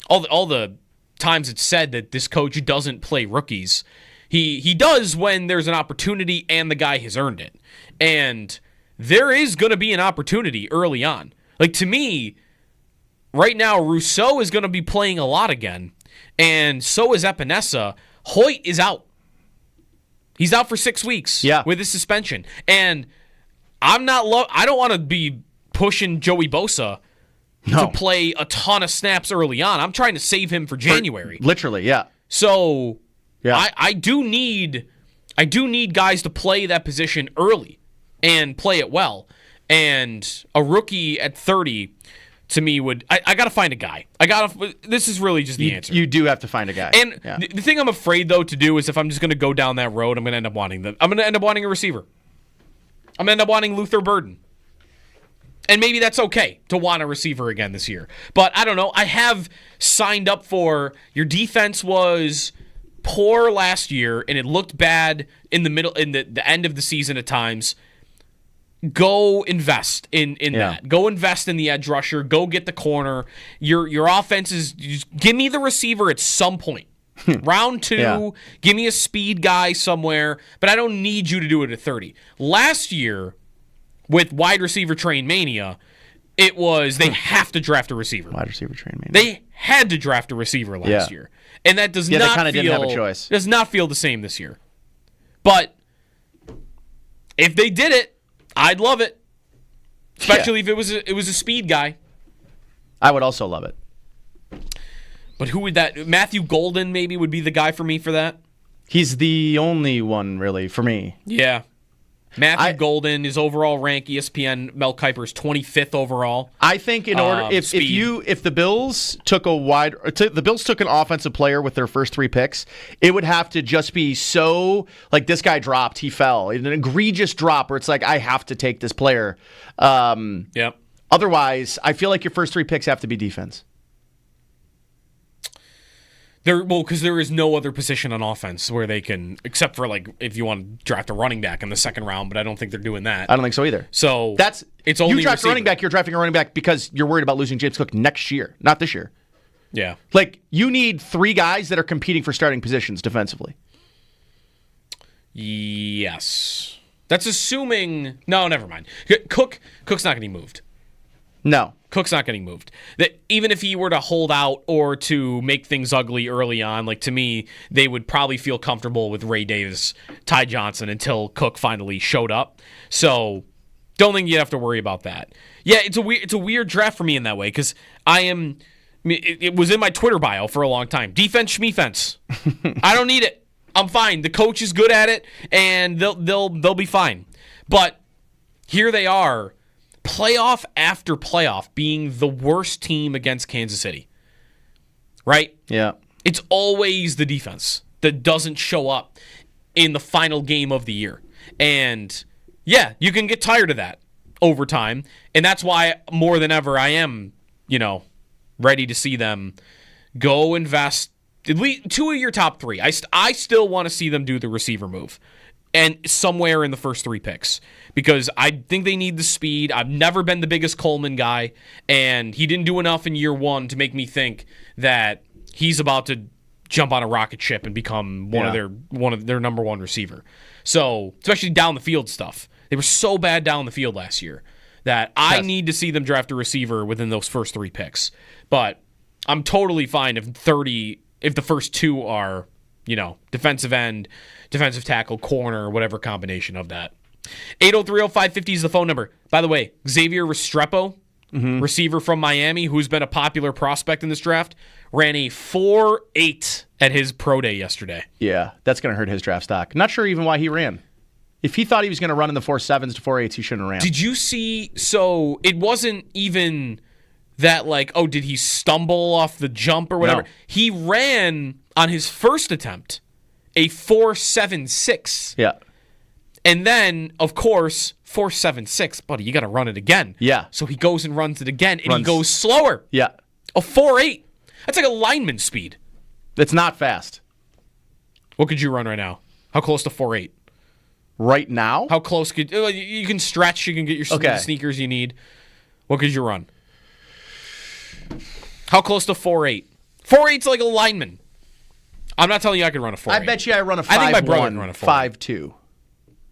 All the times it's said that this coach doesn't play rookies, he does when there's an opportunity and the guy has earned it. And there is going to be an opportunity early on. Like, to me, right now, Rousseau is going to be playing a lot again, and so is Epinesa. Hoyt is out. He's out for 6 weeks with his suspension. And I don't want to be pushing Joey Bosa to play a ton of snaps early on. I'm trying to save him for January. Literally, yeah. So I do need guys to play that position early and play it well. And a rookie at 30, to me, I got to find a guy. This is really just the answer. You do have to find a guy. And the thing I'm afraid, though, to do is if I'm just going to go down that road, I'm going to end up wanting a receiver. I'm going to end up wanting Luther Burden. And maybe that's okay to want a receiver again this year. But I don't know. I have signed up for your defense was poor last year, and it looked bad in the end of the season at times. Go invest in that. Go invest in the edge rusher. Go get the corner. Your offense is give me the receiver at some point. Round 2, give me a speed guy somewhere, but I don't need you to do it at 30. Last year, with wide receiver train mania, it was they have to draft a receiver. Wide receiver train mania. They had to draft a receiver last year, and that does not they kind of didn't have a choice. Does not feel the same this year. But if they did it, I'd love it, especially if it was a speed guy. I would also love it. But who would that? Matthew Golden maybe would be the guy for me for that. He's the only one really for me. Yeah. Matthew Golden, his overall rank, ESPN, Mel Kiper's 25th overall. I think in order if the Bills took an offensive player with their first 3 picks, it would have to just be so like this guy dropped, he fell, an egregious drop where it's like I have to take this player. Yep. Otherwise, I feel like your first 3 picks have to be defense. Because there is no other position on offense where they can, except for like if you want to draft a running back in the second round, but I don't think they're doing that. I don't think so either. So it's only you draft a running back. You're drafting a running back because you're worried about losing James Cook next year, not this year. Yeah, like you need 3 guys that are competing for starting positions defensively. Yes, that's assuming. No, never mind. Cook's not getting moved. No. Cook's not getting moved. That even if he were to hold out or to make things ugly early on, like to me, they would probably feel comfortable with Ray Davis, Ty Johnson until Cook finally showed up. So don't think you'd have to worry about that. Yeah, it's a weird draft for me in that way because it was in my Twitter bio for a long time. Defense, schmefense. I don't need it. I'm fine. The coach is good at it, and they'll be fine. But here they are. Playoff after playoff being the worst team against Kansas City. Right? Yeah. It's always the defense that doesn't show up in the final game of the year. And Yeah, you can get tired of that over time, and that's why more than ever I am, ready to see them go invest at least 2 of your top 3. I still want to see them do the receiver move, and somewhere in the first 3 picks, because I think they need the speed. I've never been the biggest Coleman guy, and he didn't do enough in year 1 to make me think that he's about to jump on a rocket ship and become one of their number 1 receiver. So, especially down the field stuff. They were so bad down the field last year that I need to see them draft a receiver within those first 3 picks. But I'm totally fine if the first 2 are, defensive end, defensive tackle, corner, whatever combination of that. 8030550 is the phone number. By the way, Xavier Restrepo, receiver from Miami, who's been a popular prospect in this draft, ran a 4.8 at his pro day yesterday. Yeah, that's going to hurt his draft stock. Not sure even why he ran. If he thought he was going to run in the 4.7s to 4.8s, he shouldn't have ran. Did you see? So it wasn't even that did he stumble off the jump or whatever? No. He ran on his first attempt a 4.76. Yeah. And then, of course, 4.76, buddy, you got to run it again. Yeah. So he goes and runs it again, and he goes slower. Yeah. A 4.8. That's like a lineman speed. It's not fast. What could you run right now? How close to 4.8? Right now? How close could you can stretch? You can get your sneakers you need. What could you run? How close to 4.8? 4.8's like a lineman. I'm not telling you I could run a 4.8. I bet you I run a 5.1, I think my brother can run a 5.2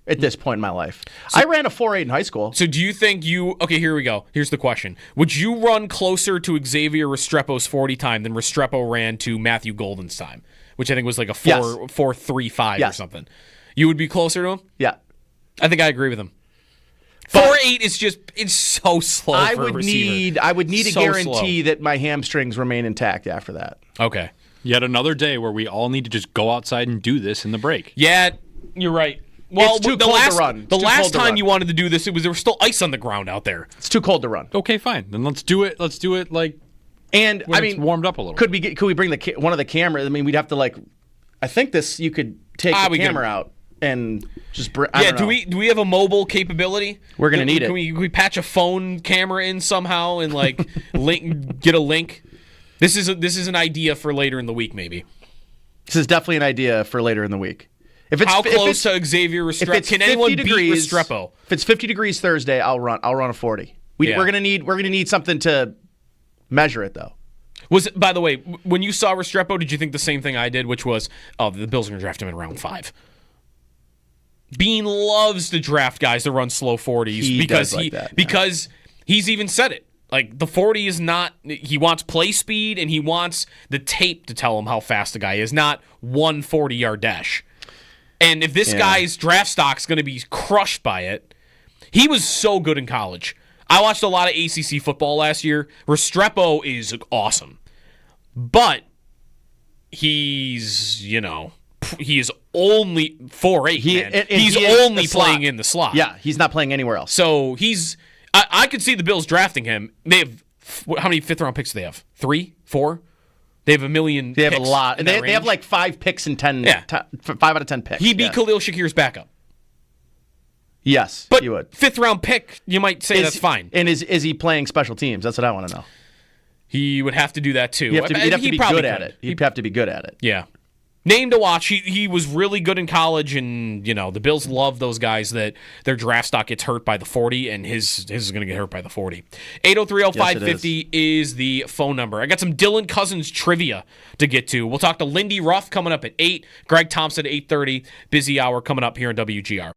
at this point in my life. I ran a 4.8 in high school. So do you think okay, here we go. Here's the question. Would you run closer to Xavier Restrepo's 40 time than Restrepo ran to Matthew Golden's time, which I think was like a 4.35 or something? You would be closer to him? Yeah. I think I agree with him. 4.8 is it's so slow for a receiver. I would need a guarantee that my hamstrings remain intact after that. Okay. Yet another day where we all need to just go outside and do this in the break. Yeah, you're right. Well, it's too cold to run. The last time you wanted to do this, there was still ice on the ground out there. It's too cold to run. Okay, fine. Then let's do it. Let's do it when it's warmed up a little. Could we bring one of the cameras? I mean, we'd have to I think you could take the camera out and just do we have a mobile capability? We're gonna need it. Can we patch a phone camera in somehow and get a link? This is an idea for later in the week, maybe. This is definitely an idea for later in the week. How close to Xavier Restrepo? Can anyone beat Restrepo? If it's 50 degrees Thursday, I'll run a 40. We're gonna need something to measure it though. By the way, when you saw Restrepo, did you think the same thing I did, which was, the Bills are gonna draft him in round 5? Beane loves to draft guys that run slow 40s because he's even said it. Like, the 40 is not – he wants play speed, and he wants the tape to tell him how fast the guy is, not one 40-yard dash. And if this guy's draft stock's going to be crushed by it, he was so good in college. I watched a lot of ACC football last year. Restrepo is awesome. But he's, he is only 4'8", he's only playing in the slot. Yeah, he's not playing anywhere else. So I could see the Bills drafting him. They have how many 5th-round picks do they have? 3? 4? They have a million. They have picks a lot. in They that range. have like 5 picks and 10. 5 out of 10 picks. He'd be Khalil Shakir's backup. Yes, but you would. 5th-round pick, you might say that's fine. And is he playing special teams? That's what I want to know. He would have to do that too. You'd have to be good at it. He'd have to be good at it. Yeah. Name to watch. He was really good in college, and the Bills love those guys that their draft stock gets hurt by the 40, and his is going to get hurt by the 40. 8030550 is the phone number. I got some Dylan Cousins trivia to get to. We'll talk to Lindy Ruff coming up at 8. Greg Thompson at 8:30. Busy hour coming up here on WGR.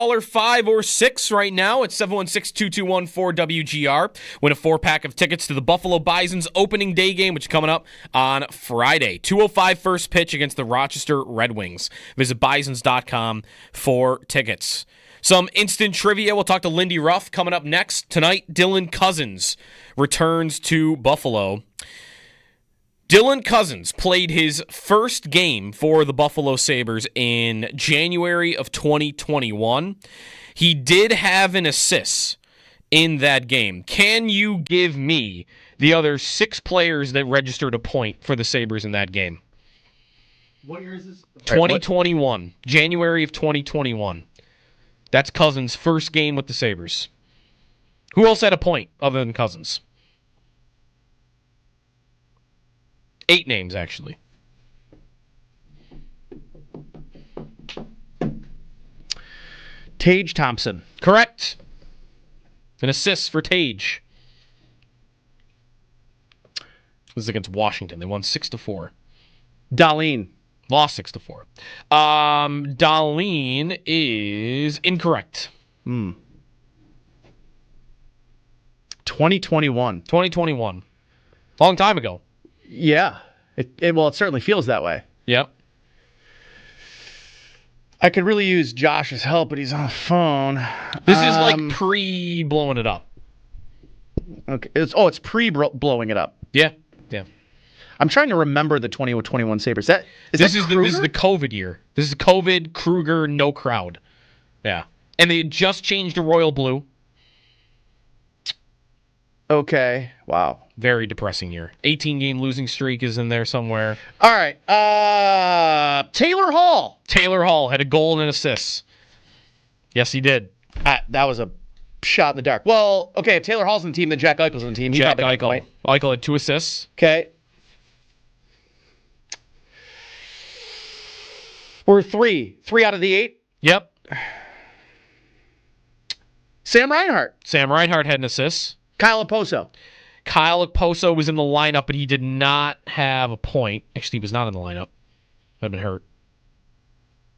Caller 5 or 6 right now at 716-221-4WGR. Win a 4-pack of tickets to the Buffalo Bison's opening day game, which is coming up on Friday. 2:05 first pitch against the Rochester Red Wings. Visit bisons.com for tickets. Some instant trivia. We'll talk to Lindy Ruff coming up next. Tonight, Dylan Cousins returns to Buffalo. Dylan Cousins played his first game for the Buffalo Sabres in January of 2021. He did have an assist in that game. Can you give me the other 6 players that registered a point for the Sabres in that game? What year is this? 2021. January of 2021. That's Cousins' first game with the Sabres. Who else had a point other than Cousins? 8 names, actually. Tage Thompson. Correct. An assist for Tage. This is against Washington. They won 6-4. Darlene. Lost 6-4. Darlene is incorrect. 2021. 2021. Long time ago. Yeah. It certainly feels that way. Yep. I could really use Josh's help, but he's on the phone. This is like pre-blowing it up. Okay. It's pre-blowing it up. Yeah. Yeah. I'm trying to remember the 2021 Sabres. This is the COVID year. This is COVID, Kruger, no crowd. Yeah. And they just changed to royal blue. Okay. Wow. Very depressing year. 18-game losing streak is in there somewhere. All right. Taylor Hall. Taylor Hall had a goal and an assist. Yes, he did. That was a shot in the dark. Well, okay, if Taylor Hall's on the team, then Jack Eichel's on the team. Jack Eichel. Eichel had 2 assists. Okay. We're 3 out of the 8. Yep. Sam Reinhart. Sam Reinhart had an assist. Kyle Oposo. Kyle Okposo was in the lineup, but he did not have a point. Actually, he was not in the lineup. Had been hurt.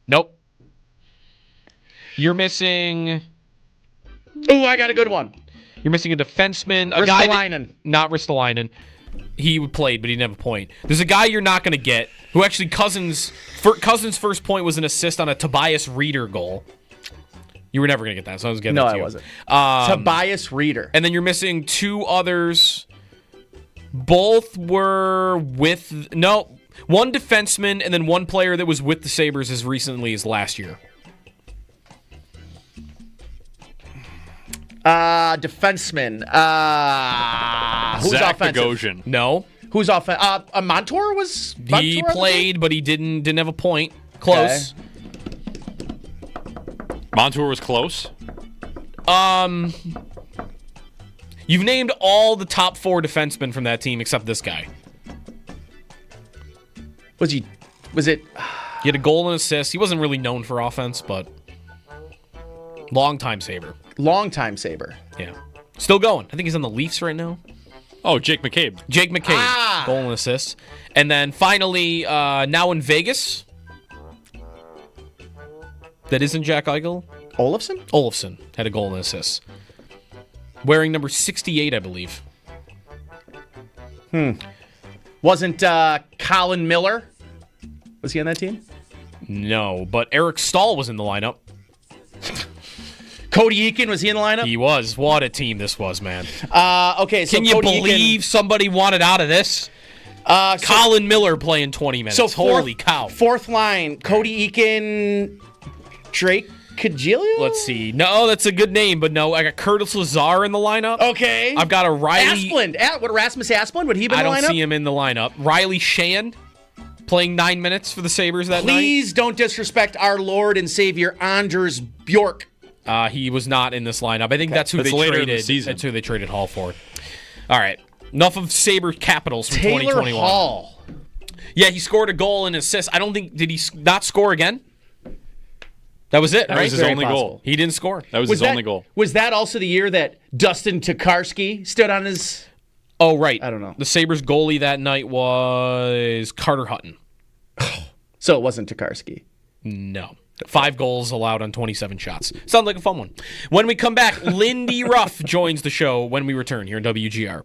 Nope. You're missing... Oh, I got a good one. You're missing a defenseman. A guy not Ristolainen. He played, but he didn't have a point. There's a guy you're not going to get, who actually Cousins' first point was an assist on a Tobias Reeder goal. You were never going to get that, so I was getting that to you. No, I wasn't. Tobias Reeder. And then you're missing 2 others. Both were with... No, one defenseman and then one player that was with the Sabres as recently as last year. Defenseman. Who's Zach offensive? Bogosian. No. Who's offensive? Montour was... He played, but he didn't have a point. Close. Okay. Montour was close. You've named all the top 4 defensemen from that team except this guy. Was it... He had a goal and assist. He wasn't really known for offense, but long-time Sabre. Long-time Sabre. Yeah. Still going. I think he's on the Leafs right now. Oh, Jake McCabe. Jake McCabe. Goal and assist. And then finally, now in Vegas... That isn't Jack Eichel. Olofsson had a goal and assist. Wearing number 68, I believe. Wasn't Colin Miller? Was he on that team? No, but Eric Stahl was in the lineup. Cody Eakin, was he in the lineup? He was. What a team this was, man. Okay, so Can you Cody believe somebody wanted out of this? Colin Miller playing 20 minutes. So holy cow. 4th line, Cody Eakin, Drake Cagilio? Let's see. No, that's a good name, but no. I got Curtis Lazar in the lineup. Okay. I've got a Riley... Asplund. Rasmus Asplund? Would he be in the lineup? I don't see him in the lineup. Riley Shan playing 9 minutes for the Sabres that night. Please don't disrespect our Lord and Savior, Anders Bjork. He was not in this lineup. I think that's who That's they later traded. in the season. That's who they traded Hall for. All right. Enough of Sabre Capitals from Taylor 2021. Hall. Yeah, he scored a goal and assist. I don't think... Did he not score again? That was it, That right? was his only goal. He didn't score. That was his only goal. Was that also the year that Dustin Tokarski stood on his... Oh, right. I don't know. The Sabres goalie that night was Carter Hutton. So it wasn't Tokarski. No. 5 goals allowed on 27 shots. Sounds like a fun one. When we come back, Lindy Ruff joins the show when we return here in WGR.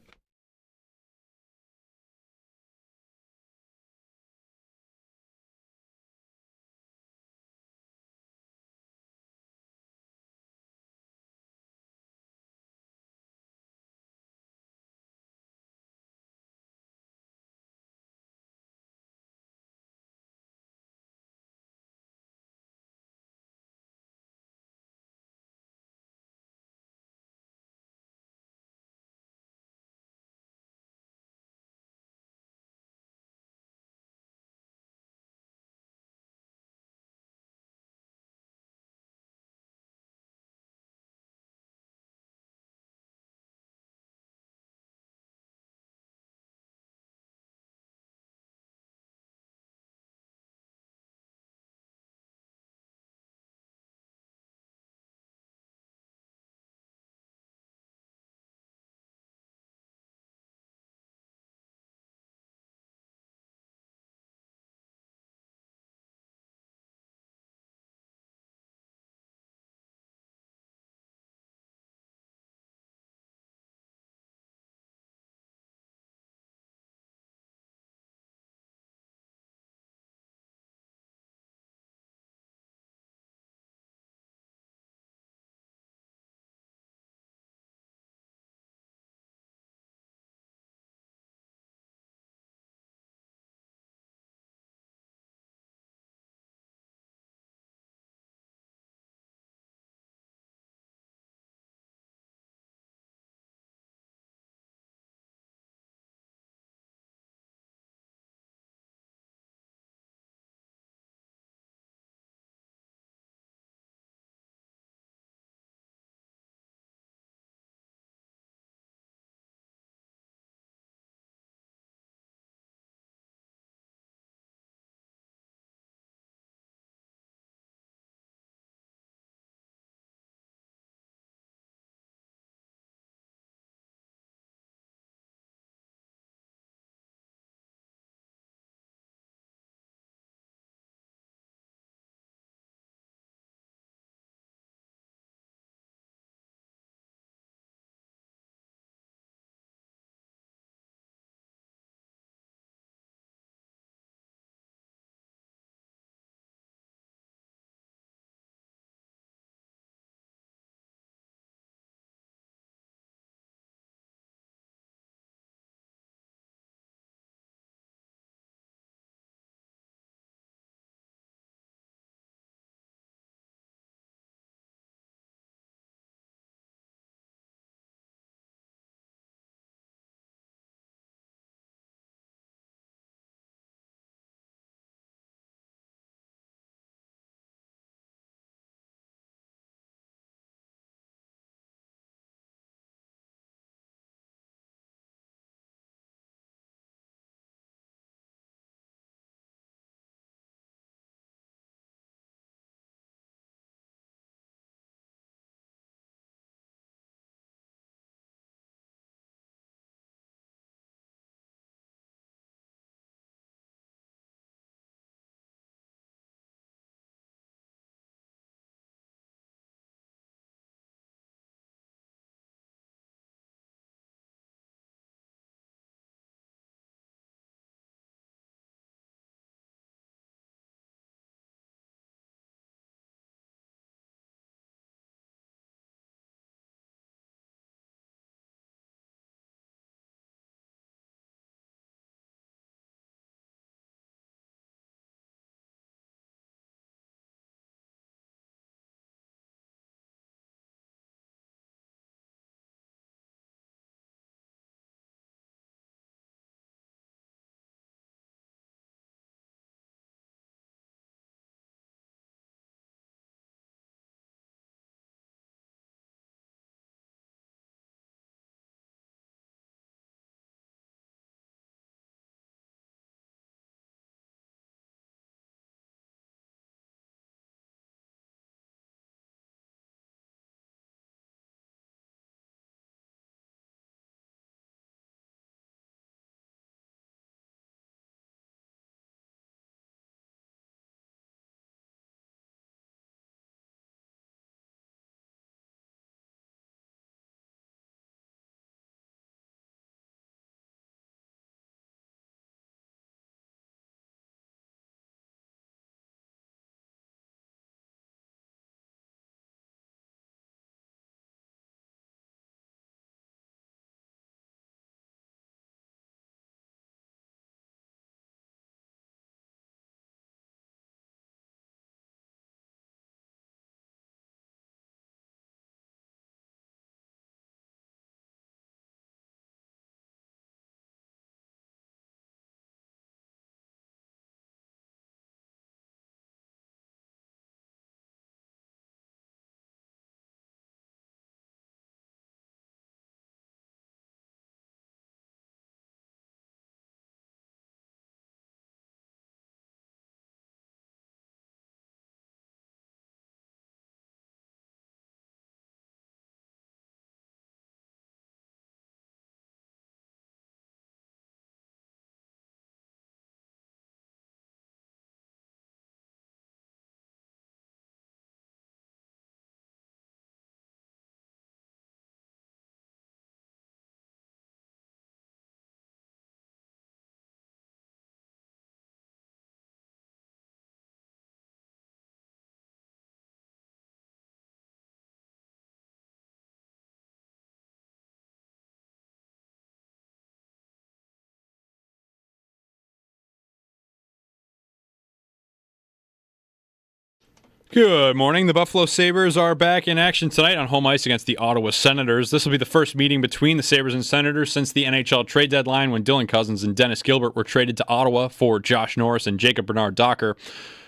Good morning. The Buffalo Sabres are back in action tonight on home ice against the Ottawa Senators. This will be the first meeting between the Sabres and Senators since the NHL trade deadline when Dylan Cousins and Dennis Gilbert were traded to Ottawa for Josh Norris and Jacob Bernard-Docker.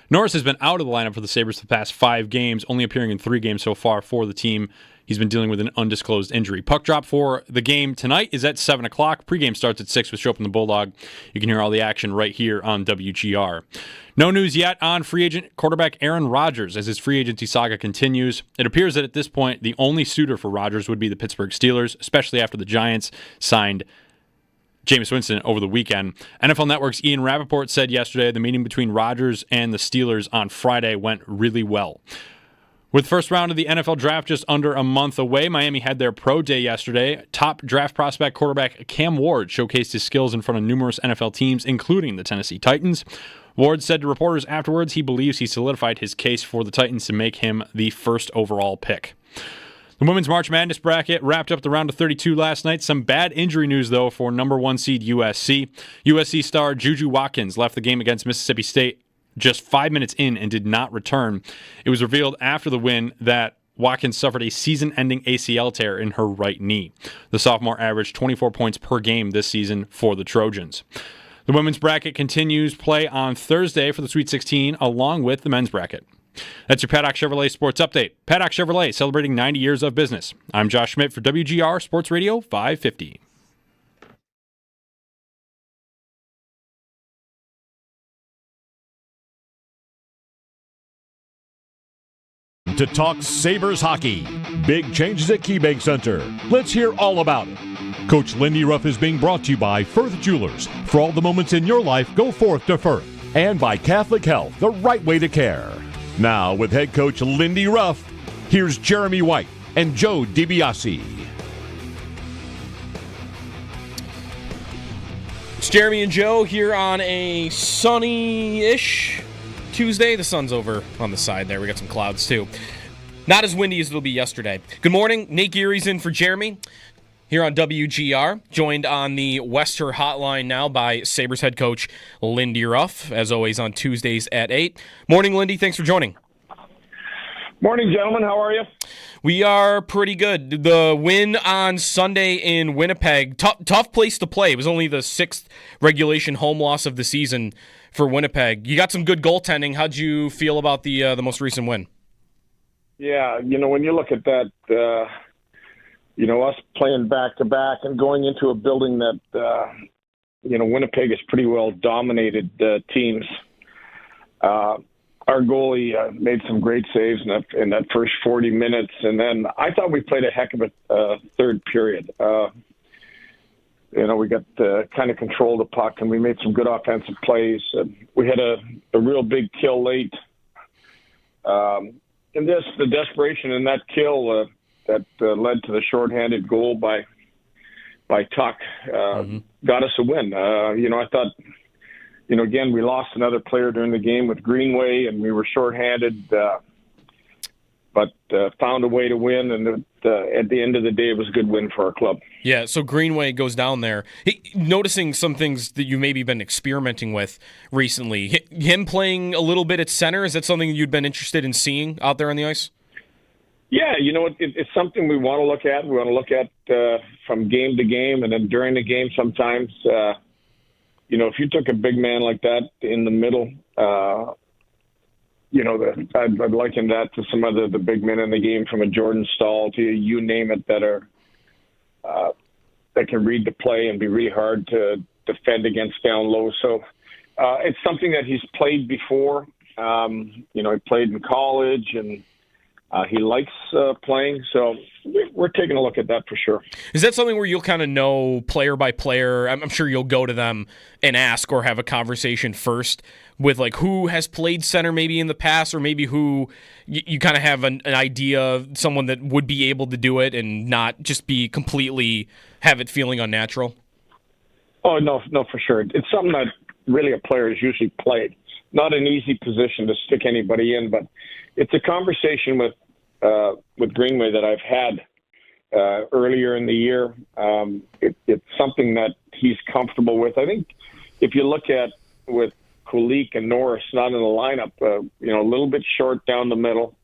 Norris has been out of the lineup for the Sabres the past 5 games, only appearing in 3 games so far for the team. He's been dealing with an undisclosed injury. Puck drop for the game tonight is at 7 o'clock. Pregame starts at 6 with Schopp and the Bulldog. You can hear all the action right here on WGR. No news yet on free agent quarterback Aaron Rodgers as his free agency saga continues. It appears that at this point, the only suitor for Rodgers would be the Pittsburgh Steelers, especially after the Giants signed Jameis Winston over the weekend. NFL Network's Ian Rappaport said yesterday the meeting between Rodgers and the Steelers on Friday went really well. With first round of the NFL draft just under a month away, Miami had their pro day yesterday. Top draft prospect quarterback Cam Ward showcased his skills in front of numerous NFL teams, including the Tennessee Titans. Ward said to reporters afterwards he believes he solidified his case for the Titans to make him the first overall pick. The Women's March Madness bracket wrapped up the round of 32 last night. Some bad injury news, though, for number 1 seed USC. USC star Juju Watkins left the game against Mississippi State just 5 minutes in and did not return. It was revealed after the win that Watkins suffered a season-ending ACL tear in her right knee. The sophomore averaged 24 points per game this season for the Trojans. The women's bracket continues play on Thursday for the Sweet 16, along with the men's bracket. That's your Paddock Chevrolet Sports Update. Paddock Chevrolet, celebrating 90 years of business. I'm Josh Schmidt for WGR Sports Radio 550. To talk Sabres hockey. Big changes at KeyBank Center. Let's hear all about it. Coach Lindy Ruff is being brought to you by Firth Jewelers. For all the moments in your life, go forth to Firth. And by Catholic Health, the right way to care. Now, with head coach Lindy Ruff, here's Jeremy White and Joe DiBiase. It's Jeremy and Joe here on a sunny-ish Tuesday. The sun's over on the side there. We got some clouds, too. Not as windy as it'll be yesterday. Good morning. Nate Geary's in for Jeremy here on WGR, joined on the Wester hotline now by Sabres head coach Lindy Ruff, as always on Tuesdays at 8. Morning, Lindy. Thanks for joining. Morning, gentlemen. How are you? We are pretty good. The win on Sunday in Winnipeg, tough place to play. It was only the 6th regulation home loss of the season for Winnipeg. You got some good goaltending. How'd you feel about the most recent win? Yeah, when you look at that, us playing back-to-back and going into a building that, Winnipeg has pretty well dominated teams. Our goalie made some great saves in that first 40 minutes, and then I thought we played a heck of a third period. We got kind of controlled the puck, and we made some good offensive plays. We had a real big kill late. And the desperation in that kill that led to the shorthanded goal by Tuck got us a win. I thought, again, we lost another player during the game with Greenway, and we were shorthanded, but found a way to win, and at the end of the day, it was a good win for our club. Yeah, so Greenway goes down there. Noticing some things that you maybe been experimenting with recently. Him playing a little bit at center, is that something you'd been interested in seeing out there on the ice? Yeah, it's something we want to look at. We want to look at from game to game, and then during the game sometimes. If you took a big man like that in the middle, I'd liken that to some of the big men in the game, from a Jordan Stahl to you name it, that can read the play and be really hard to defend against down low. So it's something that he's played before. He played in college, and he likes playing. So we're taking a look at that for sure. Is that something where you'll kind of know player by player? I'm sure you'll go to them and ask or have a conversation first with who has played center maybe in the past, or maybe who you kind of have an idea of someone that would be able to do it and not just be completely have it feeling unnatural? Oh, no, for sure. It's something that really a player has usually played. Not an easy position to stick anybody in, but it's a conversation with Greenway that I've had earlier in the year. It's something that he's comfortable with. I think if you look at with Kulik and Norris not in the lineup, a little bit short down the middle.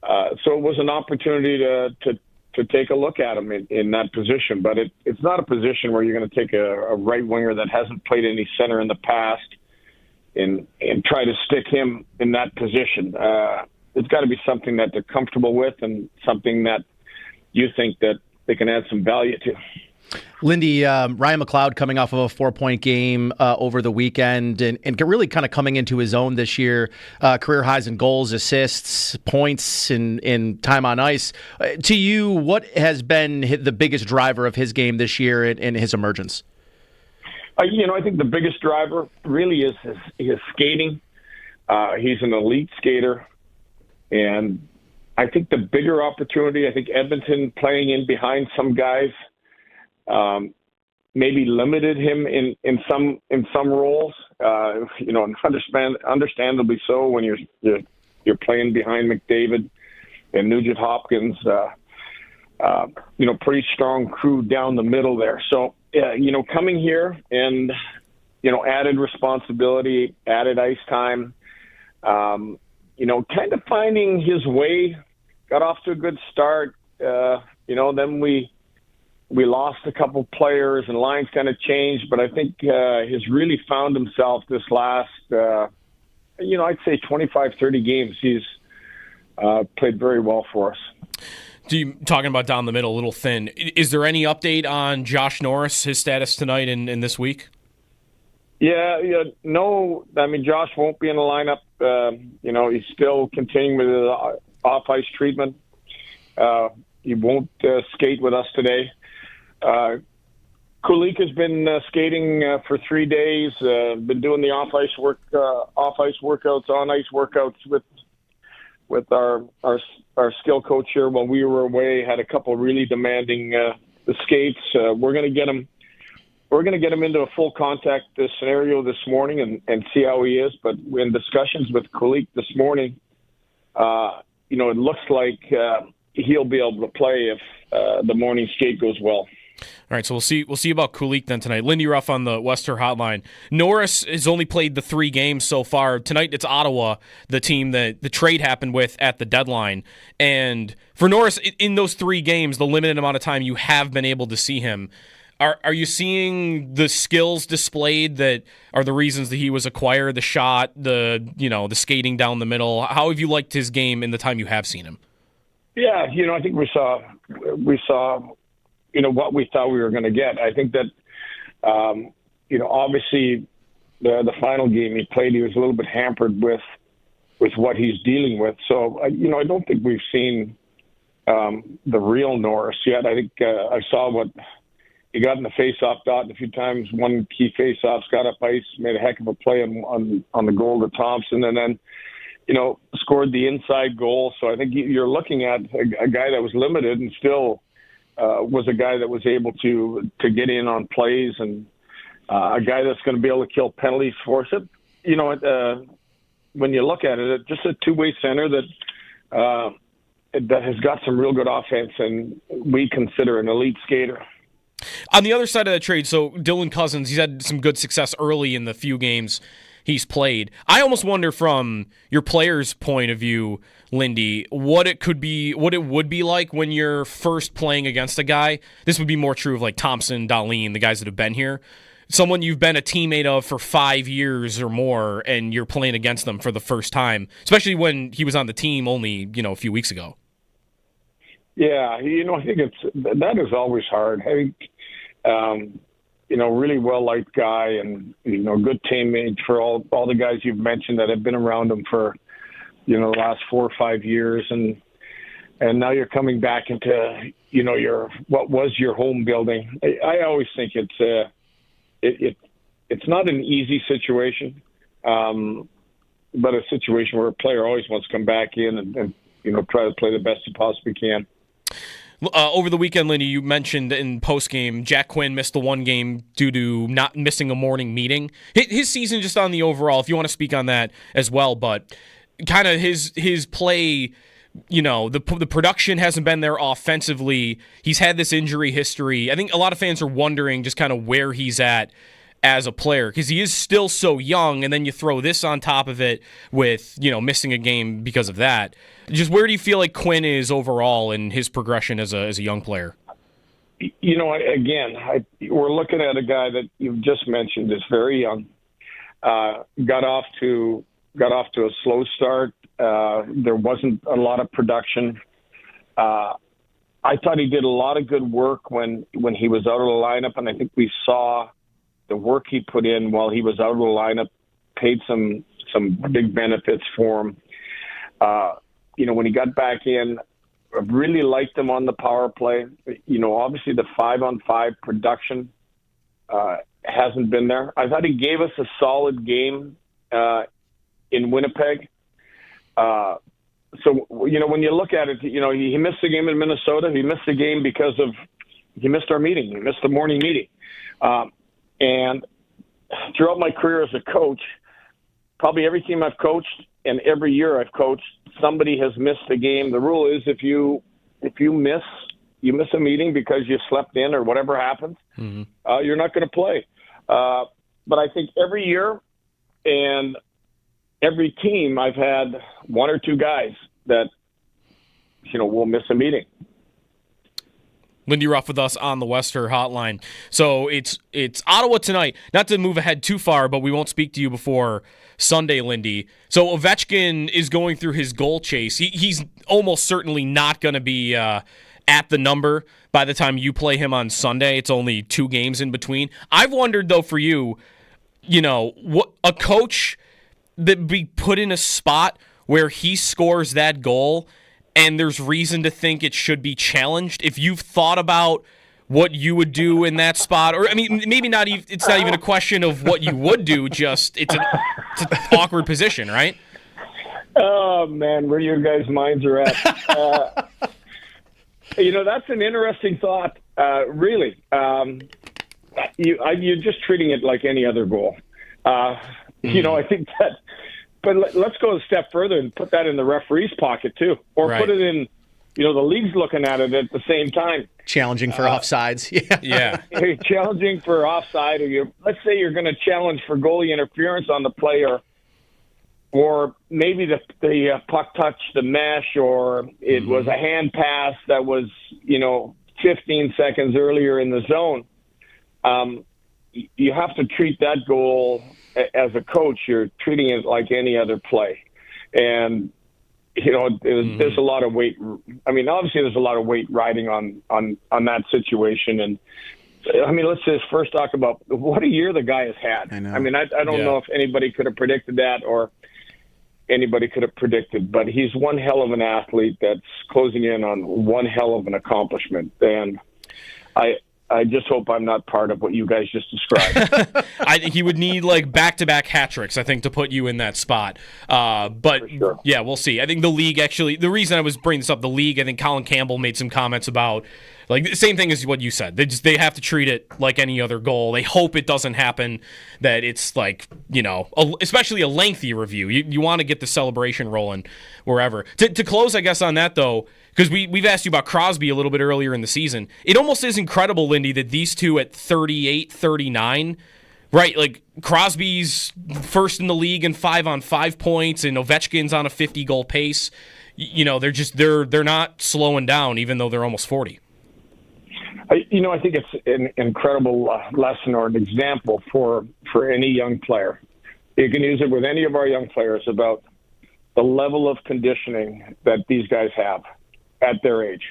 So it was an opportunity to take a look at him in that position. But it's not a position where you're going to take a right winger that hasn't played any center in the past and try to stick him in that position. It's got to be something that they're comfortable with and something that you think that they can add some value to. Lindy, Ryan McLeod coming off of a 4-point game over the weekend and really kind of coming into his own this year. Career highs in goals, assists, points, in time on ice. To you, what has been the biggest driver of his game this year and his emergence? I think the biggest driver really is his skating. He's an elite skater. And I think the bigger opportunity, I think Edmonton playing in behind some guys, maybe limited him in some roles. Understandably so when you're playing behind McDavid and Nugent Hopkins. Pretty strong crew down the middle there. So coming here and added responsibility, added ice time. Kind of finding his way. Got off to a good start. Then we lost a couple players and lines kind of changed, but I think he's really found himself this last, I'd say 25, 30 games. He's played very well for us. Talking about down the middle, a little thin. Is there any update on Josh Norris, his status tonight and this week? Yeah, no. I mean, Josh won't be in the lineup. He's still continuing with his off-ice treatment. He won't skate with us today. Kulik has been skating for 3 days. Been doing the off-ice workouts, on-ice workouts with our skill coach here while we were away. Had a couple really demanding skates. We're going to get him. We're going to get him into a full contact scenario this morning and see how he is. But in discussions with Kulik this morning, it looks like he'll be able to play if the morning skate goes well. All right, so we'll see about Kulik then tonight. Lindy Ruff on the Western Hotline. Norris has only played the 3 games so far. Tonight it's Ottawa, the team that the trade happened with at the deadline. And for Norris, in those 3 games, the limited amount of time you have been able to see him, are you seeing the skills displayed that are the reasons that he was acquired, the shot, the skating down the middle? How have you liked his game in the time you have seen him? Yeah, I think we saw what we thought we were going to get. I think that, obviously the final game he played, he was a little bit hampered with what he's dealing with. So, I don't think we've seen the real Norris yet. I think I saw what he got in the face-off dot a few times, won key face-offs, got up ice, made a heck of a play on the goal to Thompson, and then, scored the inside goal. So I think you're looking at a guy that was limited and still was a guy that was able to get in on plays and a guy that's going to be able to kill penalties for us. When you look at it, just a two-way center that has got some real good offense and we consider an elite skater. On the other side of that trade, so Dylan Cousins, he's had some good success early in the few games he's played. I almost wonder from your player's point of view, Lindy, what it would be like when you're first playing against a guy. This would be more true of like Thompson, Dahlin, the guys that have been here. Someone you've been a teammate of for 5 years or more, and you're playing against them for the first time, especially when he was on the team only, a few weeks ago. Yeah, I think that is always hard. I think, really well-liked guy and, good teammate for all the guys you've mentioned that have been around him for, the last 4 or 5 years. And now you're coming back into, what was your home building. I always think it's not an easy situation, but a situation where a player always wants to come back in and try to play the best he possibly can. Over the weekend, Lindy, you mentioned in postgame, Jack Quinn missed the 1 game due to not missing a morning meeting. His season, just on the overall, if you want to speak on that as well, but kind of his play, the production hasn't been there offensively. He's had this injury history. I think a lot of fans are wondering just kind of where he's at as a player, because he is still so young, and then you throw this on top of it with, missing a game because of that. Just where do you feel like Quinn is overall in his progression as a young player? Again, we're looking at a guy that you've just mentioned is very young. Got off to a slow start. There wasn't a lot of production. I thought he did a lot of good work when he was out of the lineup, and I think we saw the work he put in while he was out of the lineup paid some big benefits for him. When he got back in, I really liked him on the power play. Obviously the 5-on-5 production hasn't been there. I thought he gave us a solid game in Winnipeg. So when you look at it, he missed the game in Minnesota. He missed the game because he missed our meeting. He missed the morning meeting. And throughout my career as a coach, probably every team I've coached and every year I've coached, somebody has missed a game. The rule is if you miss a meeting because you slept in or whatever happens, you're not going to play. But I think every year and every team I've had one or two guys that, will miss a meeting. Lindy Ruff with us on the Wester Hotline. So it's Ottawa tonight. Not to move ahead too far, but we won't speak to you before Sunday, Lindy. So Ovechkin is going through his goal chase. He's almost certainly not going to be at the number by the time you play him on Sunday. It's only 2 games in between. I've wondered, though, for you, what a coach that be put in a spot where he scores that goal and there's reason to think it should be challenged. If you've thought about what you would do in that spot, or maybe not even, it's not even a question of what you would do, just it's an awkward position, right? Oh man, where your guys' minds are at. That's an interesting thought. Really, you're just treating it like any other goal. I think that. But let's go a step further and put that in the referee's pocket too, or put it in. The league's looking at it at the same time. Challenging for offsides. Yeah. Challenging for offside, or let's say you're going to challenge for goalie interference on the player, or maybe the puck touched the mesh, or it was a hand pass that was 15 seconds earlier in the zone. You have to treat that goal as a coach. You're treating it like any other play, and there's a lot of weight. Obviously, there's a lot of weight riding on that situation. And let's just first talk about what a year the guy has had. I know. I don't know if anybody could have predicted that, or anybody could have predicted, but he's one hell of an athlete that's closing in on one hell of an accomplishment. And I just hope I'm not part of what you guys just described. He would need back-to-back hat tricks, I think, to put you in that spot. But sure. Yeah, we'll see. I think the league actually, the reason I was bringing this up, the league, I think Colin Campbell made some comments about the same thing as what you said. They have to treat it like any other goal. They hope it doesn't happen, that it's especially a lengthy review. You want to get the celebration rolling wherever. To close, I guess, on that though, because we've asked you about Crosby a little bit earlier in the season. It almost is incredible, Lindy, that these two at 38, 39, right? Crosby's first in the league in 5-on-5 points, and Ovechkin's on a 50-goal pace. They're not slowing down, even though they're almost 40. I think it's an incredible lesson or an example for any young player. You can use it with any of our young players about the level of conditioning that these guys have at their age.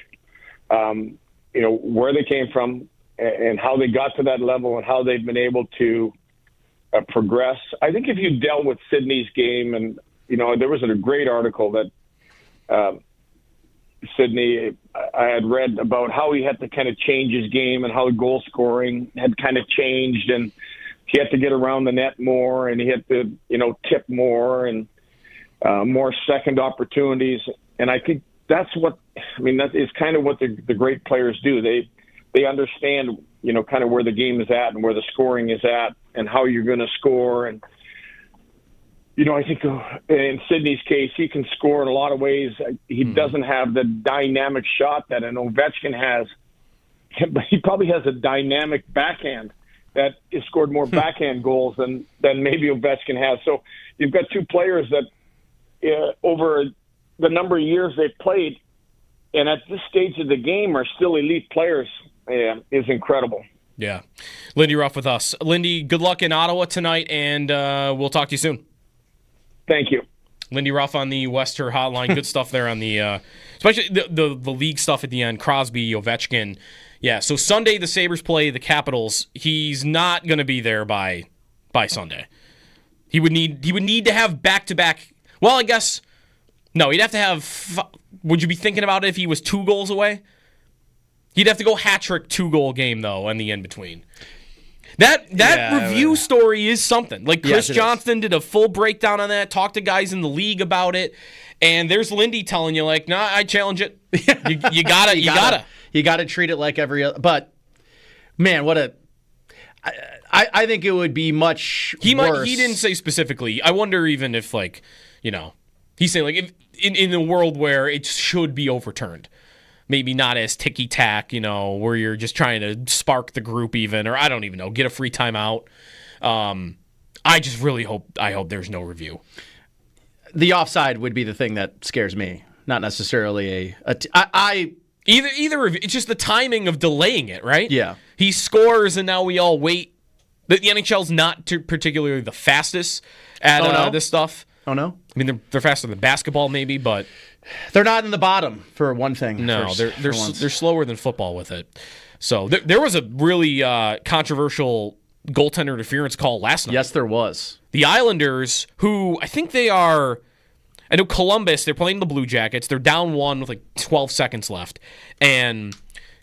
Where they came from and how they got to that level and how they've been able to progress. I think if you dealt with Sidney's game, and, there was a great article that Sidney, I had read about how he had to kind of change his game and how goal scoring had kind of changed, and he had to get around the net more, and he had to, tip more and more second opportunities. And I think that is kind of what the great players do. They understand, kind of where the game is at and where the scoring is at and how you're going to score. And, I think in Sidney's case, he can score in a lot of ways. He doesn't have the dynamic shot that an Ovechkin has, but he probably has a dynamic backhand. that has scored more backhand goals than maybe Ovechkin has. So you've got two players that over the number of years they've played, and at this stage of the game are still elite players, is incredible. Yeah. Lindy Ruff with us. Lindy, good luck in Ottawa tonight, and we'll talk to you soon. Thank you. Lindy Ruff on the Wester hotline. Good stuff there on the, especially the league stuff at the end. Crosby, Ovechkin. Yeah, so Sunday the Sabres play the Capitals. He's not going to be there by Sunday. He would need to have back-to-back. Well, I guess, no, he'd have to have, would you be thinking about it if he was 2 goals away? He'd have to go hat-trick 2-goal game, though, in the in-between. That review story is something. Like Chris Johnston did a full breakdown on that, talked to guys in the league about it, and there's Lindy telling you, like, nah, I challenge it. You gotta. You gotta treat it like every other. But, man, I think it would be much worse. He didn't say specifically. I wonder even if, like, he's saying, like, if, in a world where it should be overturned. Maybe not as ticky-tack, where you're just trying to spark the group even, or I don't even know, get a free timeout. I just really hope there's no review. The offside would be the thing that scares me, not necessarily Either review. It's just the timing of delaying it, right? Yeah. He scores, and now we all wait. The NHL's not particularly the fastest at this stuff. Oh, no? I mean, they're faster than basketball, maybe, but they're not in the bottom for one thing. No, they're slower than football with it. So there was a really controversial goaltender interference call last night. Yes, there was. The Islanders, who I think I know Columbus, they're playing the Blue Jackets. They're down 1 with like 12 seconds left. And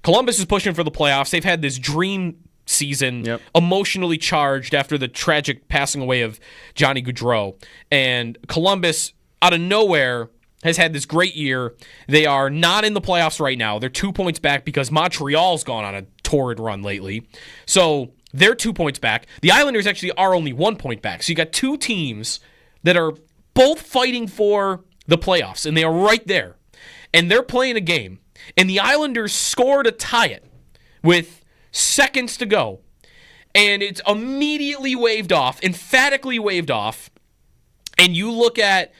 Columbus is pushing for the playoffs. They've had this dream season, emotionally charged after the tragic passing away of Johnny Gaudreau. And Columbus, out of nowhere, has had this great year. They are not in the playoffs right now. They're 2 points back because Montreal's gone on a torrid run lately. So they're 2 points back. The Islanders actually are only 1 point back. So you got two teams that are both fighting for the playoffs, and they are right there. And they're playing a game, and the Islanders score to tie it with seconds to go. And it's immediately waved off, emphatically waved off. And you look at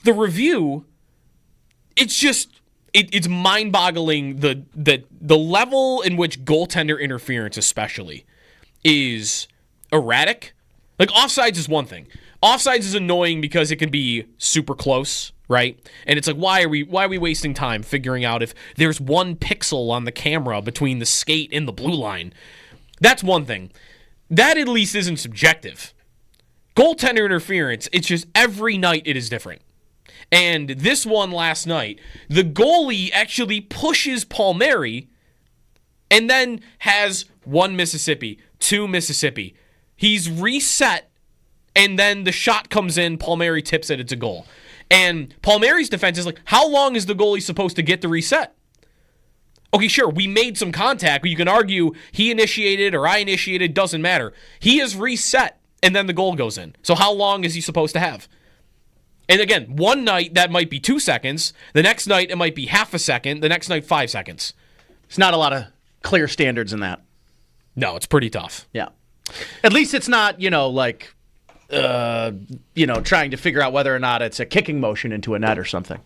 the review, it's just it's mind-boggling the level in which goaltender interference especially is erratic. Like offsides is one thing. Offsides is annoying because it can be super close, right? And it's like why are we wasting time figuring out if there's 1 pixel on the camera between the skate and the blue line? That's one thing. That at least isn't subjective. Goaltender interference, it's just every night it is different. And this one last night, the goalie actually pushes Palmieri and then has 1 Mississippi, 2 Mississippi. He's reset, and then the shot comes in, Palmieri tips it, it's a goal. And Palmieri's defense is like, how long is the goalie supposed to get the reset? Okay, sure, we made some contact, but you can argue he initiated or I initiated, doesn't matter. He is reset, and then the goal goes in. So how long is he supposed to have? And again, one night that might be 2 seconds. The next night it might be half a second. The next night 5 seconds. It's not a lot of clear standards in that. No, it's pretty tough. Yeah. At least it's not, trying to figure out whether or not it's a kicking motion into a net or something.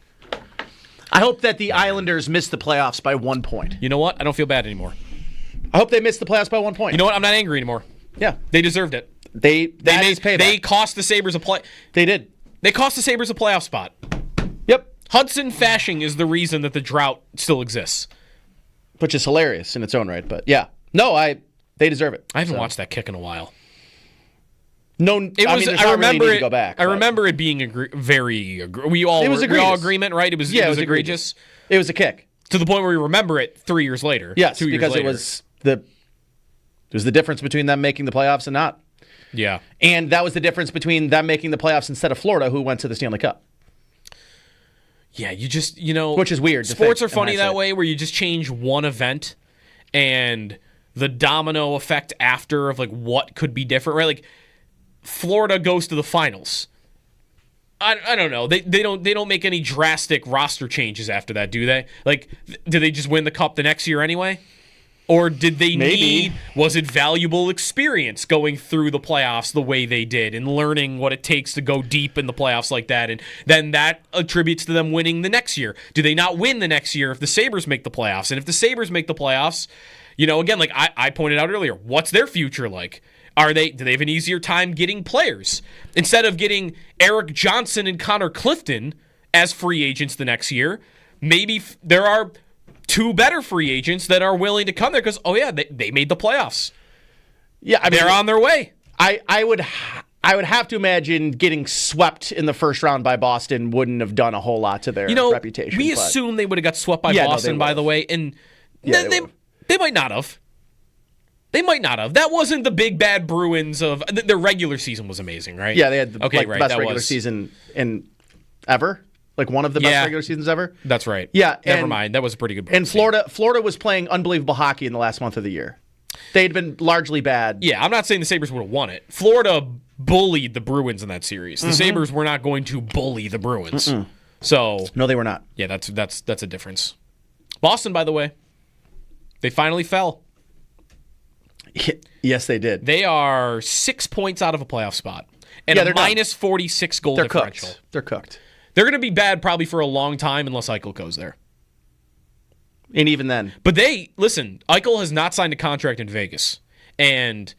I hope that the Islanders miss the playoffs by 1 point. You know what? I don't feel bad anymore. I hope they miss the playoffs by 1 point. You know what? I'm not angry anymore. Yeah. They deserved it. They cost the Sabres a play. They did. They cost the Sabres a playoff spot. Yep. Hudson Fasching is the reason that the drought still exists. Which is hilarious in its own right, but yeah. No, they deserve it. I haven't watched that kick in a while. No, I remember it. To go back, I remember it being we all agreement, right? It was egregious. It was a kick to the point where we remember it 3 years later. Yes, 2 years because later. it was the difference between them making the playoffs and not. Yeah, and that was the difference between them making the playoffs instead of Florida, who went to the Stanley Cup. Yeah, which is weird. Sports are funny that way, where you just change one event and the domino effect after of like what could be different, right? Like Florida goes to the finals. I don't know. They don't make any drastic roster changes after that, do they? Like, do they just win the cup the next year anyway? Or did they Maybe. was it valuable experience going through the playoffs the way they did and learning what it takes to go deep in the playoffs like that? And then that attributes to them winning the next year. Do they not win the next year if the Sabres make the playoffs? And if the Sabres make the playoffs, again, like I pointed out earlier, what's their future like? Do they have an easier time getting players? Instead of getting Eric Johnson and Connor Clifton as free agents the next year, maybe there are two better free agents that are willing to come there because, they made the playoffs. Yeah, I mean, they're on their way. I would have to imagine getting swept in the first round by Boston wouldn't have done a whole lot to their reputation. We assume they would have got swept by Boston, by the way, and they might not have. They might not have. That wasn't the big bad Bruins of their regular season was amazing, right? Yeah, they had the best regular season in ever. Like one of the best regular seasons ever. That's right. Yeah. Never mind. That was a pretty good. And Florida was playing unbelievable hockey in the last month of the year. They'd been largely bad. Yeah, I'm not saying the Sabres would have won it. Florida bullied the Bruins in that series. The Sabres were not going to bully the Bruins. So no, they were not. Yeah, that's a difference. Boston, by the way, they finally fell. Yes, they did. They are 6 points out of a playoff spot and a minus 46 goal differential. They're cooked. They're going to be bad probably for a long time unless Eichel goes there. And even then. But Eichel has not signed a contract in Vegas. And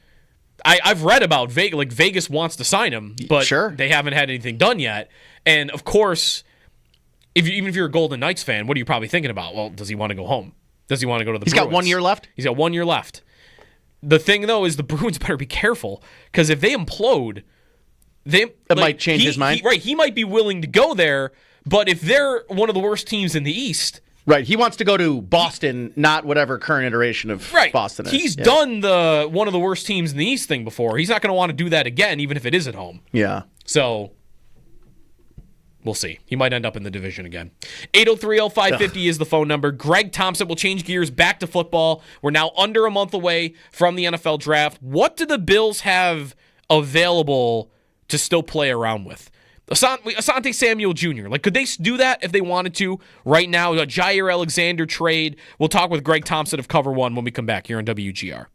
I've read about Vegas. Like, Vegas wants to sign him, but they haven't had anything done yet. And, of course, even if you're a Golden Knights fan, what are you probably thinking about? Well, does he want to go home? Does he want to go to the Bruins? He's got 1 year left? He's got 1 year left. The thing, though, is the Bruins better be careful because if they implode, might change his mind. He might be willing to go there, but if they're one of the worst teams in the East... Right, he wants to go to Boston, not whatever current iteration of Boston is. He's done the one of the worst teams in the East thing before. He's not going to want to do that again, even if it is at home. Yeah. So, we'll see. He might end up in the division again. 803-0550 is the phone number. Greg Thompson will change gears back to football. We're now under a month away from the NFL draft. What do the Bills have available to still play around with? Asante Samuel Jr. Could they do that if they wanted to right now? A Jair Alexander trade. We'll talk with Greg Thompson of Cover One when we come back here on WGR.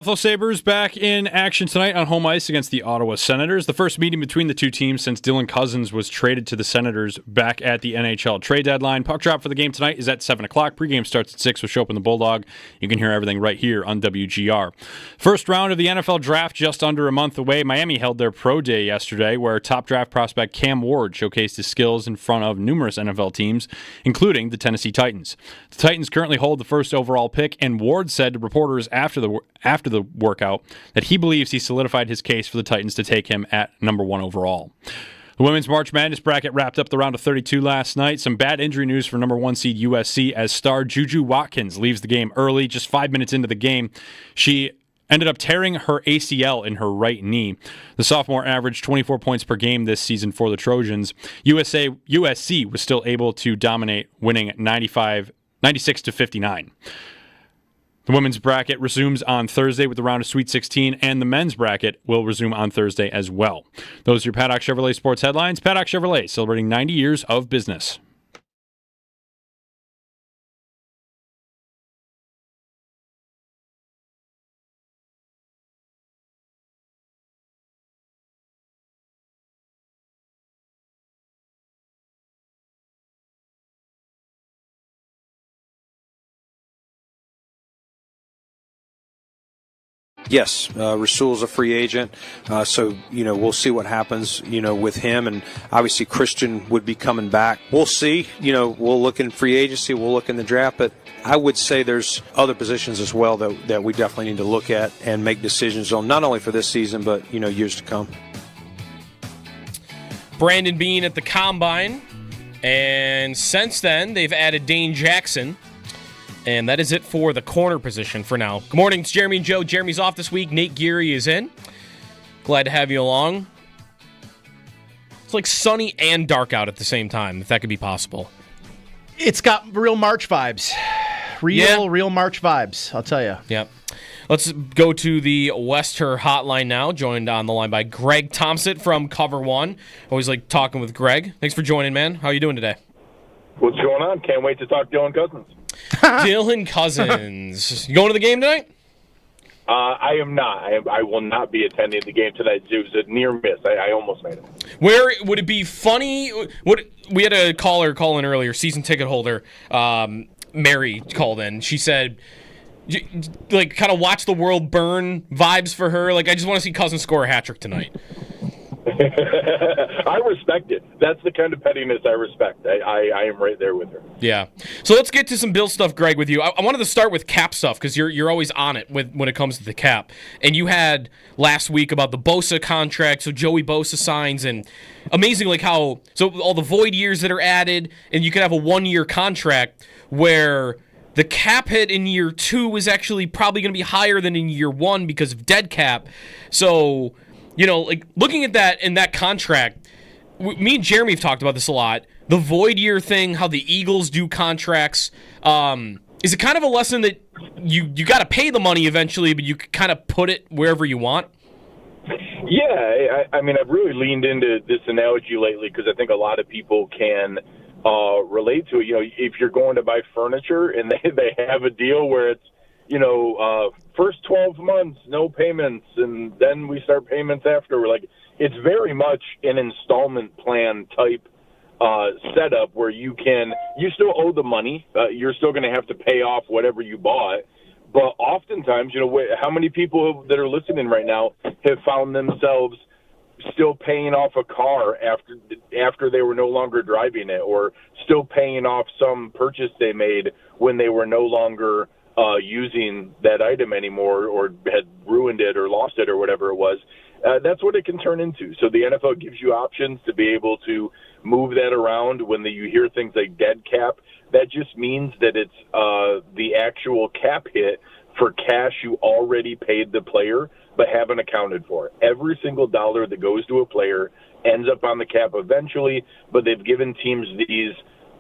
Buffalo Sabres back in action tonight on home ice against the Ottawa Senators. The first meeting between the two teams since Dylan Cousins was traded to the Senators back at the NHL trade deadline. Puck drop for the game tonight is at 7 o'clock. Pregame starts at 6 with Shope and the Bulldog. You can hear everything right here on WGR. First round of the NFL draft just under a month away. Miami held their pro day yesterday where top draft prospect Cam Ward showcased his skills in front of numerous NFL teams, including the Tennessee Titans. The Titans currently hold the first overall pick, and Ward said to reporters after the workout that he believes he solidified his case for the Titans to take him at number 1 overall. The Women's March Madness bracket wrapped up the round of 32 last night. Some bad injury news for number 1 seed USC as star Juju Watkins leaves the game early. Just 5 minutes into the game, she ended up tearing her ACL in her right knee. The sophomore averaged 24 points per game this season for the Trojans. USC was still able to dominate, winning 96-59. The women's bracket resumes on Thursday with the round of Sweet 16, and the men's bracket will resume on Thursday as well. Those are your Paddock Chevrolet sports headlines. Paddock Chevrolet, celebrating 90 years of business. Yes, Rasul's a free agent, so we'll see what happens with him, and obviously Christian would be coming back. We'll see. We'll look in free agency, we'll look in the draft, but I would say there's other positions as well that we definitely need to look at and make decisions on, not only for this season but years to come. Brandon Beane at the Combine, and since then they've added Dane Jackson. And that is it for the corner position for now. Good morning, it's Jeremy and Joe. Jeremy's off this week. Nate Geary is in. Glad to have you along. It's like sunny and dark out at the same time, if that could be possible. It's got real March vibes. Real March vibes, I'll tell you. Yep. Let's go to the Wester hotline now, joined on the line by Greg Thompson from Cover One. Always like talking with Greg. Thanks for joining, man. How are you doing today? What's going on? Can't wait to talk Dylan Cousins. Dylan Cousins. You going to the game tonight? I am not. I will not be attending the game tonight. It was a near miss. I almost made it. Where would it be funny? We had a caller call in earlier, season ticket holder. Mary called in. She said, like, kind of watch the world burn vibes for her. Like, I just want to see Cousins score a hat trick tonight. I respect it. That's the kind of pettiness I respect. I am right there with her. Yeah. So let's get to some Bill stuff, Greg, with you. I wanted to start with cap stuff because you're always on it when it comes to the cap. And you had last week about the Bosa contract, so Joey Bosa signs, and amazing like how all the void years that are added, and you can have a 1-year contract where the cap hit in year 2 is actually probably going to be higher than in year 1 because of dead cap. So like looking at that in that contract, me and Jeremy have talked about this a lot. The void year thing, how the Eagles do contracts. Is it kind of a lesson that you got to pay the money eventually, but you kind of put it wherever you want? Yeah, I mean, I've really leaned into this analogy lately because I think a lot of people can relate to it. If you're going to buy furniture and they have a deal where it's, first 12 months, no payments, and then we start payments after. Like, it's very much an installment plan type setup where you still owe the money. You're still going to have to pay off whatever you bought. But oftentimes, how many people that are listening right now have found themselves still paying off a car after they were no longer driving it, or still paying off some purchase they made when they were no longer using that item anymore, or had ruined it or lost it or whatever it was. That's what it can turn into. So the NFL gives you options to be able to move that around. When you hear things like dead cap, that just means that it's the actual cap hit for cash you already paid the player but haven't accounted for. Every single dollar that goes to a player ends up on the cap eventually, but they've given teams these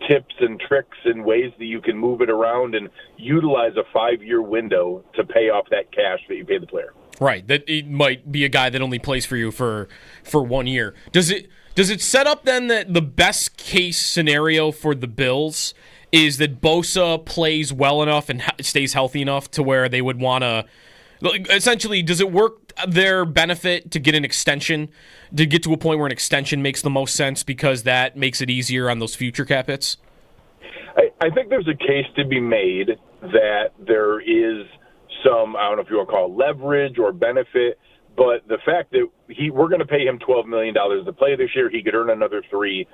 tips and tricks and ways that you can move it around and utilize a 5-year window to pay off that cash that you pay the player. Right, that it might be a guy that only plays for you for 1 year. Does it set up then that the best case scenario for the Bills is that Bosa plays well enough and stays healthy enough to where they would want to Like, essentially, does it work their benefit to get an extension, to get to a point where an extension makes the most sense because that makes it easier on those future cap hits? I think there's a case to be made that there is some, I don't know if you want to call it leverage or benefit, but the fact that we're going to pay him $12 million to play this year, he could earn another $3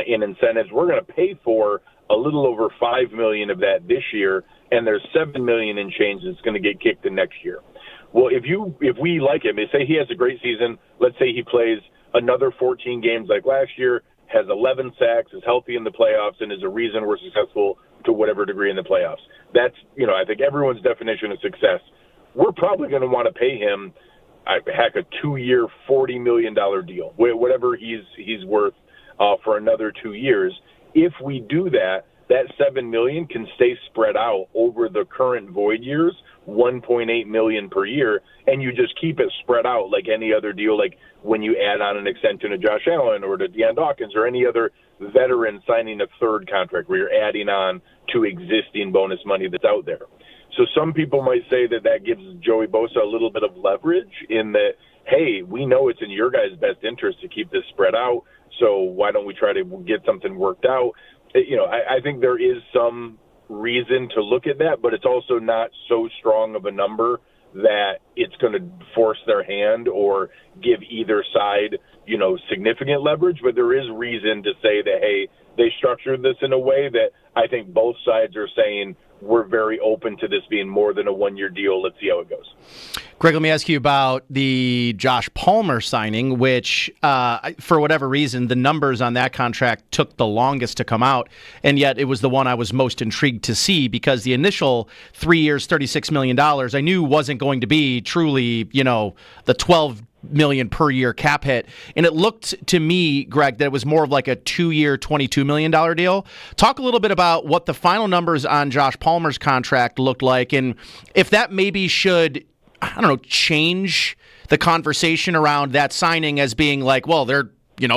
in incentives. We're going to pay for a little over $5 million of that this year, and there's $7 million in change that's going to get kicked in next year. Well, if we like him, say he has a great season, let's say he plays another 14 games like last year, has 11 sacks, is healthy in the playoffs, and is a reason we're successful to whatever degree in the playoffs. That's, I think everyone's definition of success. We're probably going to want to pay him, a 2-year, $40 million deal, whatever he's worth for another 2 years. If we do that, that $7 million can stay spread out over the current void years, $1.8 million per year, and you just keep it spread out like any other deal, like when you add on an extension to Josh Allen or to Deion Dawkins or any other veteran signing a third contract where you're adding on to existing bonus money that's out there. So some people might say that gives Joey Bosa a little bit of leverage in that, hey, we know it's in your guys' best interest to keep this spread out, so why don't we try to get something worked out? I think there is some reason to look at that, but it's also not so strong of a number that it's going to force their hand or give either side, significant leverage. But there is reason to say that, hey, they structured this in a way that I think both sides are saying we're very open to this being more than a 1-year deal. Let's see how it goes. Greg, let me ask you about the Josh Palmer signing, which, for whatever reason, the numbers on that contract took the longest to come out, and yet it was the one I was most intrigued to see because the initial 3 years, $36 million, I knew wasn't going to be truly, the $12 million per year cap hit. And it looked to me, Greg, that it was more of like a 2-year, $22 million deal. Talk a little bit about what the final numbers on Josh Palmer's contract looked like, and if that maybe should, change the conversation around that signing as being like, well, they're,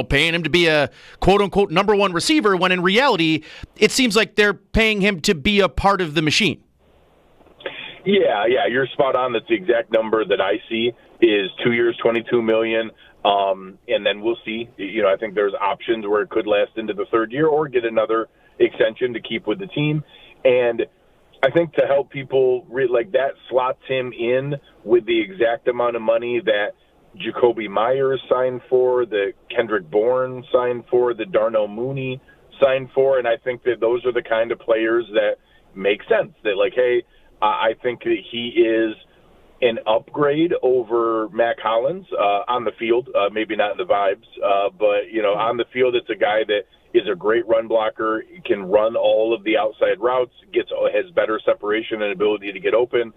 paying him to be a quote-unquote number one receiver, when in reality, it seems like they're paying him to be a part of the machine. Yeah, you're spot on. That's the exact number that I see is 2 years, $22 million. And then we'll see. I think there's options where it could last into the third year or get another extension to keep with the team. And I think to help people, that slots him in with the exact amount of money that Jacoby Myers signed for, that Kendrick Bourne signed for, that Darnell Mooney signed for. And I think that those are the kind of players that make sense. That hey, I think that he is an upgrade over Mac Hollins on the field, maybe not in the vibes, but on the field, it's a guy that is a great run blocker, can run all of the outside routes, has better separation and ability to get open,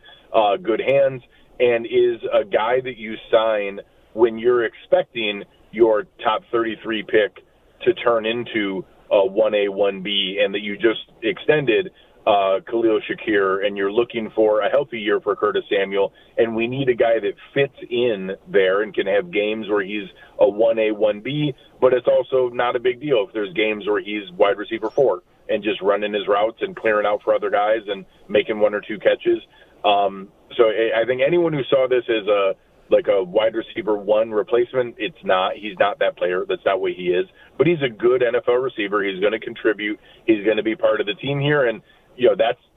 good hands, and is a guy that you sign when you're expecting your top 33 pick to turn into a 1A, 1B, and that you just extended Khalil Shakir, and you're looking for a healthy year for Curtis Samuel, and we need a guy that fits in there and can have games where he's a 1A, 1B, but it's also not a big deal if there's games where he's wide receiver 4 and just running his routes and clearing out for other guys and making 1 or 2 catches. So I think anyone who saw this as a wide receiver 1 replacement, it's not. He's not that player. That's not what he is. But he's a good NFL receiver. He's going to contribute. He's going to be part of the team here, and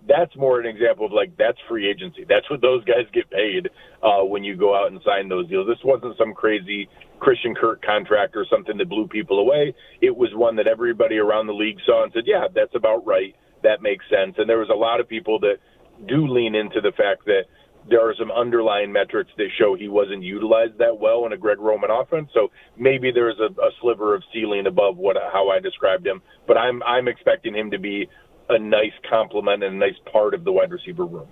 that's more an example of that's free agency. That's what those guys get paid when you go out and sign those deals. This wasn't some crazy Christian Kirk contract or something that blew people away. It was one that everybody around the league saw and said, yeah, that's about right. That makes sense. And there was a lot of people that do lean into the fact that there are some underlying metrics that show he wasn't utilized that well in a Greg Roman offense. So maybe there's a sliver of ceiling above how I described him. But I'm expecting him to be a nice complement and a nice part of the wide receiver room.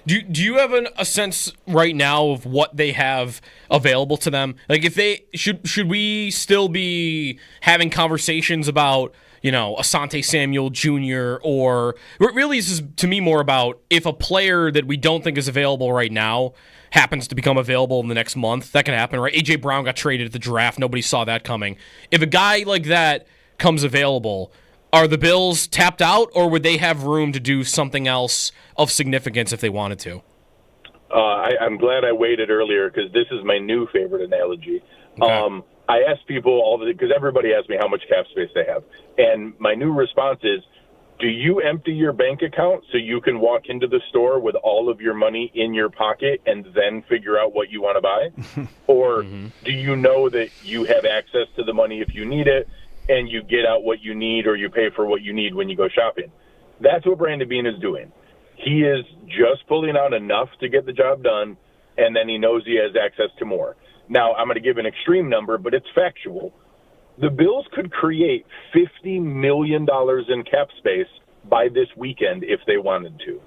Do you have a sense right now of what they have available to them? Like, if they should we still be having conversations about Asante Samuel Jr. or really this is to me more about if a player that we don't think is available right now happens to become available in the next month. That can happen, right? A.J. Brown got traded at the draft. Nobody saw that coming. If a guy like that comes available, are the Bills tapped out, or would they have room to do something else of significance if they wanted to? I'm glad I waited earlier because this is my new favorite analogy. Okay. I ask people because everybody asks me how much cap space they have. And my new response is, do you empty your bank account so you can walk into the store with all of your money in your pocket and then figure out what you want to buy? Or do you know that you have access to the money if you need it and you get out what you need or you pay for what you need when you go shopping? That's what Brandon Beane is doing. He is just pulling out enough to get the job done, and then he knows he has access to more. Now, I'm going to give an extreme number, but it's factual. The Bills could create $50 million in cap space by this weekend if they wanted to.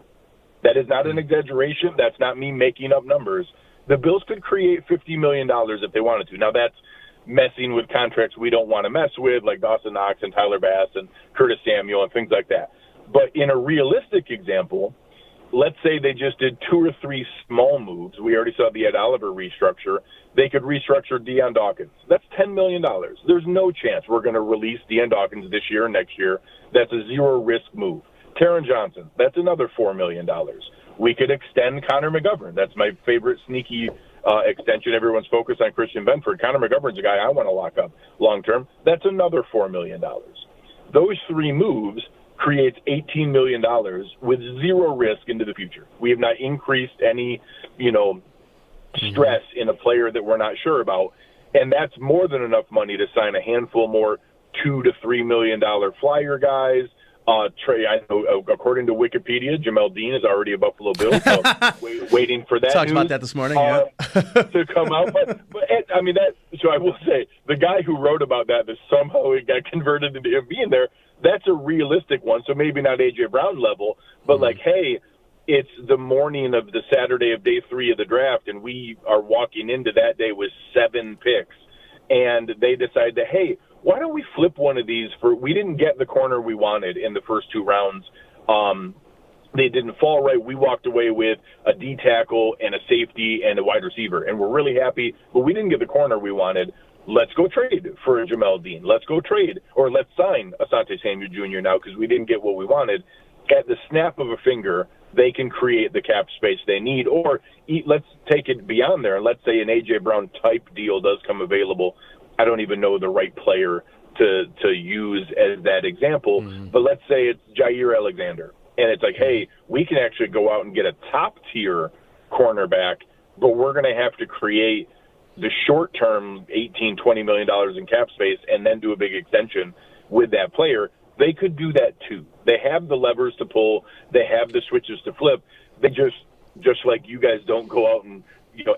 That is not an exaggeration. That's not me making up numbers. The Bills could create $50 million if they wanted to. Now, that's messing with contracts we don't want to mess with, like Dawson Knox and Tyler Bass and Curtis Samuel and things like that. But in a realistic example, let's say they just did 2 or 3 small moves. We already saw the Ed Oliver restructure. They could restructure Deion Dawkins. That's $10 million. There's no chance we're going to release Deion Dawkins this year or next year. That's a zero-risk move. Taron Johnson, that's another $4 million. We could extend Connor McGovern. That's my favorite sneaky extension. Everyone's focused on Christian Benford. Connor McGovern's a guy I want to lock up long-term. That's another $4 million. Those 3 moves creates $18 million with zero risk into the future. We have not increased any, stress in a player that we're not sure about. And that's more than enough money to sign a handful more $2 to $3 million flyer guys. Trey, I know, according to Wikipedia, Jamel Dean is already a Buffalo Bill, so waiting for that Talked news, about that this morning, to come out. But I mean, so I will say, the guy who wrote about that somehow it got converted into him being there, that's a realistic one. So maybe not A.J. Brown level, but hey, it's the morning of the Saturday of day 3 of the draft, and we are walking into that day with 7 picks. And they decide that, hey, why don't we flip one of these we didn't get the corner we wanted in the first 2 rounds. They didn't fall right. We walked away with a D tackle and a safety and a wide receiver, and we're really happy, but we didn't get the corner we wanted. Let's go trade for Jamel Dean. Let's go trade, or let's sign Asante Samuel Jr. now because we didn't get what we wanted. At the snap of a finger, they can create the cap space they need. Or let's take it beyond there. Let's say an A.J. Brown type deal does come available. I don't even know the right player to use as that example, but let's say it's Jair Alexander. And it's like, hey, we can actually go out and get a top-tier cornerback, but we're going to have to create the short-term $18, $20 million in cap space and then do a big extension with that player. They could do that too. They have the levers to pull. They have the switches to flip. They just like you guys don't go out and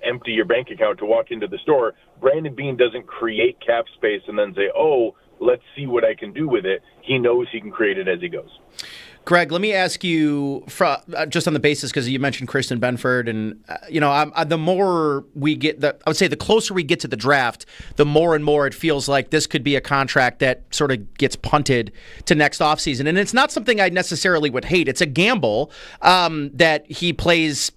empty your bank account to walk into the store. Brandon Beane doesn't create cap space and then say, oh, let's see what I can do with it. He knows he can create it as he goes. Greg, let me ask you, just on the basis, because you mentioned Christian Benford, and the more we get, I would say the closer we get to the draft, the more and more it feels like this could be a contract that sort of gets punted to next offseason. And it's not something I necessarily would hate. It's a gamble that he plays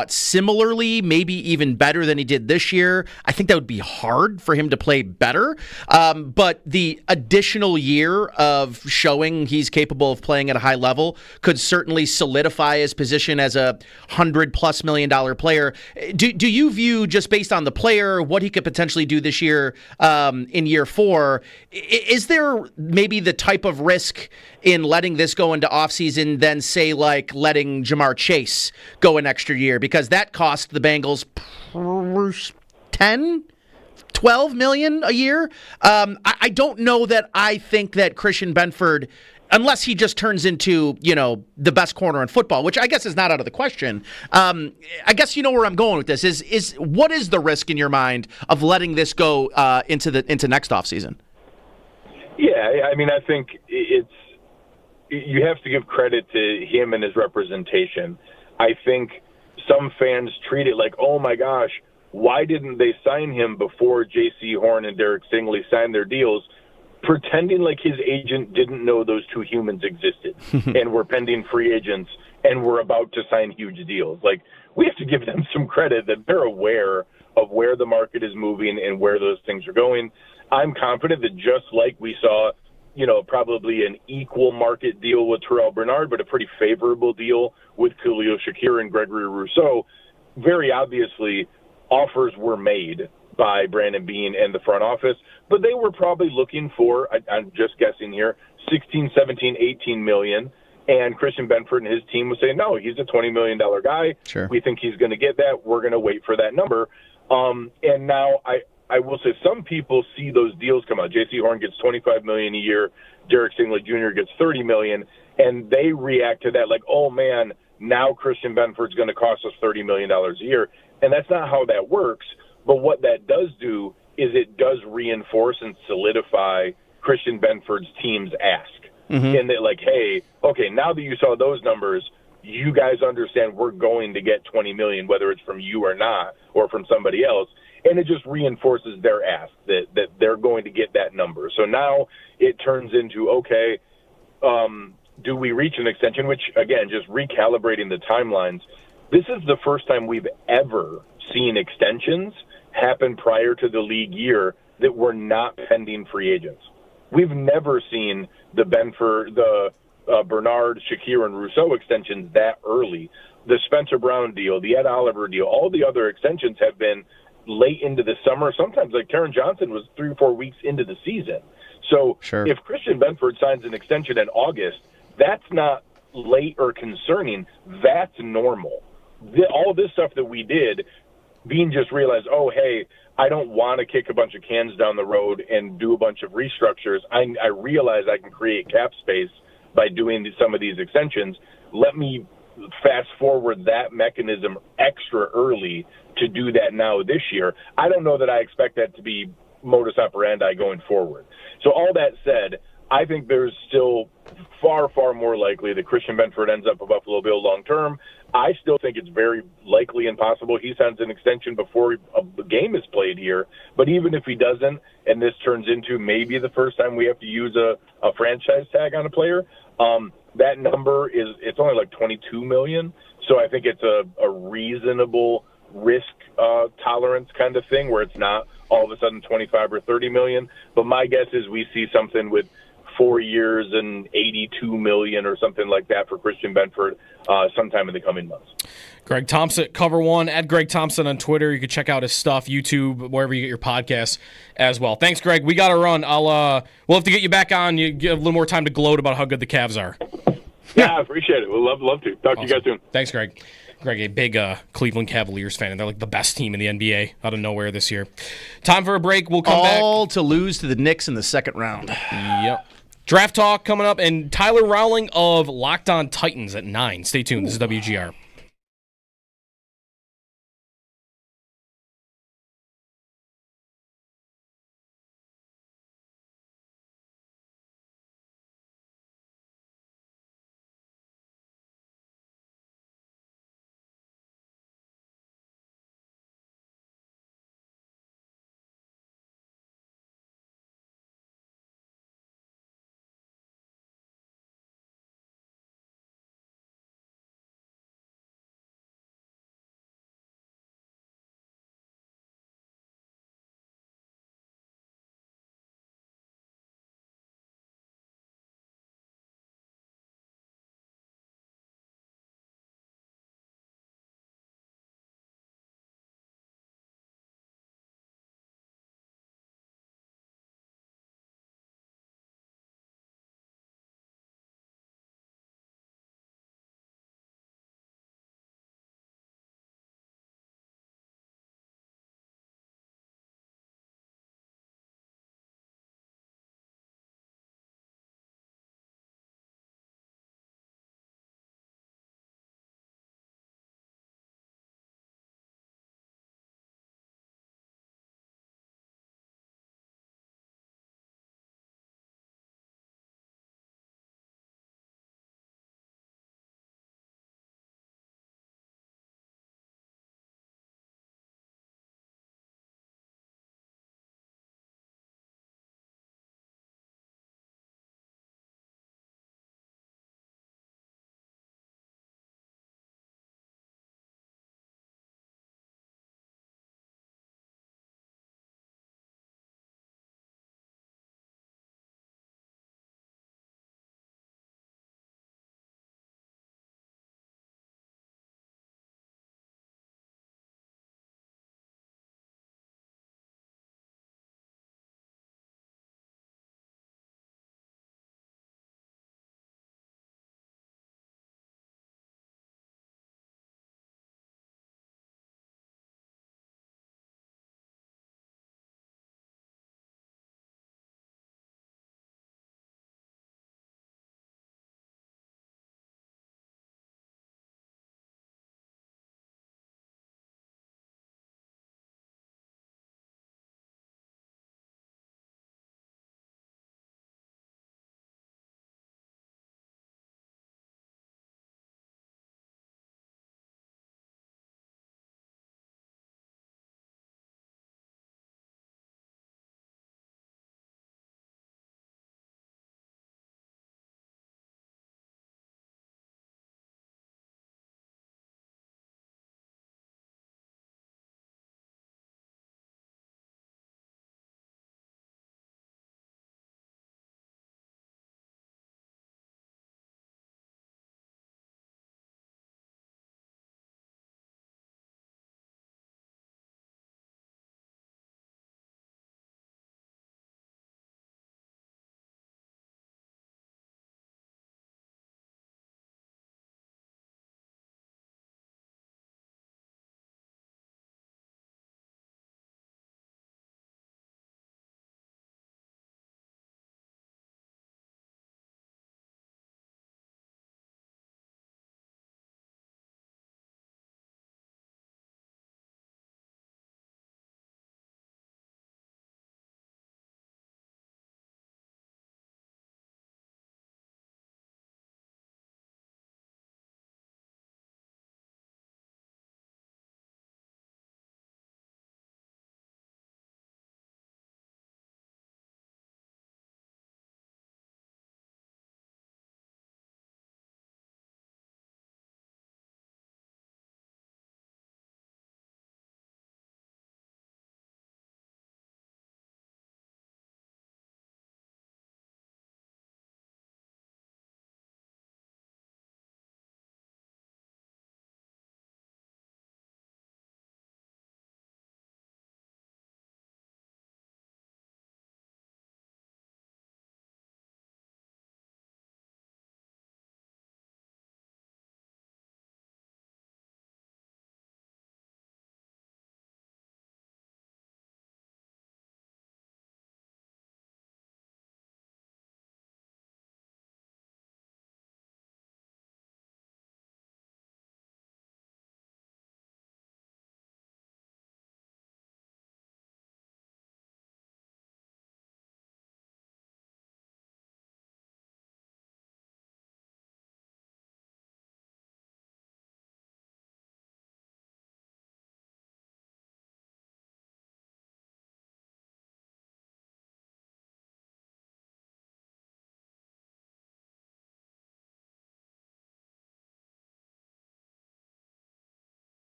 similarly, maybe even better than he did this year. I think that would be hard for him to play better. But the additional year of showing he's capable of playing at a high level could certainly solidify his position as a $100+ million player. Do you view, just based on the player, what he could potentially do this year in year 4, is there maybe the type of risk in letting this go into offseason than, say, like letting Jamar Chase go an extra year? Because that cost the Bengals 10-12 million a year. I don't know that I think that Christian Benford, unless he just turns into, the best corner in football, which I guess is not out of the question. I guess you know where I'm going with this. Is what is the risk in your mind of letting this go into next offseason? Yeah, I mean, I think you have to give credit to him and his representation. I think some fans treat it like, oh my gosh, why didn't they sign him before J.C. Horn and Derek Stingley signed their deals, pretending like his agent didn't know those 2 humans existed and were pending free agents and were about to sign huge deals. Like, we have to give them some credit that they're aware of where the market is moving and where those things are going. I'm confident that just like we saw, probably an equal market deal with Terrell Bernard, but a pretty favorable deal with Khalil Shakir and Gregory Rousseau, very obviously offers were made by Brandon Beane and the front office, but they were probably looking for, I'm just guessing here, 16, 17, 18 million. And Christian Benford and his team was saying, no, he's a $20 million guy. Sure. We think he's going to get that. We're going to wait for that number. And now I will say some people see those deals come out. J.C. Horn gets $25 million a year. Derek Stingley Jr. gets $30 million. And they react to that like, oh, man, now Christian Benford's going to cost us $30 million a year. And that's not how that works. But what that does do is it does reinforce and solidify Christian Benford's team's ask. And that, like, hey, okay, now that you saw those numbers, you guys understand we're going to get $20 million, whether it's from you or not, or from somebody else. And it just reinforces their ask that they're going to get that number. So now it turns into, okay, do we reach an extension? Which, again, just recalibrating the timelines, this is the first time we've ever seen extensions happen prior to the league year that were not pending free agents. We've never seen the Bernard, Shakir, and Rousseau extensions that early. The Spencer Brown deal, the Ed Oliver deal, all the other extensions have been late into the summer. Sometimes, like Taron Johnson was 3 or 4 weeks into the season. So if Christian Benford signs an extension in August, that's not late or concerning. That's normal. All this stuff that we did, Beane just realized, oh, hey, I don't want to kick a bunch of cans down the road and do a bunch of restructures. I realize I can create cap space by doing some of these extensions. Let me fast forward that mechanism extra early to do that now this year. I don't know that I expect that to be modus operandi going forward. So all that said, I think there's still far, far more likely that Christian Benford ends up a Buffalo Bill long term. I still think it's very likely and possible he signs an extension before a game is played here. But even if he doesn't, and this turns into maybe the first time we have to use a franchise tag on a player, that number it's only like $22 million. So I think it's a reasonable risk tolerance kind of thing where it's not all of a sudden 25 or 30 million. But my guess is we see something with 4 years and $82 million or something like that for Christian Benford sometime in the coming months. Greg Thompson, Cover One, at Greg Thompson on Twitter. You can check out his stuff, YouTube, wherever you get your podcasts as well. Thanks, Greg. We got to run. We'll have to get you back on. You get a little more time to gloat about how good the Cavs are. Yeah, I appreciate it. We'll love to. Talk to you guys soon. Thanks, Greg. Greg, a big Cleveland Cavaliers fan, and they're like the best team in the NBA out of nowhere this year. Time for a break. We'll come back. All to lose to the Knicks in the second round. Yep. Draft talk coming up, and Tyler Rowling of Locked On Titans at 9. Stay tuned. This is WGR.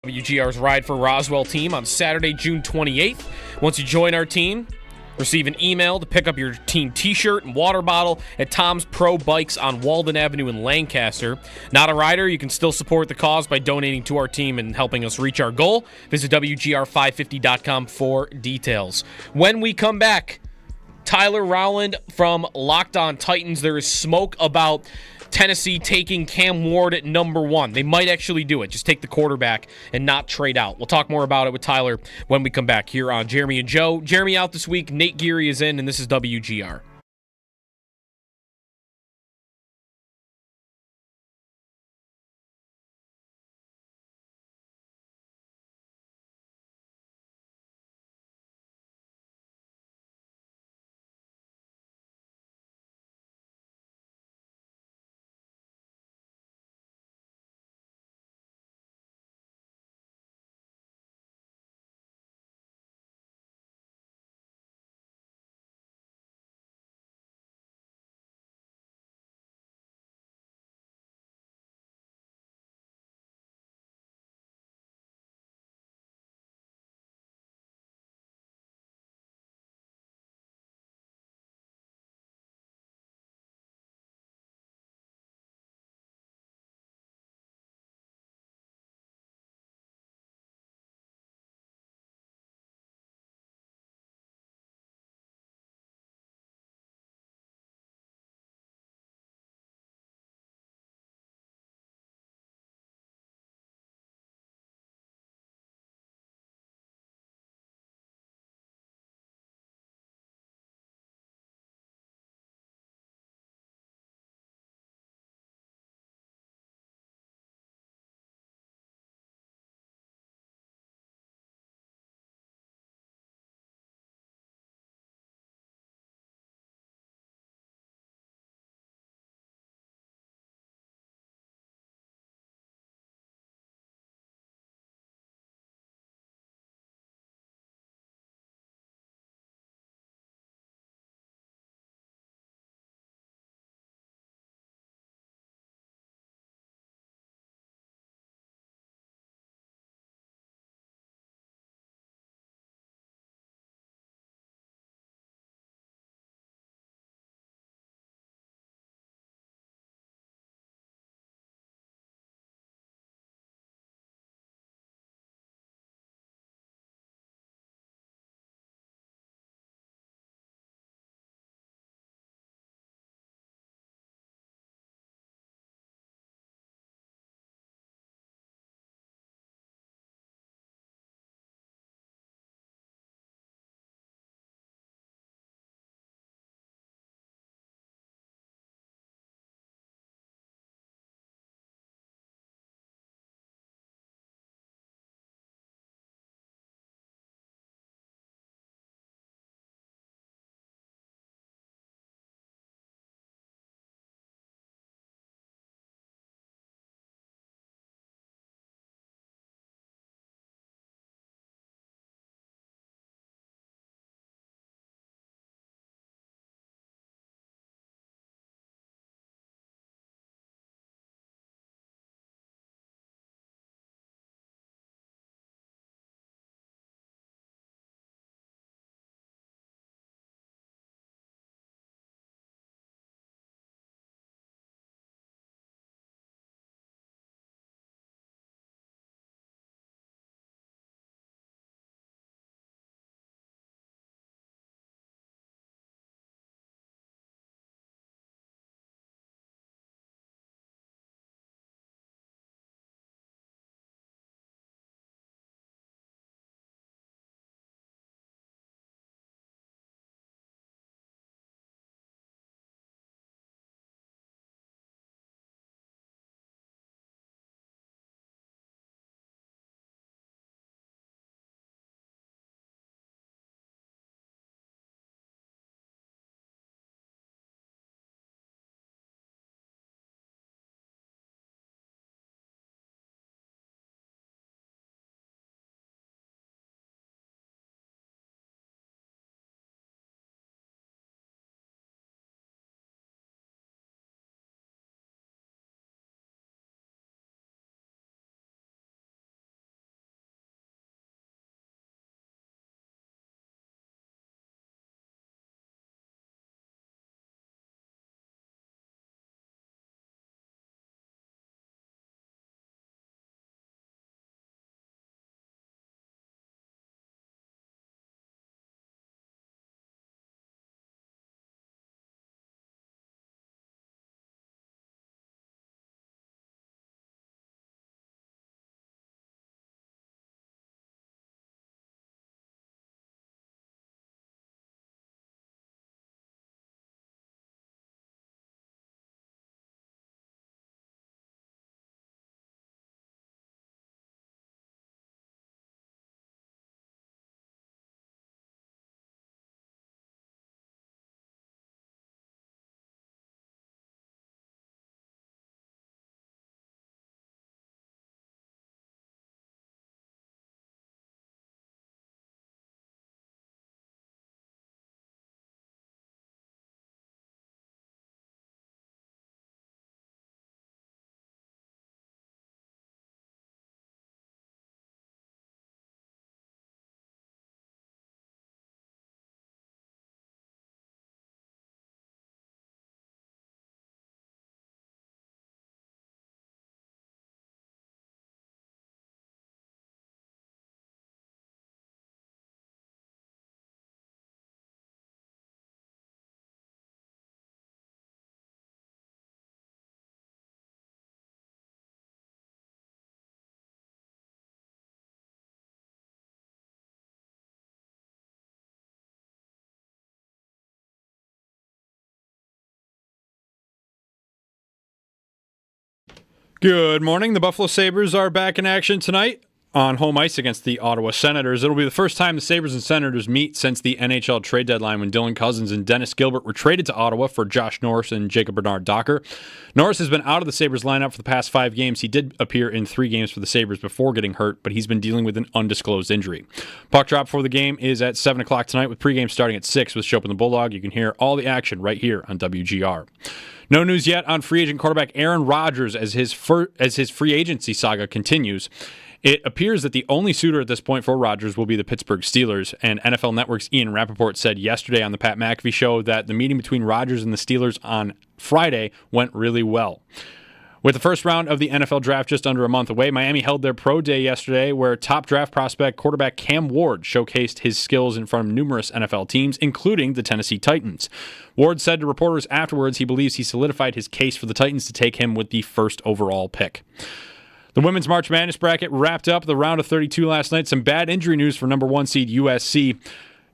WGR's Ride for Roswell team on Saturday, June 28th. Once you join our team, receive an email to pick up your team t-shirt and water bottle at Tom's Pro Bikes on Walden Avenue in Lancaster. Not a rider, you can still support the cause by donating to our team and helping us reach our goal. Visit WGR550.com for details. When we come back, Tyler Rowland from Locked On Titans. There is smoke about Tennessee taking Cam Ward at number 1. They might actually do it. Just take the quarterback and not trade out. We'll talk more about it with Tyler when we come back here on Jeremy and Joe. Jeremy out this week. Nate Geary is in, and this is WGR. Good morning. The Buffalo Sabres are back in action tonight on home ice against the Ottawa Senators. It'll be the first time the Sabres and Senators meet since the NHL trade deadline when Dylan Cousins and Dennis Gilbert were traded to Ottawa for Josh Norris and Jacob Bernard-Docker. Norris has been out of the Sabres lineup for the past 5 games. He did appear in 3 games for the Sabres before getting hurt, but he's been dealing with an undisclosed injury. Puck drop for the game is at 7 o'clock tonight with pregame starting at 6 with Shope and the Bulldog. You can hear all the action right here on WGR. No news yet on free agent quarterback Aaron Rodgers as his free agency saga continues. It appears that the only suitor at this point for Rodgers will be the Pittsburgh Steelers, and NFL Network's Ian Rappaport said yesterday on the Pat McAfee Show that the meeting between Rodgers and the Steelers on Friday went really well. With the first round of the NFL draft just under a month away, Miami held their pro day yesterday where top draft prospect quarterback Cam Ward showcased his skills in front of numerous NFL teams, including the Tennessee Titans. Ward said to reporters afterwards he believes he solidified his case for the Titans to take him with the first overall pick. The Women's March Madness bracket wrapped up the round of 32 last night. Some bad injury news for number 1 seed USC.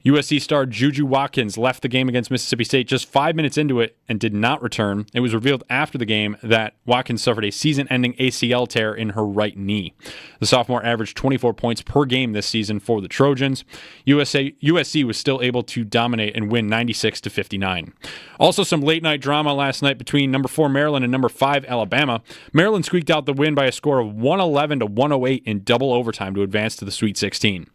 USC star Juju Watkins left the game against Mississippi State just 5 minutes into it and did not return. It was revealed after the game that Watkins suffered a season-ending ACL tear in her right knee. The sophomore averaged 24 points per game this season for the Trojans. USC was still able to dominate and win 96-59. Also some late-night drama last night between number 4 Maryland and number 5 Alabama. Maryland squeaked out the win by a score of 111-108 in double overtime to advance to the Sweet 16.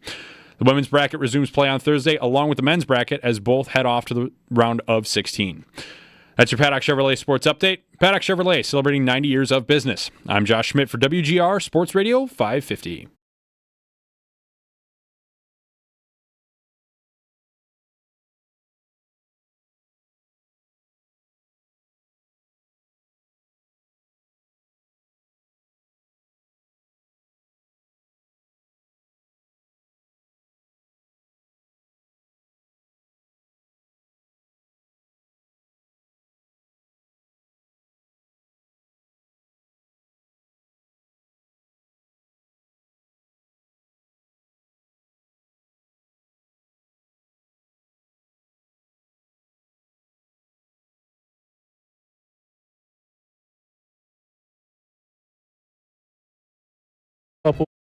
The women's bracket resumes play on Thursday, along with the men's bracket, as both head off to the round of 16. That's your Paddock Chevrolet Sports Update. Paddock Chevrolet, celebrating 90 years of business. I'm Josh Schmidt for WGR Sports Radio 550.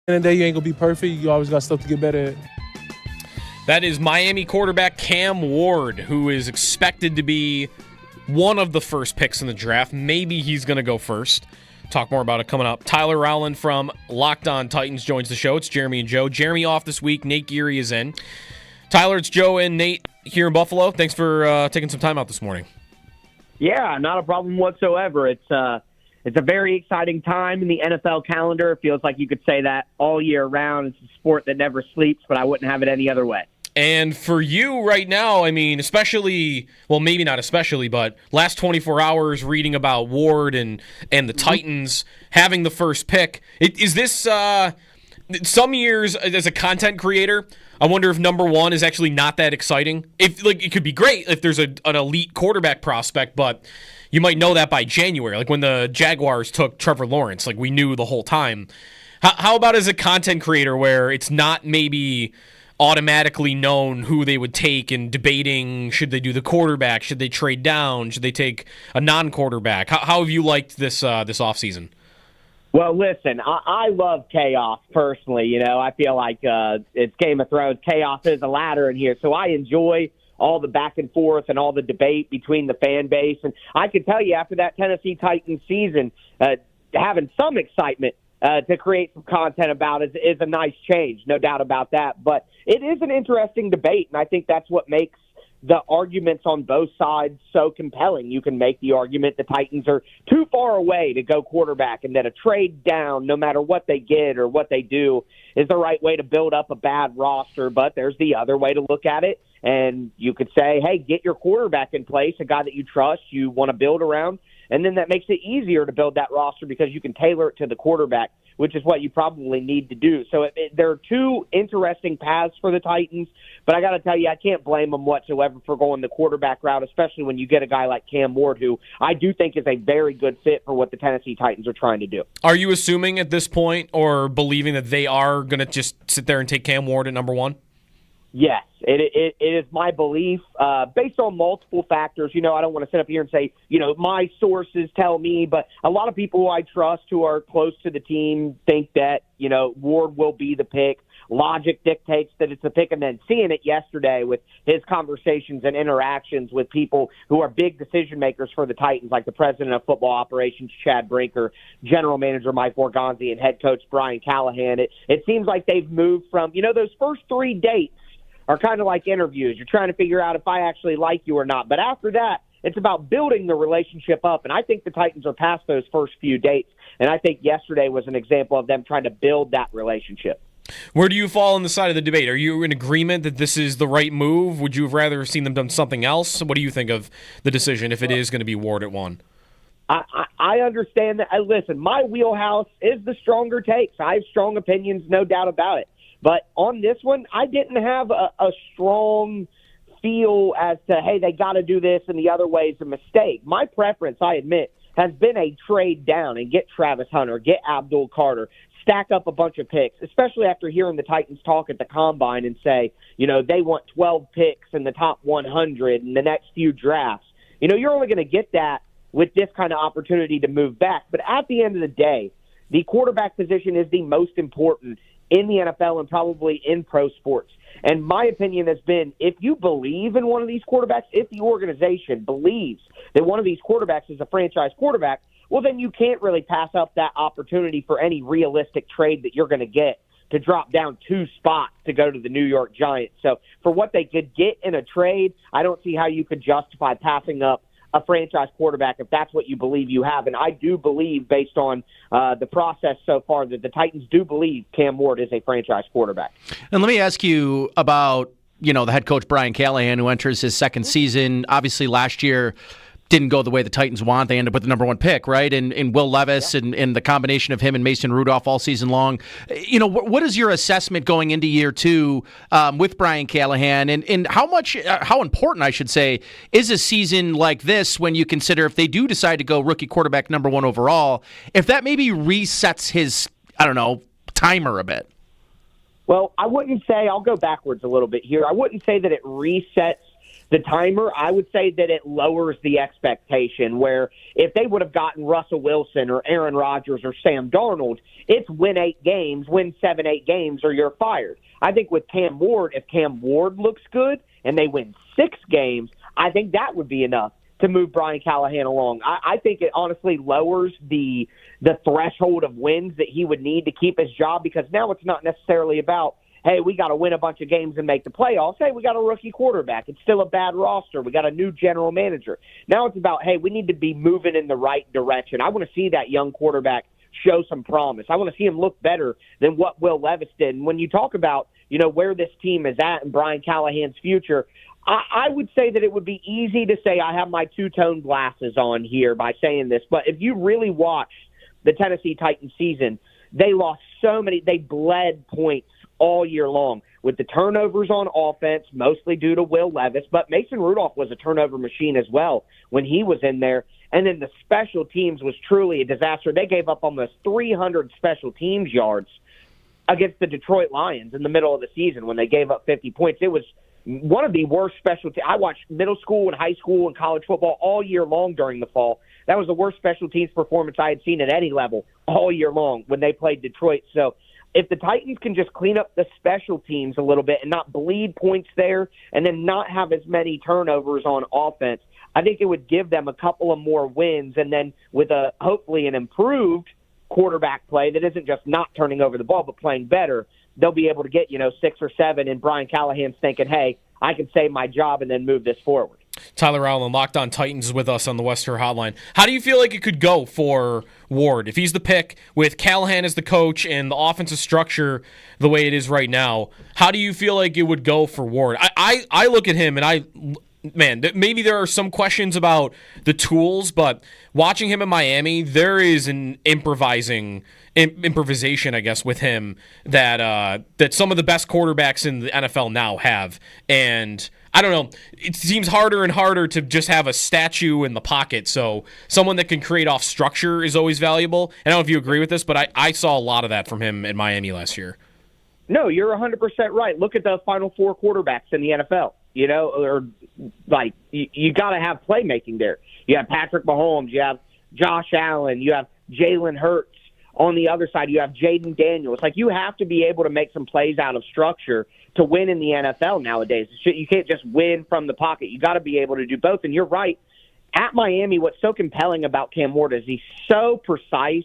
And day you ain't gonna be perfect. You always got stuff to get better at. That is Miami quarterback Cam Ward, who is expected to be one of the first picks in the draft. Maybe he's going to go first. Talk more about it coming up. Tyler Rowland from Locked On Titans joins the show. It's Jeremy and Joe. Jeremy off this week. Nate Geary is in. Tyler, it's Joe and Nate here in Buffalo. Thanks for taking some time out this morning. Yeah, not a problem whatsoever. It's a very exciting time in the NFL calendar. It feels like you could say that all year round. It's a sport that never sleeps, but I wouldn't have it any other way. And for you right now, I mean, especially, well, maybe not especially, but last 24 hours reading about Ward and the Titans having the first pick, is this some years as a content creator, I wonder if number one is actually not that exciting. If it could be great if there's an elite quarterback prospect, but you might know that by January. Like when the Jaguars took Trevor Lawrence, like we knew the whole time. How about as a content creator where it's not maybe automatically known who they would take and debating, should they do the quarterback, should they trade down, should they take a non-quarterback? How have you liked this offseason? Well, listen, I love chaos personally. You know, I feel like it's Game of Thrones. Chaos is a ladder in here. So I enjoy all the back and forth and all the debate between the fan base. And I can tell you after that Tennessee Titans season, having some excitement to create some content about it is a nice change, no doubt about that. But it is an interesting debate, and I think that's what makes the arguments on both sides so compelling. You can make the argument the Titans are too far away to go quarterback and that a trade down, no matter what they get or what they do, is the right way to build up a bad roster. But there's the other way to look at it, and you could say, hey, get your quarterback in place, a guy that you trust, you want to build around, and then that makes it easier to build that roster because you can tailor it to the quarterback, which is what you probably need to do. So there are two interesting paths for the Titans, but I got to tell you, I can't blame them whatsoever for going the quarterback route, especially when you get a guy like Cam Ward, who I do think is a very good fit for what the Tennessee Titans are trying to do. Are you assuming at this point or believing that they are going to just sit there and take Cam Ward at number one? Yes, it is my belief, based on multiple factors. I don't want to sit up here and say, my sources tell me, but a lot of people who I trust who are close to the team think that, Ward will be the pick. Logic dictates that it's a pick, and then seeing it yesterday with his conversations and interactions with people who are big decision makers for the Titans, like the president of football operations, Chad Brinker, general manager Mike Borgonzi, and head coach Brian Callahan, it seems like they've moved from, those first 3 dates are kind of like interviews. You're trying to figure out if I actually like you or not. But after that, it's about building the relationship up. And I think the Titans are past those first few dates. And I think yesterday was an example of them trying to build that relationship. Where do you fall on the side of the debate? Are you in agreement that this is the right move? Would you have rather seen them done something else? What do you think of the decision if it is going to be Ward at 1? I understand that. Listen, my wheelhouse is the stronger takes. I have strong opinions, no doubt about it. But on this one, I didn't have a strong feel as to, hey, they got to do this and the other way is a mistake. My preference, I admit, has been a trade down and get Travis Hunter, get Abdul Carter, stack up a bunch of picks, especially after hearing the Titans talk at the Combine and say, they want 12 picks in the top 100 in the next few drafts. You're only going to get that with this kind of opportunity to move back. But at the end of the day, the quarterback position is the most important in the NFL and probably in pro sports. And my opinion has been, if you believe in one of these quarterbacks, if the organization believes that one of these quarterbacks is a franchise quarterback, well, then you can't really pass up that opportunity for any realistic trade that you're going to get to drop down 2 spots to go to the New York Giants. So for what they could get in a trade, I don't see how you could justify passing up a franchise quarterback if that's what you believe you have. And I do believe, based on the process so far, that the Titans do believe Cam Ward is a franchise quarterback. And let me ask you about, the head coach Brian Callahan, who enters his second season. Obviously, last year didn't go the way the Titans want. They ended up with the number 1 pick, right? And Will Levis and the combination of him and Mason Rudolph all season long. What is your assessment going into year 2 with Brian Callahan? And how important, I should say, is a season like this when you consider if they do decide to go rookie quarterback number 1 overall, if that maybe resets his, timer a bit? Well, I wouldn't say, I'll go backwards a little bit here. I wouldn't say that it resets the timer. I would say that it lowers the expectation, where if they would have gotten Russell Wilson or Aaron Rodgers or Sam Darnold, it's win 8 games, win 7, 8 games, or you're fired. I think with Cam Ward, if Cam Ward looks good and they win 6 games, I think that would be enough to move Brian Callahan along. I think it honestly lowers the threshold of wins that he would need to keep his job, because now it's not necessarily about, hey, we got to win a bunch of games and make the playoffs. Hey, we got a rookie quarterback. It's still a bad roster. We got a new general manager. Now it's about, hey, we need to be moving in the right direction. I want to see that young quarterback show some promise. I want to see him look better than what Will Levis did. And when you talk about, where this team is at and Brian Callahan's future, I would say that it would be easy to say I have my two-tone glasses on here by saying this. But if you really watch the Tennessee Titans season, they lost they bled points all year long with the turnovers on offense, mostly due to Will Levis. But Mason Rudolph was a turnover machine as well when he was in there. And then the special teams was truly a disaster. They gave up almost 300 special teams yards against the Detroit Lions in the middle of the season when they gave up 50 points. It was one of the worst special teams. I watched middle school and high school and college football all year long during the fall. That was the worst special teams performance I had seen at any level all year long when they played Detroit. So if the Titans can just clean up the special teams a little bit and not bleed points there and then not have as many turnovers on offense, I think it would give them a couple of more wins. And then with hopefully an improved quarterback play that isn't just not turning over the ball but playing better, they'll be able to get 6 or 7, and Brian Callahan's thinking, hey, I can save my job and then move this forward. Tyler Allen, Locked On Titans, is with us on the Western Hotline. How do you feel like it could go for Ward if he's the pick with Callahan as the coach and the offensive structure the way it is right now? How do you feel like it would go for Ward? I look at him and maybe there are some questions about the tools, but watching him in Miami, there is an improvisation, I guess, with him that some of the best quarterbacks in the NFL now have. And I don't know, it seems harder and harder to just have a statue in the pocket. So someone that can create off structure is always valuable. And I don't know if you agree with this, but I saw a lot of that from him in Miami last year. No, you're 100% right. Look at the final 4 quarterbacks in the NFL. You know, or like you got to have playmaking there. You have Patrick Mahomes, you have Josh Allen, you have Jalen Hurts. On the other side, you have Jaden Daniels. Like, you have to be able to make some plays out of structure to win in the NFL nowadays. You can't just win from the pocket. You got to be able to do both. And you're right. At Miami, what's so compelling about Cam Ward is he's so precise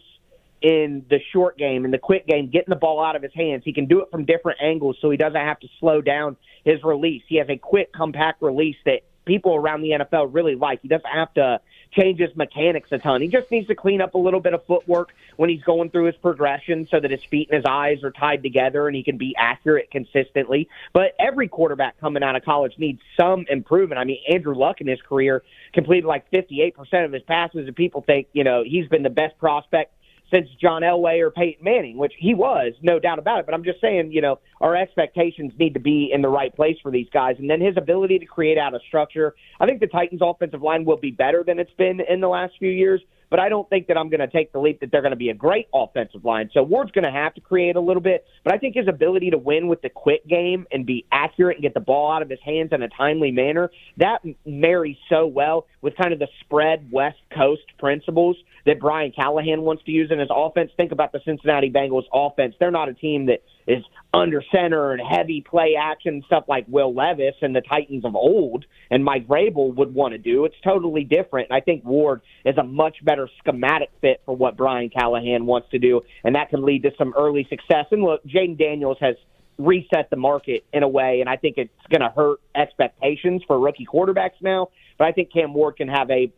in the short game, in the quick game, getting the ball out of his hands. He can do it from different angles so he doesn't have to slow down his release. He has a quick, compact release that people around the NFL really like. He doesn't have to change his mechanics a ton. He just needs to clean up a little bit of footwork when he's going through his progression so that his feet and his eyes are tied together and he can be accurate consistently. But every quarterback coming out of college needs some improvement. I mean, Andrew Luck in his career completed like 58% of his passes, and people think, you know, he's been the best prospect since John Elway or Peyton Manning, which he was, no doubt about it. But I'm just saying, you know, our expectations need to be in the right place for these guys. And then his ability to create out a structure. I think the Titans' offensive line will be better than it's been in the last few years, but I don't think that I'm going to take the leap that they're going to be a great offensive line. So Ward's going to have to create a little bit, but I think his ability to win with the quick game and be accurate and get the ball out of his hands in a timely manner, that marries so well with kind of the spread West Coast principles that Brian Callahan wants to use in his offense. Think about the Cincinnati Bengals offense. They're not a team that is under center and heavy play action stuff like Will Levis and the Titans of old and Mike Vrabel would want to do. It's totally different. And I think Ward is a much better schematic fit for what Brian Callahan wants to do, and that can lead to some early success. And look, Jaden Daniels has reset the market in a way, and I think it's going to hurt expectations for rookie quarterbacks now, but I think Cam Ward can have a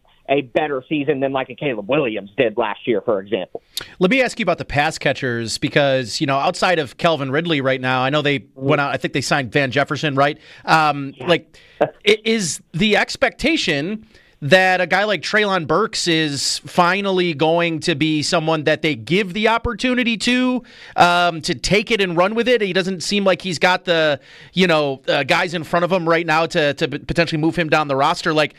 better season than like a Caleb Williams did last year, for example. Let me ask you about the pass catchers because, you know, outside of Calvin Ridley right now, I know they went out, I think they signed Van Jefferson, right? Like, is the expectation that a guy like Treylon Burks is finally going to be someone that they give the opportunity to take it and run with it? He doesn't seem like he's got the, you know, guys in front of him right now to potentially move him down the roster. Like,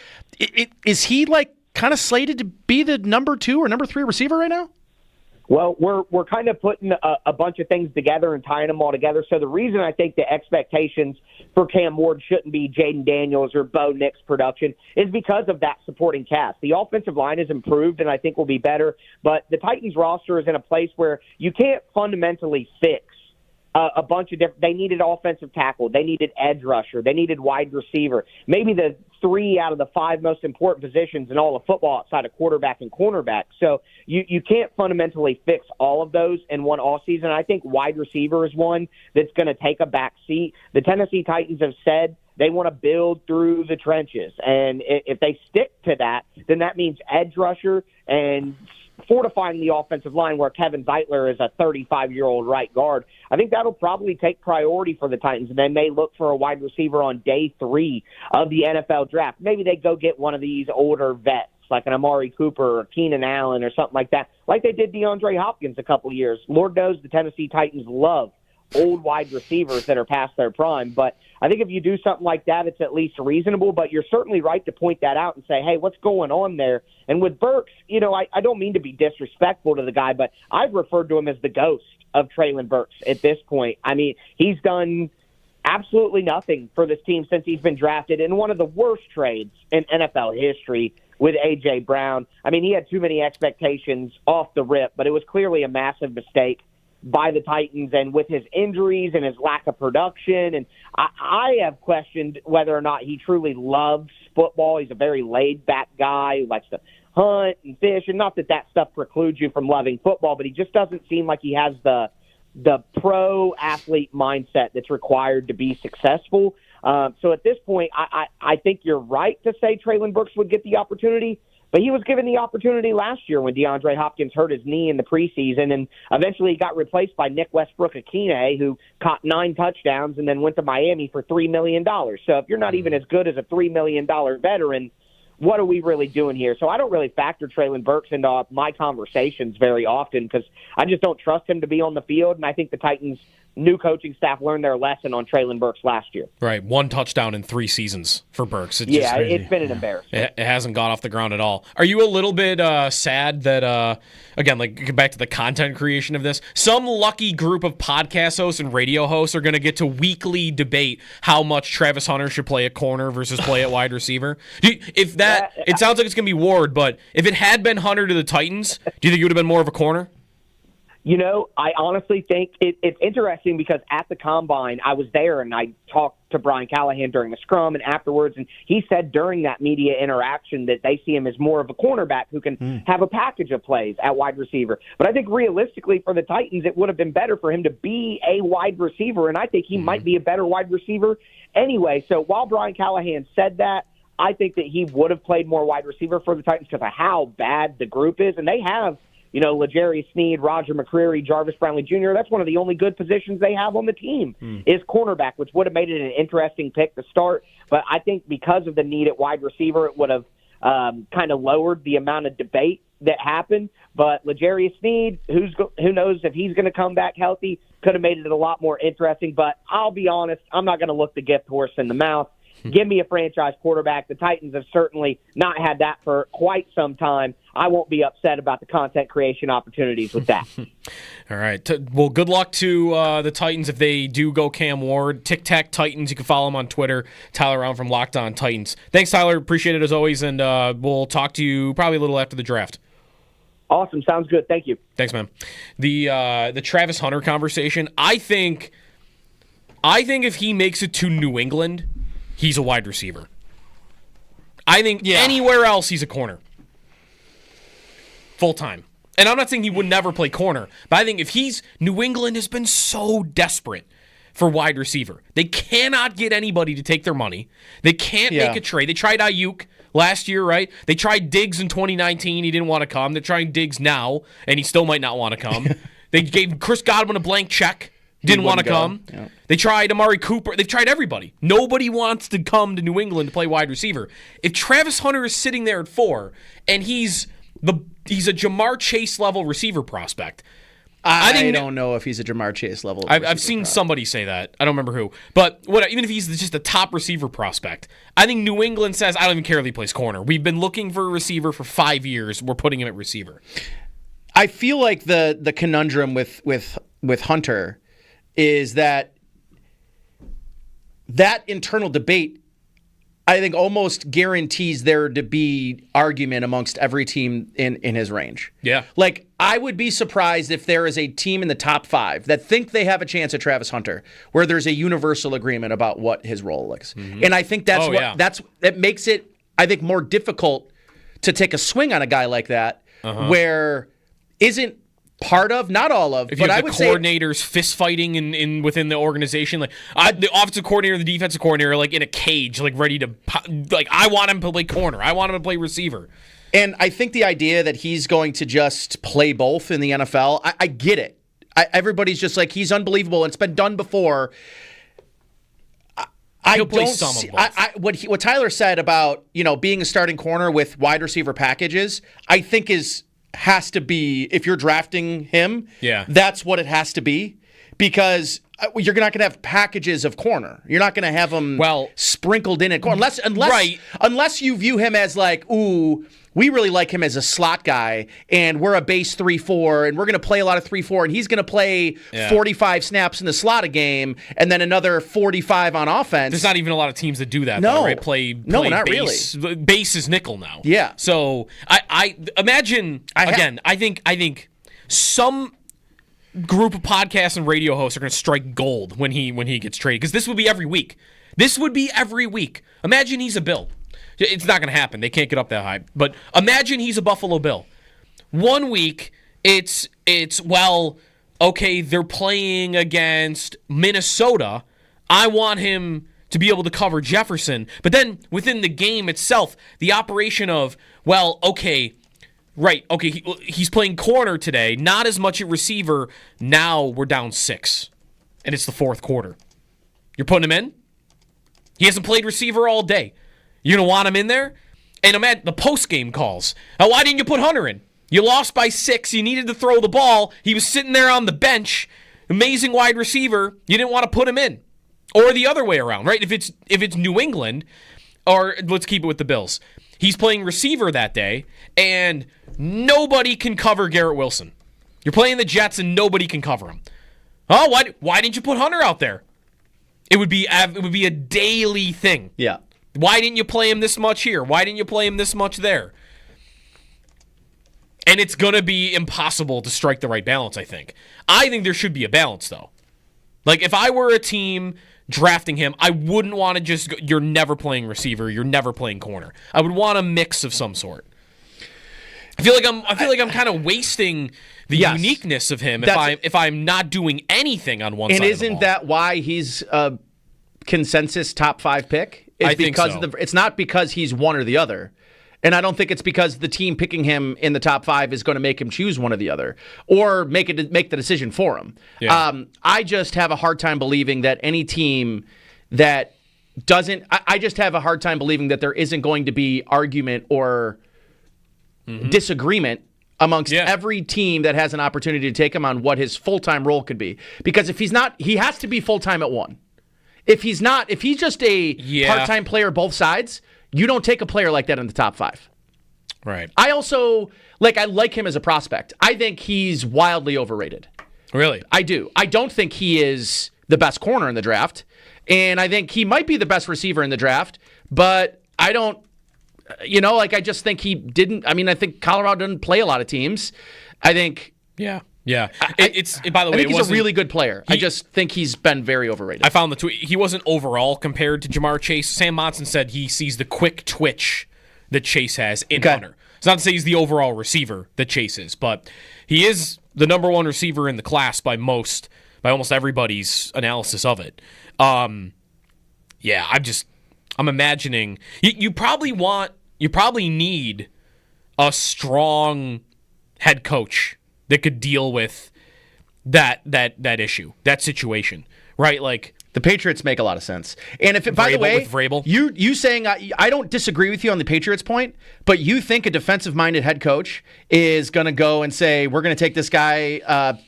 is he like kind of slated to be the number 2 or number 3 receiver right now? Well, we're kind of putting a bunch of things together and tying them all together. So the reason I think the expectations for Cam Ward shouldn't be Jaden Daniels or Bo Nix production is because of that supporting cast. The offensive line has improved and I think will be better, but the Titans roster is in a place where you can't fundamentally fix a bunch of different. They needed offensive tackle. They needed edge rusher. They needed wide receiver. Maybe the 3 out of the 5 most important positions in all of football outside of quarterback and cornerback. So you can't fundamentally fix all of those in one offseason. I think wide receiver is one that's going to take a back seat. The Tennessee Titans have said they want to build through the trenches. And if they stick to that, then that means edge rusher and fortifying the offensive line where Kevin Zeitler is a 35-year-old right guard. I think that'll probably take priority for the Titans, and they may look for a wide receiver on day 3 of the NFL draft. Maybe they go get one of these older vets like an Amari Cooper or Keenan Allen or something like that, like they did DeAndre Hopkins a couple years. Lord knows the Tennessee Titans love old wide receivers that are past their prime. But I think if you do something like that, it's at least reasonable. But you're certainly right to point that out and say, hey, what's going on there? And with Burks, you know, I don't mean to be disrespectful to the guy, but I've referred to him as the ghost of Treylon Burks at this point. I mean, he's done absolutely nothing for this team since he's been drafted in one of the worst trades in NFL history with A.J. Brown. I mean, he had too many expectations off the rip, but it was clearly a massive mistake by the Titans, and with his injuries and his lack of production. And I have questioned whether or not he truly loves football. He's a very laid-back guy who likes to hunt and fish, and not that that stuff precludes you from loving football, but he just doesn't seem like he has the pro-athlete mindset that's required to be successful. So at this point, I think you're right to say Treylon Burks would get the opportunity, but he was given the opportunity last year when DeAndre Hopkins hurt his knee in the preseason, and eventually he got replaced by Nick Westbrook-Akine, who caught 9 touchdowns and then went to Miami for $3 million. So if you're not even as good as a $3 million veteran, what are we really doing here? So I don't really factor Treylon Burks into my conversations very often because I just don't trust him to be on the field, and I think the Titans new coaching staff learned their lesson on Traylon Burks last year. Right, 1 touchdown in 3 seasons for Burks. It's been an embarrassment. It hasn't got off the ground at all. Are you a little bit sad that, again, like get back to the content creation of this, some lucky group of podcast hosts and radio hosts are going to get to weekly debate how much Travis Hunter should play at corner versus play at wide receiver? If that, it sounds like it's going to be Ward, but if it had been Hunter to the Titans, do you think it would have been more of a corner? You know, I honestly think it's interesting because at the Combine, I was there and I talked to Brian Callahan during the scrum and afterwards, and he said during that media interaction that they see him as more of a cornerback who can have a package of plays at wide receiver. But I think realistically for the Titans, it would have been better for him to be a wide receiver, and I think he might be a better wide receiver anyway. So while Brian Callahan said that, I think that he would have played more wide receiver for the Titans because of how bad the group is, and they have – you know, L'Jarius Sneed, Roger McCreary, Jarvis Brownlee Jr., that's one of the only good positions they have on the team is cornerback, which would have made it an interesting pick to start. But I think because of the need at wide receiver, it would have kind of lowered the amount of debate that happened. But L'Jarius Sneed, who knows if he's going to come back healthy, could have made it a lot more interesting. But I'll be honest, I'm not going to look the gift horse in the mouth. Give me a franchise quarterback. The Titans have certainly not had that for quite some time. I won't be upset about the content creation opportunities with that. All right. Well, good luck to the Titans if they do go Cam Ward. Tic Tac Titans. You can follow him on Twitter. Tyler Round from Locked On Titans. Thanks, Tyler. Appreciate it as always, and we'll talk to you probably a little after the draft. Awesome. Sounds good. Thank you. Thanks, man. The Travis Hunter conversation. I think if he makes it to New England, he's a wide receiver. I think anywhere else he's a corner. Full time. And I'm not saying he would never play corner, but I think if New England has been so desperate for wide receiver. They cannot get anybody to take their money. They can't make a trade. They tried Ayuk last year, right? They tried Diggs in 2019. He didn't want to come. They're trying Diggs now, and he still might not want to come. They gave Chris Godwin a blank check. Didn't want to come. Yeah. They tried Amari Cooper. They've tried everybody. Nobody wants to come to New England to play wide receiver. If Travis Hunter is sitting there at 4 and he's a Jamar Chase level receiver prospect, I don't know if he's a Jamar Chase level. I've seen somebody say that. I don't remember who. But even if he's just a top receiver prospect, I think New England says, I don't even care if he plays corner. We've been looking for a receiver for 5 years. We're putting him at receiver. I feel like the conundrum with Hunter is that internal debate, I think, almost guarantees there to be argument amongst every team in his range. Yeah. Like, I would be surprised if there is a team in the top 5 that think they have a chance at Travis Hunter, where there's a universal agreement about what his role is. Mm-hmm. And I think that makes it, I think, more difficult to take a swing on a guy like that, where isn't part of, not all of, if but you have I the would coordinators fist fighting in within the organization, like the offensive coordinator, the defensive coordinator, like in a cage, like ready to, like, I want him to play corner, I want him to play receiver. And I think the idea that he's going to just play both in the NFL, I get it. Everybody's just like, he's unbelievable. It's been done before. He'll play some of both. What Tyler said about being a starting corner with wide receiver packages, I think has to be, if you're drafting him, that's what it has to be, because you're not going to have packages of corner. You're not going to have them sprinkled in at corner, unless you view him as like, ooh, we really like him as a slot guy, and we're a base 3-4, and we're going to play a lot of 3-4, and he's going to play 45 snaps in the slot a game, and then another 45 on offense. There's not even a lot of teams that do that, no. though, right? Not base. Really. Base is nickel now. Yeah. So I imagine, I think some group of podcasts and radio hosts are going to strike gold when he gets traded, because this would be every week. Imagine he's a Bill. It's not going to happen. They can't get up that high. But imagine he's a Buffalo Bill. 1 week, it's they're playing against Minnesota. I want him to be able to cover Jefferson. But then within the game itself, the operation of, he's playing corner today, not as much at receiver. Now we're down 6, and it's the fourth quarter. You're putting him in? He hasn't played receiver all day. You're going to want him in there? And I'm at the post-game calls. Now, why didn't you put Hunter in? You lost by 6. You needed to throw the ball. He was sitting there on the bench. amazing wide receiver, you didn't want to put him in. Or the other way around, right? If it's New England, or let's keep it with the Bills. He's playing receiver that day, and nobody can cover Garrett Wilson. You're playing the Jets, and nobody can cover him. Oh, why didn't you put Hunter out there? It would be a daily thing. Yeah. Why didn't you play him this much here? Why didn't you play him this much there? And it's going to be impossible to strike the right balance, I think. I think there should be a balance, though. Like, if I were a team drafting him, I wouldn't want to just go, you're never playing receiver, you're never playing corner. I would want a mix of some sort. I feel like I'm kind of wasting the uniqueness of him if I'm not doing anything on one side of the ball. And isn't that why he's a consensus top 5 pick? I think so. It's not because he's one or the other. And I don't think it's because the team picking him in the top 5 is going to make him choose one or the other or make the decision for him. Yeah. I just have a hard time believing that any team that doesn't – I just have a hard time believing that there isn't going to be argument or disagreement amongst every team that has an opportunity to take him on what his full-time role could be. Because if he's not – he has to be full-time at one. If he's just a part-time player both sides – you don't take a player like that in the top 5. Right. I also, I like him as a prospect. I think he's wildly overrated. Really? I do. I don't think he is the best corner in the draft. And I think he might be the best receiver in the draft. But I don't, I just think he didn't. I mean, I think Colorado didn't play a lot of teams. I think. Yeah. Yeah. By the way, I think he's a really good player. I just think he's been very overrated. I found the tweet. He wasn't overall compared to Jamar Chase. Sam Monson said he sees the quick twitch that Chase has in Hunter. It's not to say he's the overall receiver that Chase is, but he is the number 1 receiver in the class by almost everybody's analysis of it. I'm imagining you probably need a strong head coach that could deal with that issue, that situation, right? Like the Patriots make a lot of sense. And if, by the way, with Vrabel. you saying I don't disagree with you on the Patriots point, but you think a defensive-minded head coach is going to go and say we're going to take this guy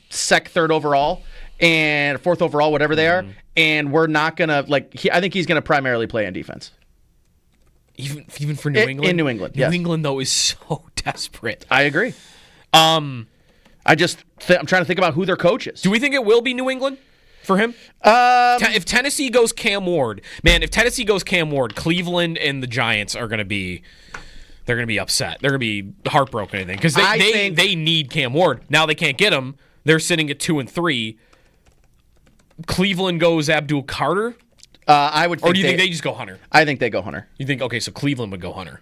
3rd overall and 4th overall, whatever they are, and we're not going to I think he's going to primarily play on defense. Even for New England? In New England, yes. New England, though, is so desperate. I agree. I'm trying to think about who their coach is. Do we think it will be New England for him? If Tennessee goes Cam Ward, Cleveland and the Giants are going to be upset. They're going to be heartbroken, I think, because they need Cam Ward. Now they can't get him. They're sitting at 2-3. Cleveland goes Abdul Carter. I would. Or do you think they just go Hunter? I think they go Hunter. You think so? Cleveland would go Hunter.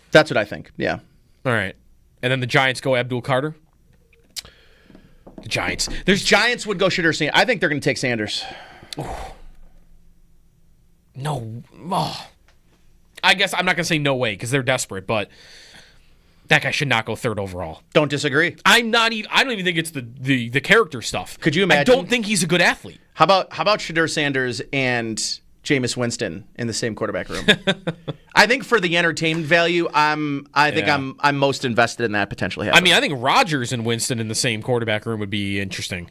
That's what I think. Yeah. All right. And then the Giants go Abdul Carter? The Giants. Giants would go Shedeur Sanders. I think they're going to take Sanders. No. Oh. I guess I'm not going to say no way because they're desperate, but that guy should not go 3rd overall. Don't disagree. I don't even think it's the character stuff. Could you imagine? I don't think he's a good athlete. How about Shedeur Sanders and Jameis Winston in the same quarterback room? I think for the entertainment value, I'm most invested in that potentially happening. I think Rodgers and Winston in the same quarterback room would be interesting.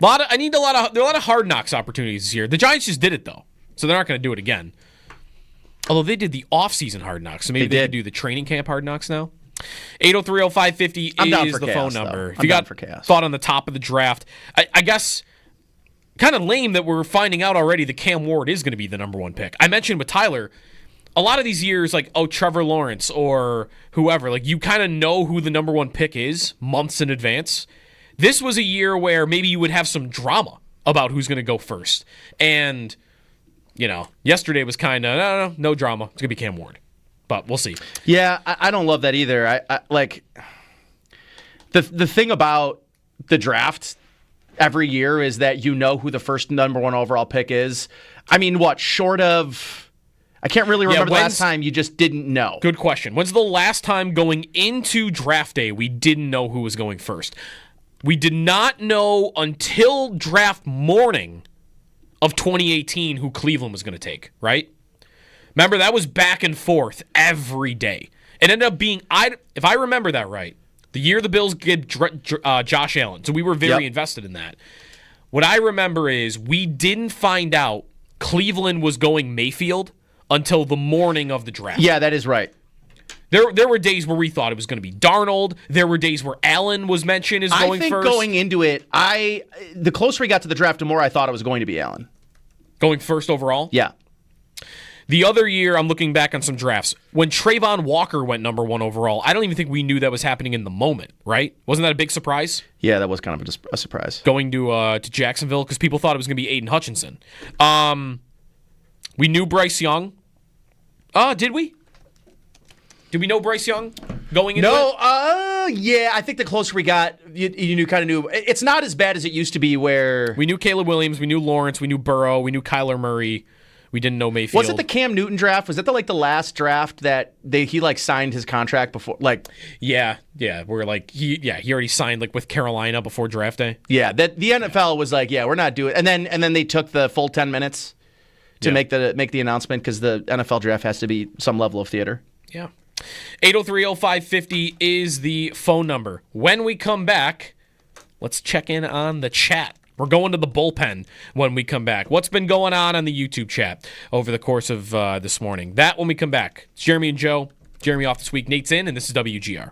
There are a lot of hard knocks opportunities this year. The Giants just did it though, so they're not going to do it again. Although they did the off-season hard knocks, so maybe they could do the training camp hard knocks now. 803-0550 is the phone number. If you got thought on the top of the draft, I guess. Kind of lame that we're finding out already that Cam Ward is going to be the number 1 pick. I mentioned with Tyler, a lot of these years, Trevor Lawrence or whoever, you kind of know who the number 1 pick is months in advance. This was a year where maybe you would have some drama about who's going to go first. And, yesterday was kind of, no drama. It's going to be Cam Ward. But we'll see. Yeah, I don't love that either. The thing about the draft every year is that you know who the first number 1 overall pick is. I mean, short of... I can't really remember the last time you just didn't know. Good question. When's the last time going into draft day we didn't know who was going first? We did not know until draft morning of 2018 who Cleveland was going to take, right? Remember, that was back and forth every day. It ended up being, if I remember that right, The year the Bills get Josh Allen. So we were very invested in that. What I remember is we didn't find out Cleveland was going Mayfield until the morning of the draft. Yeah, that is right. There were days where we thought it was going to be Darnold. There were days where Allen was mentioned as going first. I think going into it, the closer we got to the draft, the more I thought it was going to be Allen. Going first overall? Yeah. The other year, I'm looking back on some drafts. When Trayvon Walker went number 1 overall, I don't even think we knew that was happening in the moment, right? Wasn't that a big surprise? Yeah, that was kind of a surprise. Going to Jacksonville, because people thought it was going to be Aiden Hutchinson. We knew Bryce Young. Did we? Did we know Bryce Young going into it? Yeah, I think the closer we got, you kind of knew. It's not as bad as it used to be where... We knew Caleb Williams, we knew Lawrence, we knew Burrow, we knew Kyler Murray. We didn't know Mayfield. Was it the Cam Newton draft? Was that the last draft that he signed his contract before? Yeah. We're he already signed with Carolina before draft day. Yeah, that the NFL was we're not doing. And then they took the full 10 minutes to make the announcement because the NFL draft has to be some level of theater. Yeah. 803-0550 is the phone number. When we come back, let's check in on the chat. We're going to the bullpen when we come back. What's been going on the YouTube chat over the course of this morning? That when we come back. It's Jeremy and Joe. Jeremy off this week. Nate's in, and this is WGR.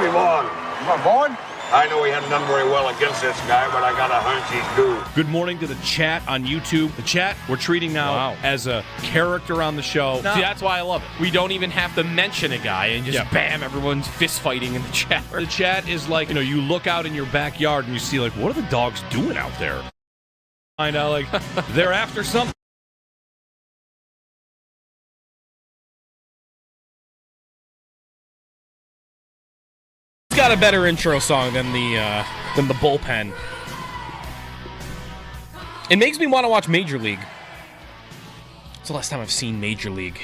Give me Vaughn. You want Vaughn? I know he hadn't done very well against this guy, but I got a hunch he's due. Good morning to the chat on YouTube. The chat we're treating now as a character on the show. See, that's why I love it. We don't even have to mention a guy and just bam, everyone's fist fighting in the chat. The chat is like, you look out in your backyard and you see, like, what are the dogs doing out there? Find out, like, they're after something. He's got a better intro song than the bullpen. It makes me want to watch Major League. It's the last time I've seen Major League.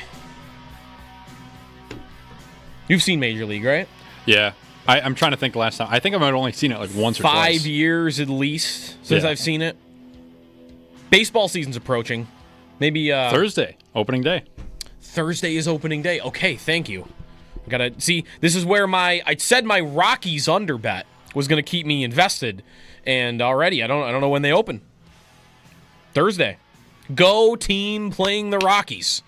You've seen Major League, right? Yeah. I'm trying to think the last time. I think I might have only seen it like once or twice. 5 years at least since I've seen it. Baseball season's approaching. Maybe Thursday, opening day. Thursday is opening day. Okay, thank you. I gotta see. This is where I said my Rockies under bet was gonna keep me invested, and already I don't know when they open. Thursday, go team playing the Rockies.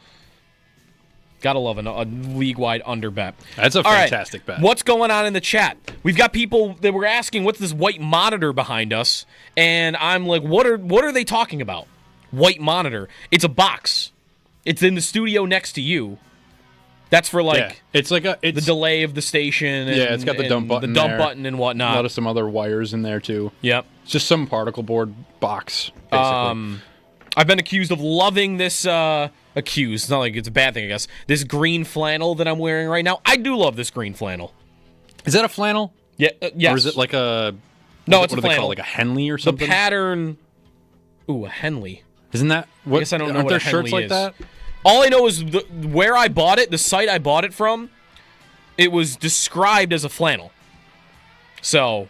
Gotta love a league-wide under bet. That's a fantastic bet. What's going on in the chat? We've got people that were asking what's this white monitor behind us, and I'm like, what are they talking about? White monitor. It's a box. It's in the studio next to you. That's for it's like the delay of the station. And, it's got the dump button. The dump button and whatnot. A lot of some other wires in there too. Yep. It's just some particle board box, basically. I've been accused of loving this. Accused. It's not like it's a bad thing, I guess. This green flannel that I'm wearing right now. I do love this green flannel. Is that a flannel? Yeah. Yes. Or is it like a? No, it's a flannel. What do they call it? Like a Henley or something? The pattern. Ooh, a Henley. Isn't that? I guess I don't know what a Henley shirts like is. that? All I know is where I bought it, the site I bought it from, it was described as a flannel. So,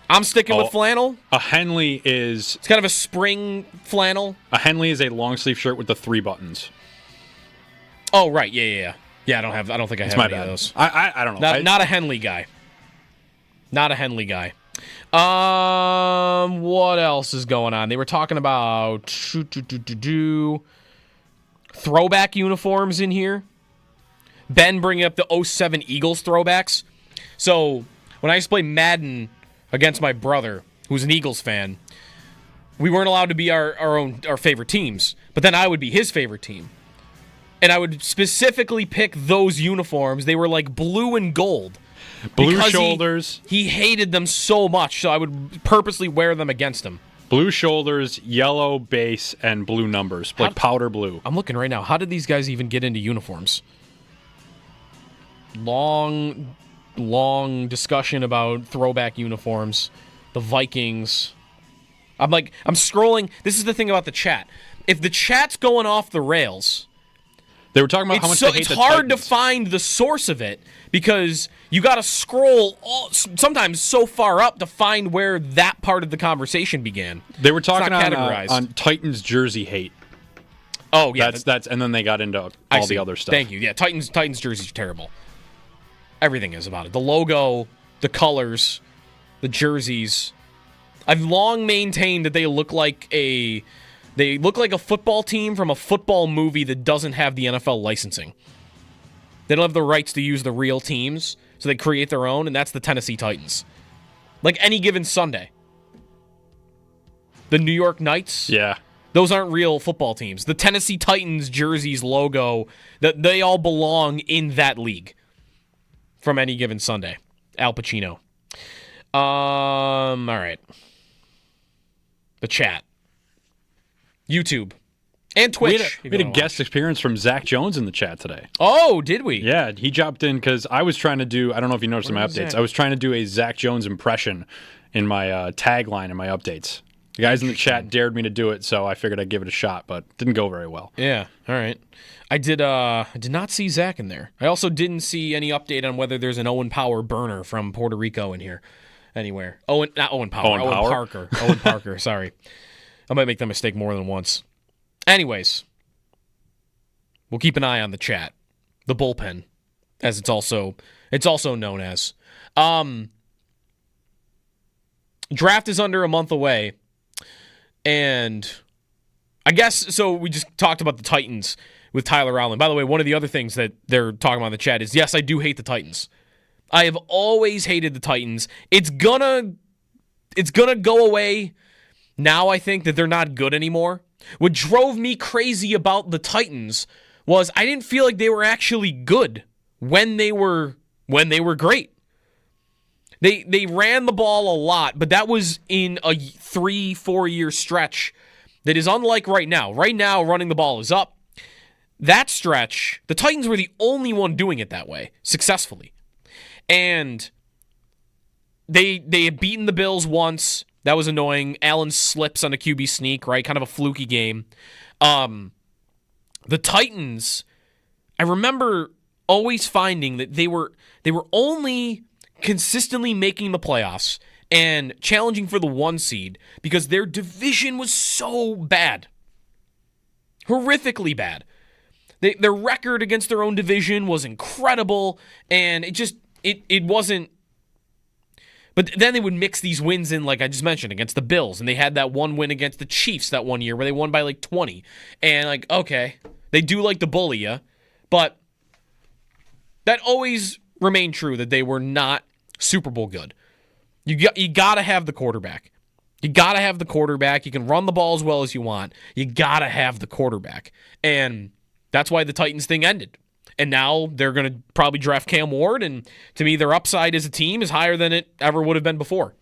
I'm sticking with flannel. A Henley is... It's kind of a spring flannel. A Henley is a long sleeve shirt with the 3 buttons. Oh, right. Yeah. Yeah, I don't think I have any of those. I don't know. Not a Henley guy. Not a Henley guy. What else is going on? They were talking about throwback uniforms in here. Ben bringing up the 07 Eagles throwbacks. So when I used to play Madden against my brother, who's an Eagles fan, we weren't allowed to be our favorite teams. But then I would be his favorite team. And I would specifically pick those uniforms. They were like blue and gold. Blue shoulders. He hated them so much, so I would purposely wear them against him. Blue shoulders, yellow base, and blue numbers, like powder blue. I'm looking right now. How did these guys even get into uniforms? Long discussion about throwback uniforms. The Vikings. I'm scrolling. This is the thing about the chat. If the chat's going off the rails... They were talking about how much they hate it's the hard Titans. to find the source of it because you got to scroll sometimes so far up to find where that part of the conversation began. They were talking categorized. on Titans jersey hate. Oh yeah, that's and then they got into all the other stuff. Thank you. Yeah, Titans jerseys are terrible. Everything is about it. The logo, the colors, the jerseys. I've long maintained that they look like a football team from a football movie that doesn't have the NFL licensing. They don't have the rights to use the real teams, so they create their own, and that's the Tennessee Titans. Like Any Given Sunday. The New York Knights. Yeah. Those aren't real football teams. The Tennessee Titans jerseys logo, they all belong in that league. From Any Given Sunday. Al Pacino. All right. The chat. YouTube. And Twitch. We had a guest appearance from Zach Jones in the chat today. Oh, did we? Yeah, he dropped in because I was trying to do, I don't know if you noticed in my updates, Zach? I was trying to do a Zach Jones impression in my tagline in my updates. The guys in the chat dared me to do it, so I figured I'd give it a shot, but it didn't go very well. Yeah, all right. I did not see Zach in there. I also didn't see any update on whether there's an Owen Power burner from Puerto Rico in here anywhere. Not Owen Power. Owen Parker. Owen Parker, sorry. I might make that mistake more than once. Anyways, we'll keep an eye on the chat. The bullpen, as it's also known as. Draft is under a month away. And I guess, so we just talked about the Titans with Tyler Allen. By the way, one of the other things that they're talking about in the chat is, yes, I do hate the Titans. I have always hated the Titans. It's gonna go away now, I think, that they're not good anymore. What drove me crazy about the Titans was I didn't feel like they were actually good when they were great. They ran the ball a lot, but that was in a 3-4 year stretch that is unlike right now. Right now, running the ball is up. That stretch, the Titans were the only one doing it that way, successfully. And they had beaten the Bills once. That was annoying. Allen slips on a QB sneak, right? Kind of a fluky game. The Titans, I remember always finding that they were only consistently making the playoffs and challenging for the 1 seed because their division was so bad. Horrifically bad. Their record against their own division was incredible, and it wasn't. But then they would mix these wins in, like I just mentioned, against the Bills, and they had that one win against the Chiefs that one year where they won by like 20. And like, okay, they do like to bully you, but that always remained true that they were not Super Bowl good. You got to have the quarterback. You got to have the quarterback. You can run the ball as well as you want. You got to have the quarterback. And that's why the Titans thing ended. And now they're going to probably draft Cam Ward, and to me, their upside as a team is higher than it ever would have been before.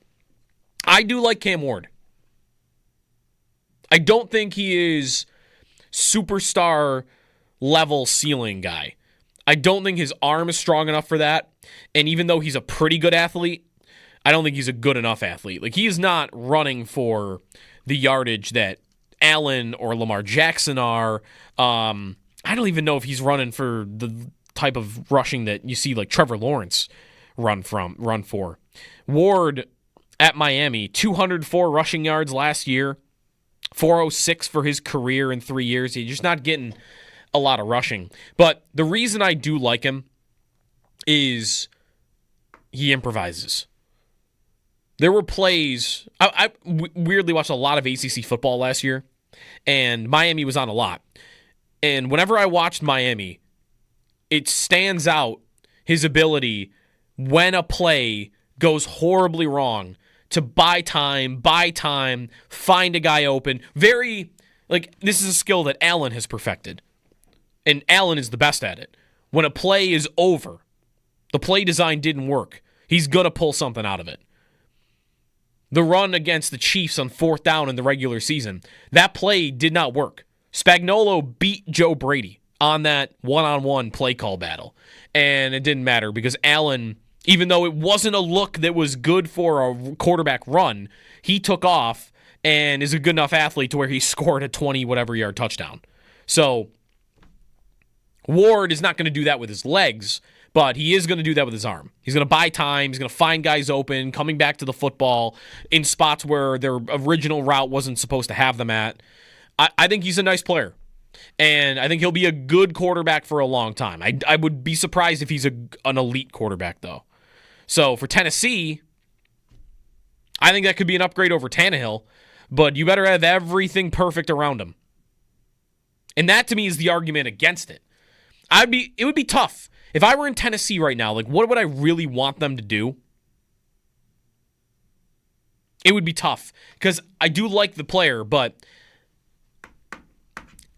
I do like Cam Ward. I don't think he is superstar level ceiling guy. I don't think his arm is strong enough for that. And even though he's a pretty good athlete, I don't think he's a good enough athlete. Like, he is not running for the yardage that Allen or Lamar Jackson are. I don't even know if he's running for the type of rushing that you see like Trevor Lawrence run for. Ward at Miami, 204 rushing yards last year, 406 for his career in 3 years. He's just not getting a lot of rushing. But the reason I do like him is he improvises. There were plays. I weirdly watched a lot of ACC football last year, and Miami was on a lot. And whenever I watched Miami, it stands out his ability when a play goes horribly wrong to buy time, find a guy open. Very, like, this is a skill that Allen has perfected. And Allen is the best at it. When a play is over, the play design didn't work, he's going to pull something out of it. The run against the Chiefs on 4th down in the regular season, that play did not work. Spagnuolo beat Joe Brady on that one-on-one play call battle. And it didn't matter because Allen, even though it wasn't a look that was good for a quarterback run, he took off and is a good enough athlete to where he scored a 20-whatever-yard touchdown. So Ward is not going to do that with his legs, but he is going to do that with his arm. He's going to buy time. He's going to find guys open, coming back to the football in spots where their original route wasn't supposed to have them at. I think he's a nice player, and I think he'll be a good quarterback for a long time. I would be surprised if he's an elite quarterback, though. So for Tennessee, I think that could be an upgrade over Tannehill, but you better have everything perfect around him. And that, to me, is the argument against it. It would be tough. If I were in Tennessee right now, like, what would I really want them to do? It would be tough, because I do like the player, but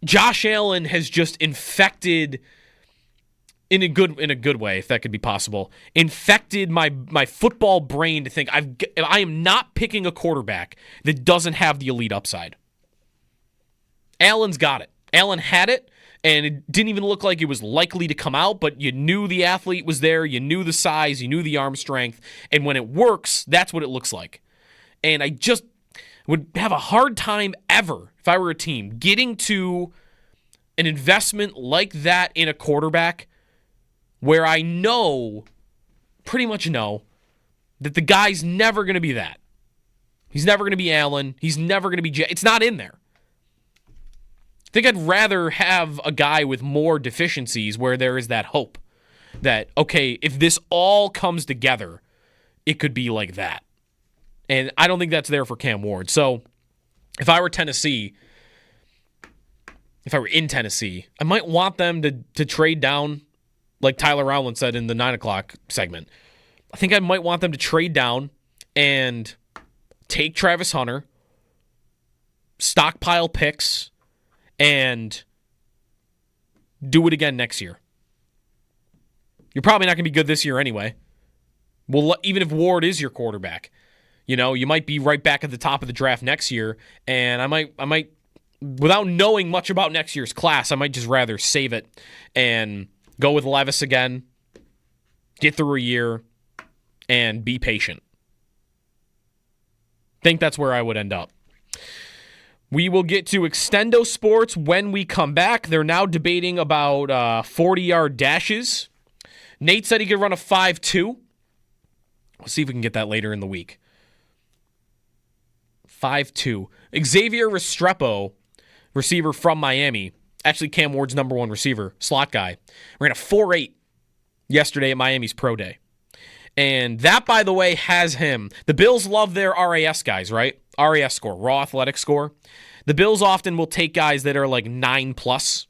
Josh Allen has just infected, in a good way, if that could be possible, infected my football brain to think I am not picking a quarterback that doesn't have the elite upside. Allen's got it. Allen had it, and it didn't even look like it was likely to come out, but you knew the athlete was there, you knew the size, you knew the arm strength, and when it works, that's what it looks like. And I just would have a hard time ever, if I were a team, getting to an investment like that in a quarterback where I pretty much know, that the guy's never going to be that. He's never going to be Allen. He's never going to be it's not in there. I think I'd rather have a guy with more deficiencies where there is that hope that, okay, if this all comes together, it could be like that. And I don't think that's there for Cam Ward. So if I were in Tennessee, I might want them to trade down, like Tyler Rowland said in the 9 o'clock segment, I think I might want them to trade down and take Travis Hunter, stockpile picks, and do it again next year. You're probably not going to be good this year anyway. Well, even if Ward is your quarterback, you might be right back at the top of the draft next year, and I might, without knowing much about next year's class, I might just rather save it and go with Levis again, get through a year, and be patient. Think that's where I would end up. We will get to Extendo Sports when we come back. They're now debating about 40-yard dashes. Nate said he could run a 5.2. We'll see if we can get that later in the week. 5.2. Xavier Restrepo, receiver from Miami, actually Cam Ward's number one receiver, slot guy, ran a 4.8 yesterday at Miami's Pro Day. And that, by the way, has him. The Bills love their RAS guys, right? RAS score, raw athletic score. The Bills often will take guys that are like 9+.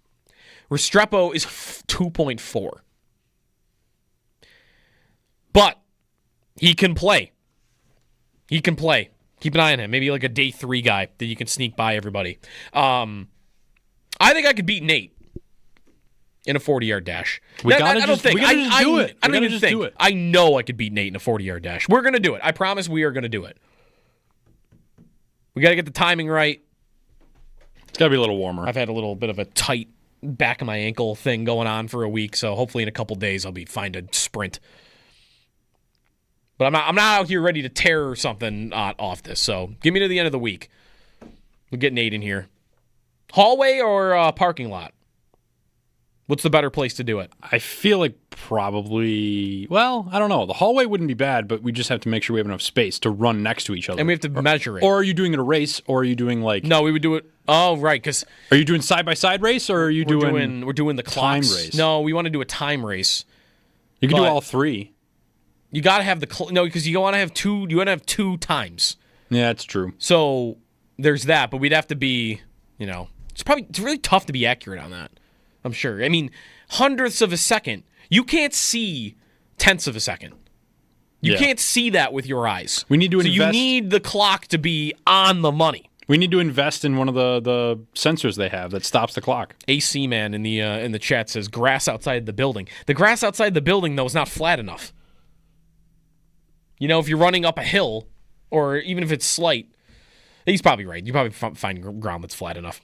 Restrepo is 2.4. But he can play. Keep an eye on him. Maybe like a day 3 guy that you can sneak by everybody. I think I could beat Nate in a 40-yard dash. I don't even think. I know I could beat Nate in a 40-yard dash. We're going to do it. I promise we are going to do it. We got to get the timing right. It's got to be a little warmer. I've had a little bit of a tight back of my ankle thing going on for a week, so hopefully in a couple days I'll be fine to sprint. But I'm not out here ready to tear something off this, so give me to the end of the week. We'll get Nate in here. Hallway or parking lot? What's the better place to do it? I feel like probably, I don't know. The hallway wouldn't be bad, but we just have to make sure we have enough space to run next to each other. And we have to measure it. Or are you doing it a race, or are you doing like... No, we would do it... Oh, right, because... Are you doing side-by-side race, or are you We're doing the clocks. Time race? No, we want to do a time race. You can do all 3. You got to have because you want to have 2... You want to have 2 times. Yeah, that's true. So, there's that, but we'd have to be, It's really tough to be accurate on that. I'm sure. I mean, hundredths of a second. You can't see tenths of a second. You can't see that with your eyes. We need to invest. So you need the clock to be on the money. We need to invest in one of the sensors they have that stops the clock. AC Man in the chat says grass outside the building. The grass outside the building though is not flat enough. If you're running up a hill, or even if it's slight, he's probably right. You probably find ground that's flat enough.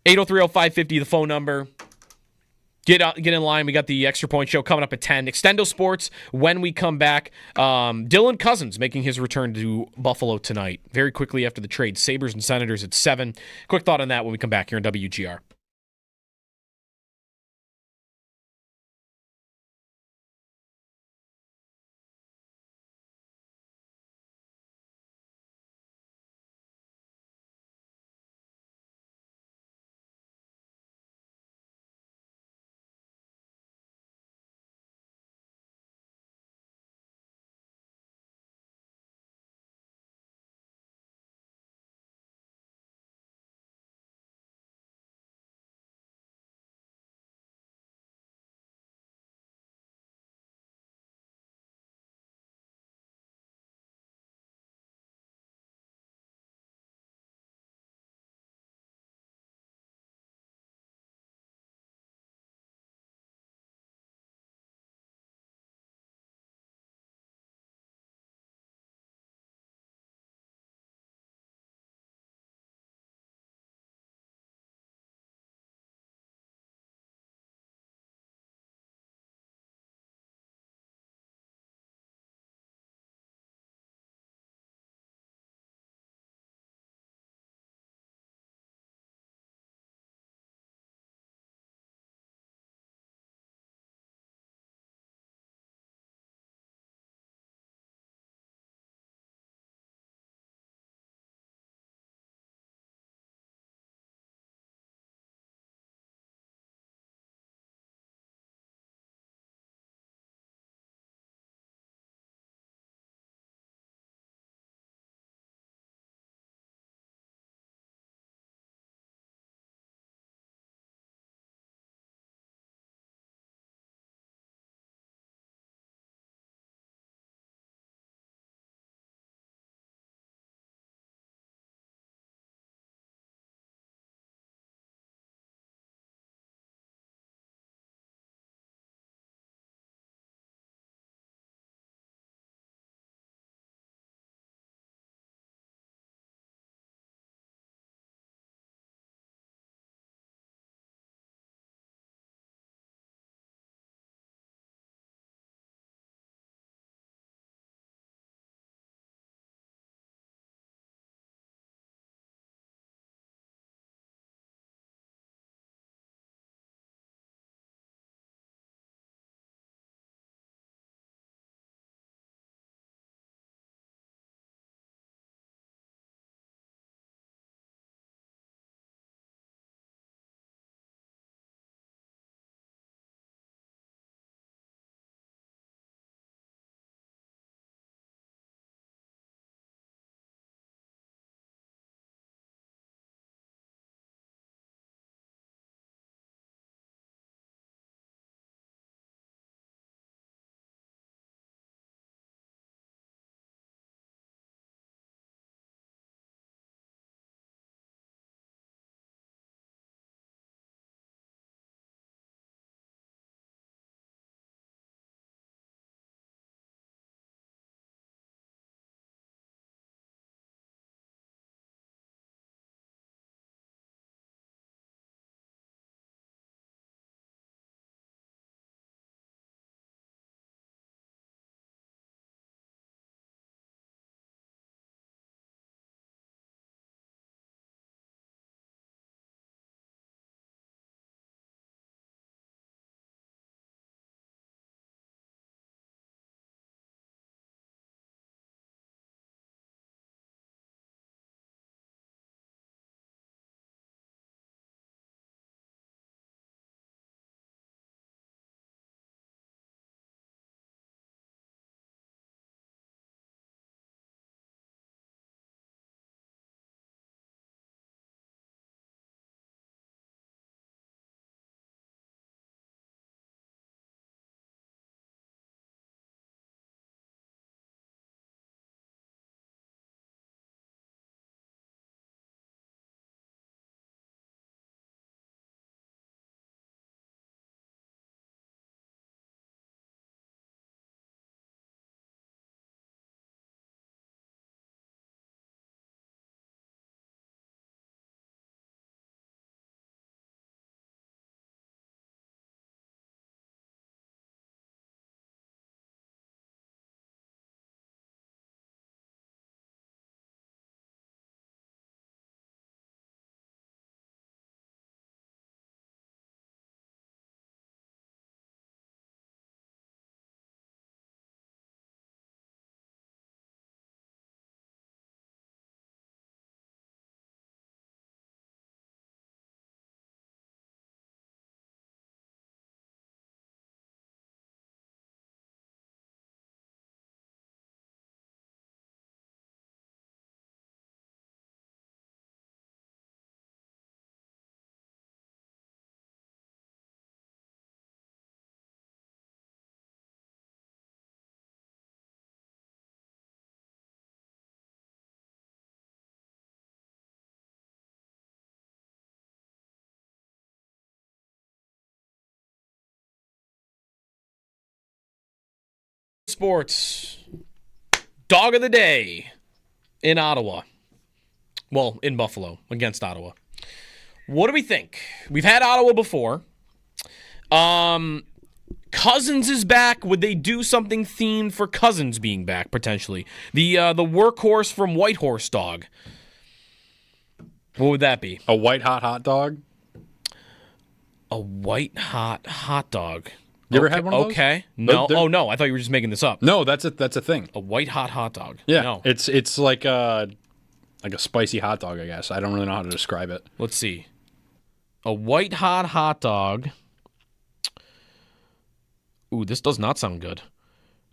803-0550, the phone number. Get in line. We got the Extra Point Show coming up at 10. Extendo Sports when we come back. Dylan Cousins making his return to Buffalo tonight. Very quickly after the trade. Sabres and Senators at 7. Quick thought on that when we come back here on WGR. Sports. Dog of the day in Ottawa. Well, in Buffalo against Ottawa. What do we think? We've had Ottawa before. Cousins is back. Would they do something themed for Cousins being back, potentially? The workhorse from Whitehorse Dog. What would that be? A white hot dog? A white hot dog. You ever had one of those? Okay. No. Oh, no. I thought you were just making this up. No, that's a thing. A white hot dog. Yeah. No. It's like a spicy hot dog, I guess. I don't really know how to describe it. Let's see. A white hot dog. Ooh, this does not sound good.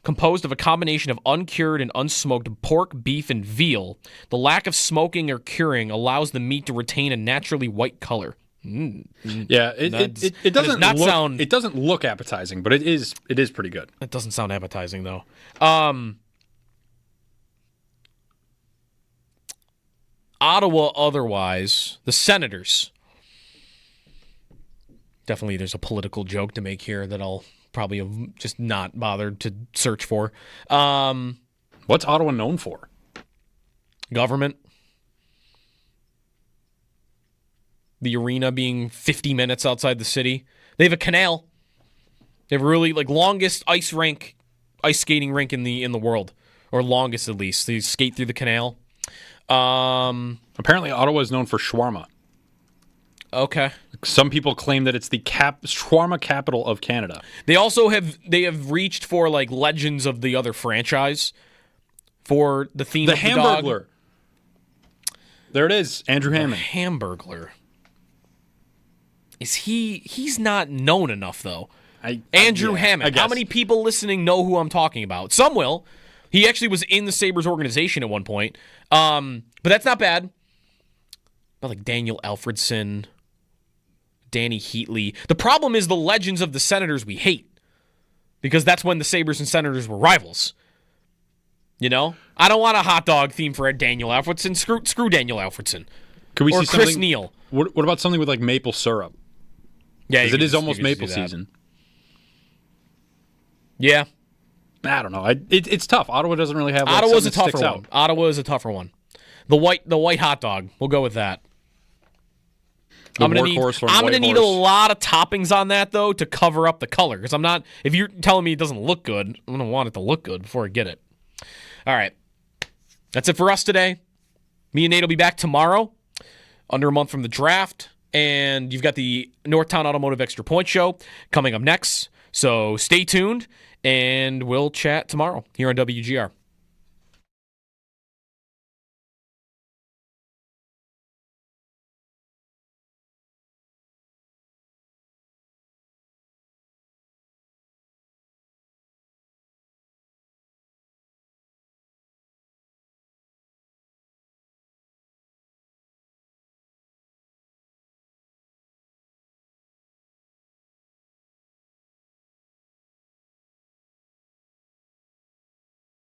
Composed of a combination of uncured and unsmoked pork, beef, and veal. The lack of smoking or curing allows the meat to retain a naturally white color. Yeah, it doesn't sound. It doesn't look appetizing, but it is pretty good. It doesn't sound appetizing though. Ottawa, otherwise, the Senators. Definitely, there's a political joke to make here that I'll probably have just not bothered to search for. What's Ottawa known for? Government. The arena being 50 minutes outside the city. They have a canal. They have a really longest ice skating rink in the world, or longest at least. They skate through the canal. Apparently, Ottawa is known for shawarma. Okay. Some people claim that it's the shawarma capital of Canada. They also have reached for legends of the other franchise for the theme. of the Hamburglar. Dog. There it is, Andrew Hammond. Hamburglar. Is he's not known enough though. Andrew Hammond. How many people listening know who I'm talking about? Some will. He actually was in the Sabres organization at one point. But that's not bad. But Daniel Alfredson, Danny Heatley. The problem is the legends of the Senators we hate. Because that's when the Sabres and Senators were rivals. You know? I don't want a hot dog theme for Daniel Alfredson. Screw Daniel Alfredson. Could we see Chris something, Neal. What about something with maple syrup? Yeah, because it is almost maple season. Yeah, I don't know. It's tough. Ottawa doesn't really have. Ottawa's a tougher one. Out. Ottawa is a tougher one. The white hot dog. We'll go with that. I'm gonna need a lot of toppings on that though to cover up the color. Because I'm not. If you're telling me it doesn't look good, I'm gonna want it to look good before I get it. All right, that's it for us today. Me and Nate will be back tomorrow, under a month from the draft. And you've got the Northtown Automotive Extra Point Show coming up next. So stay tuned, and we'll chat tomorrow here on WGR.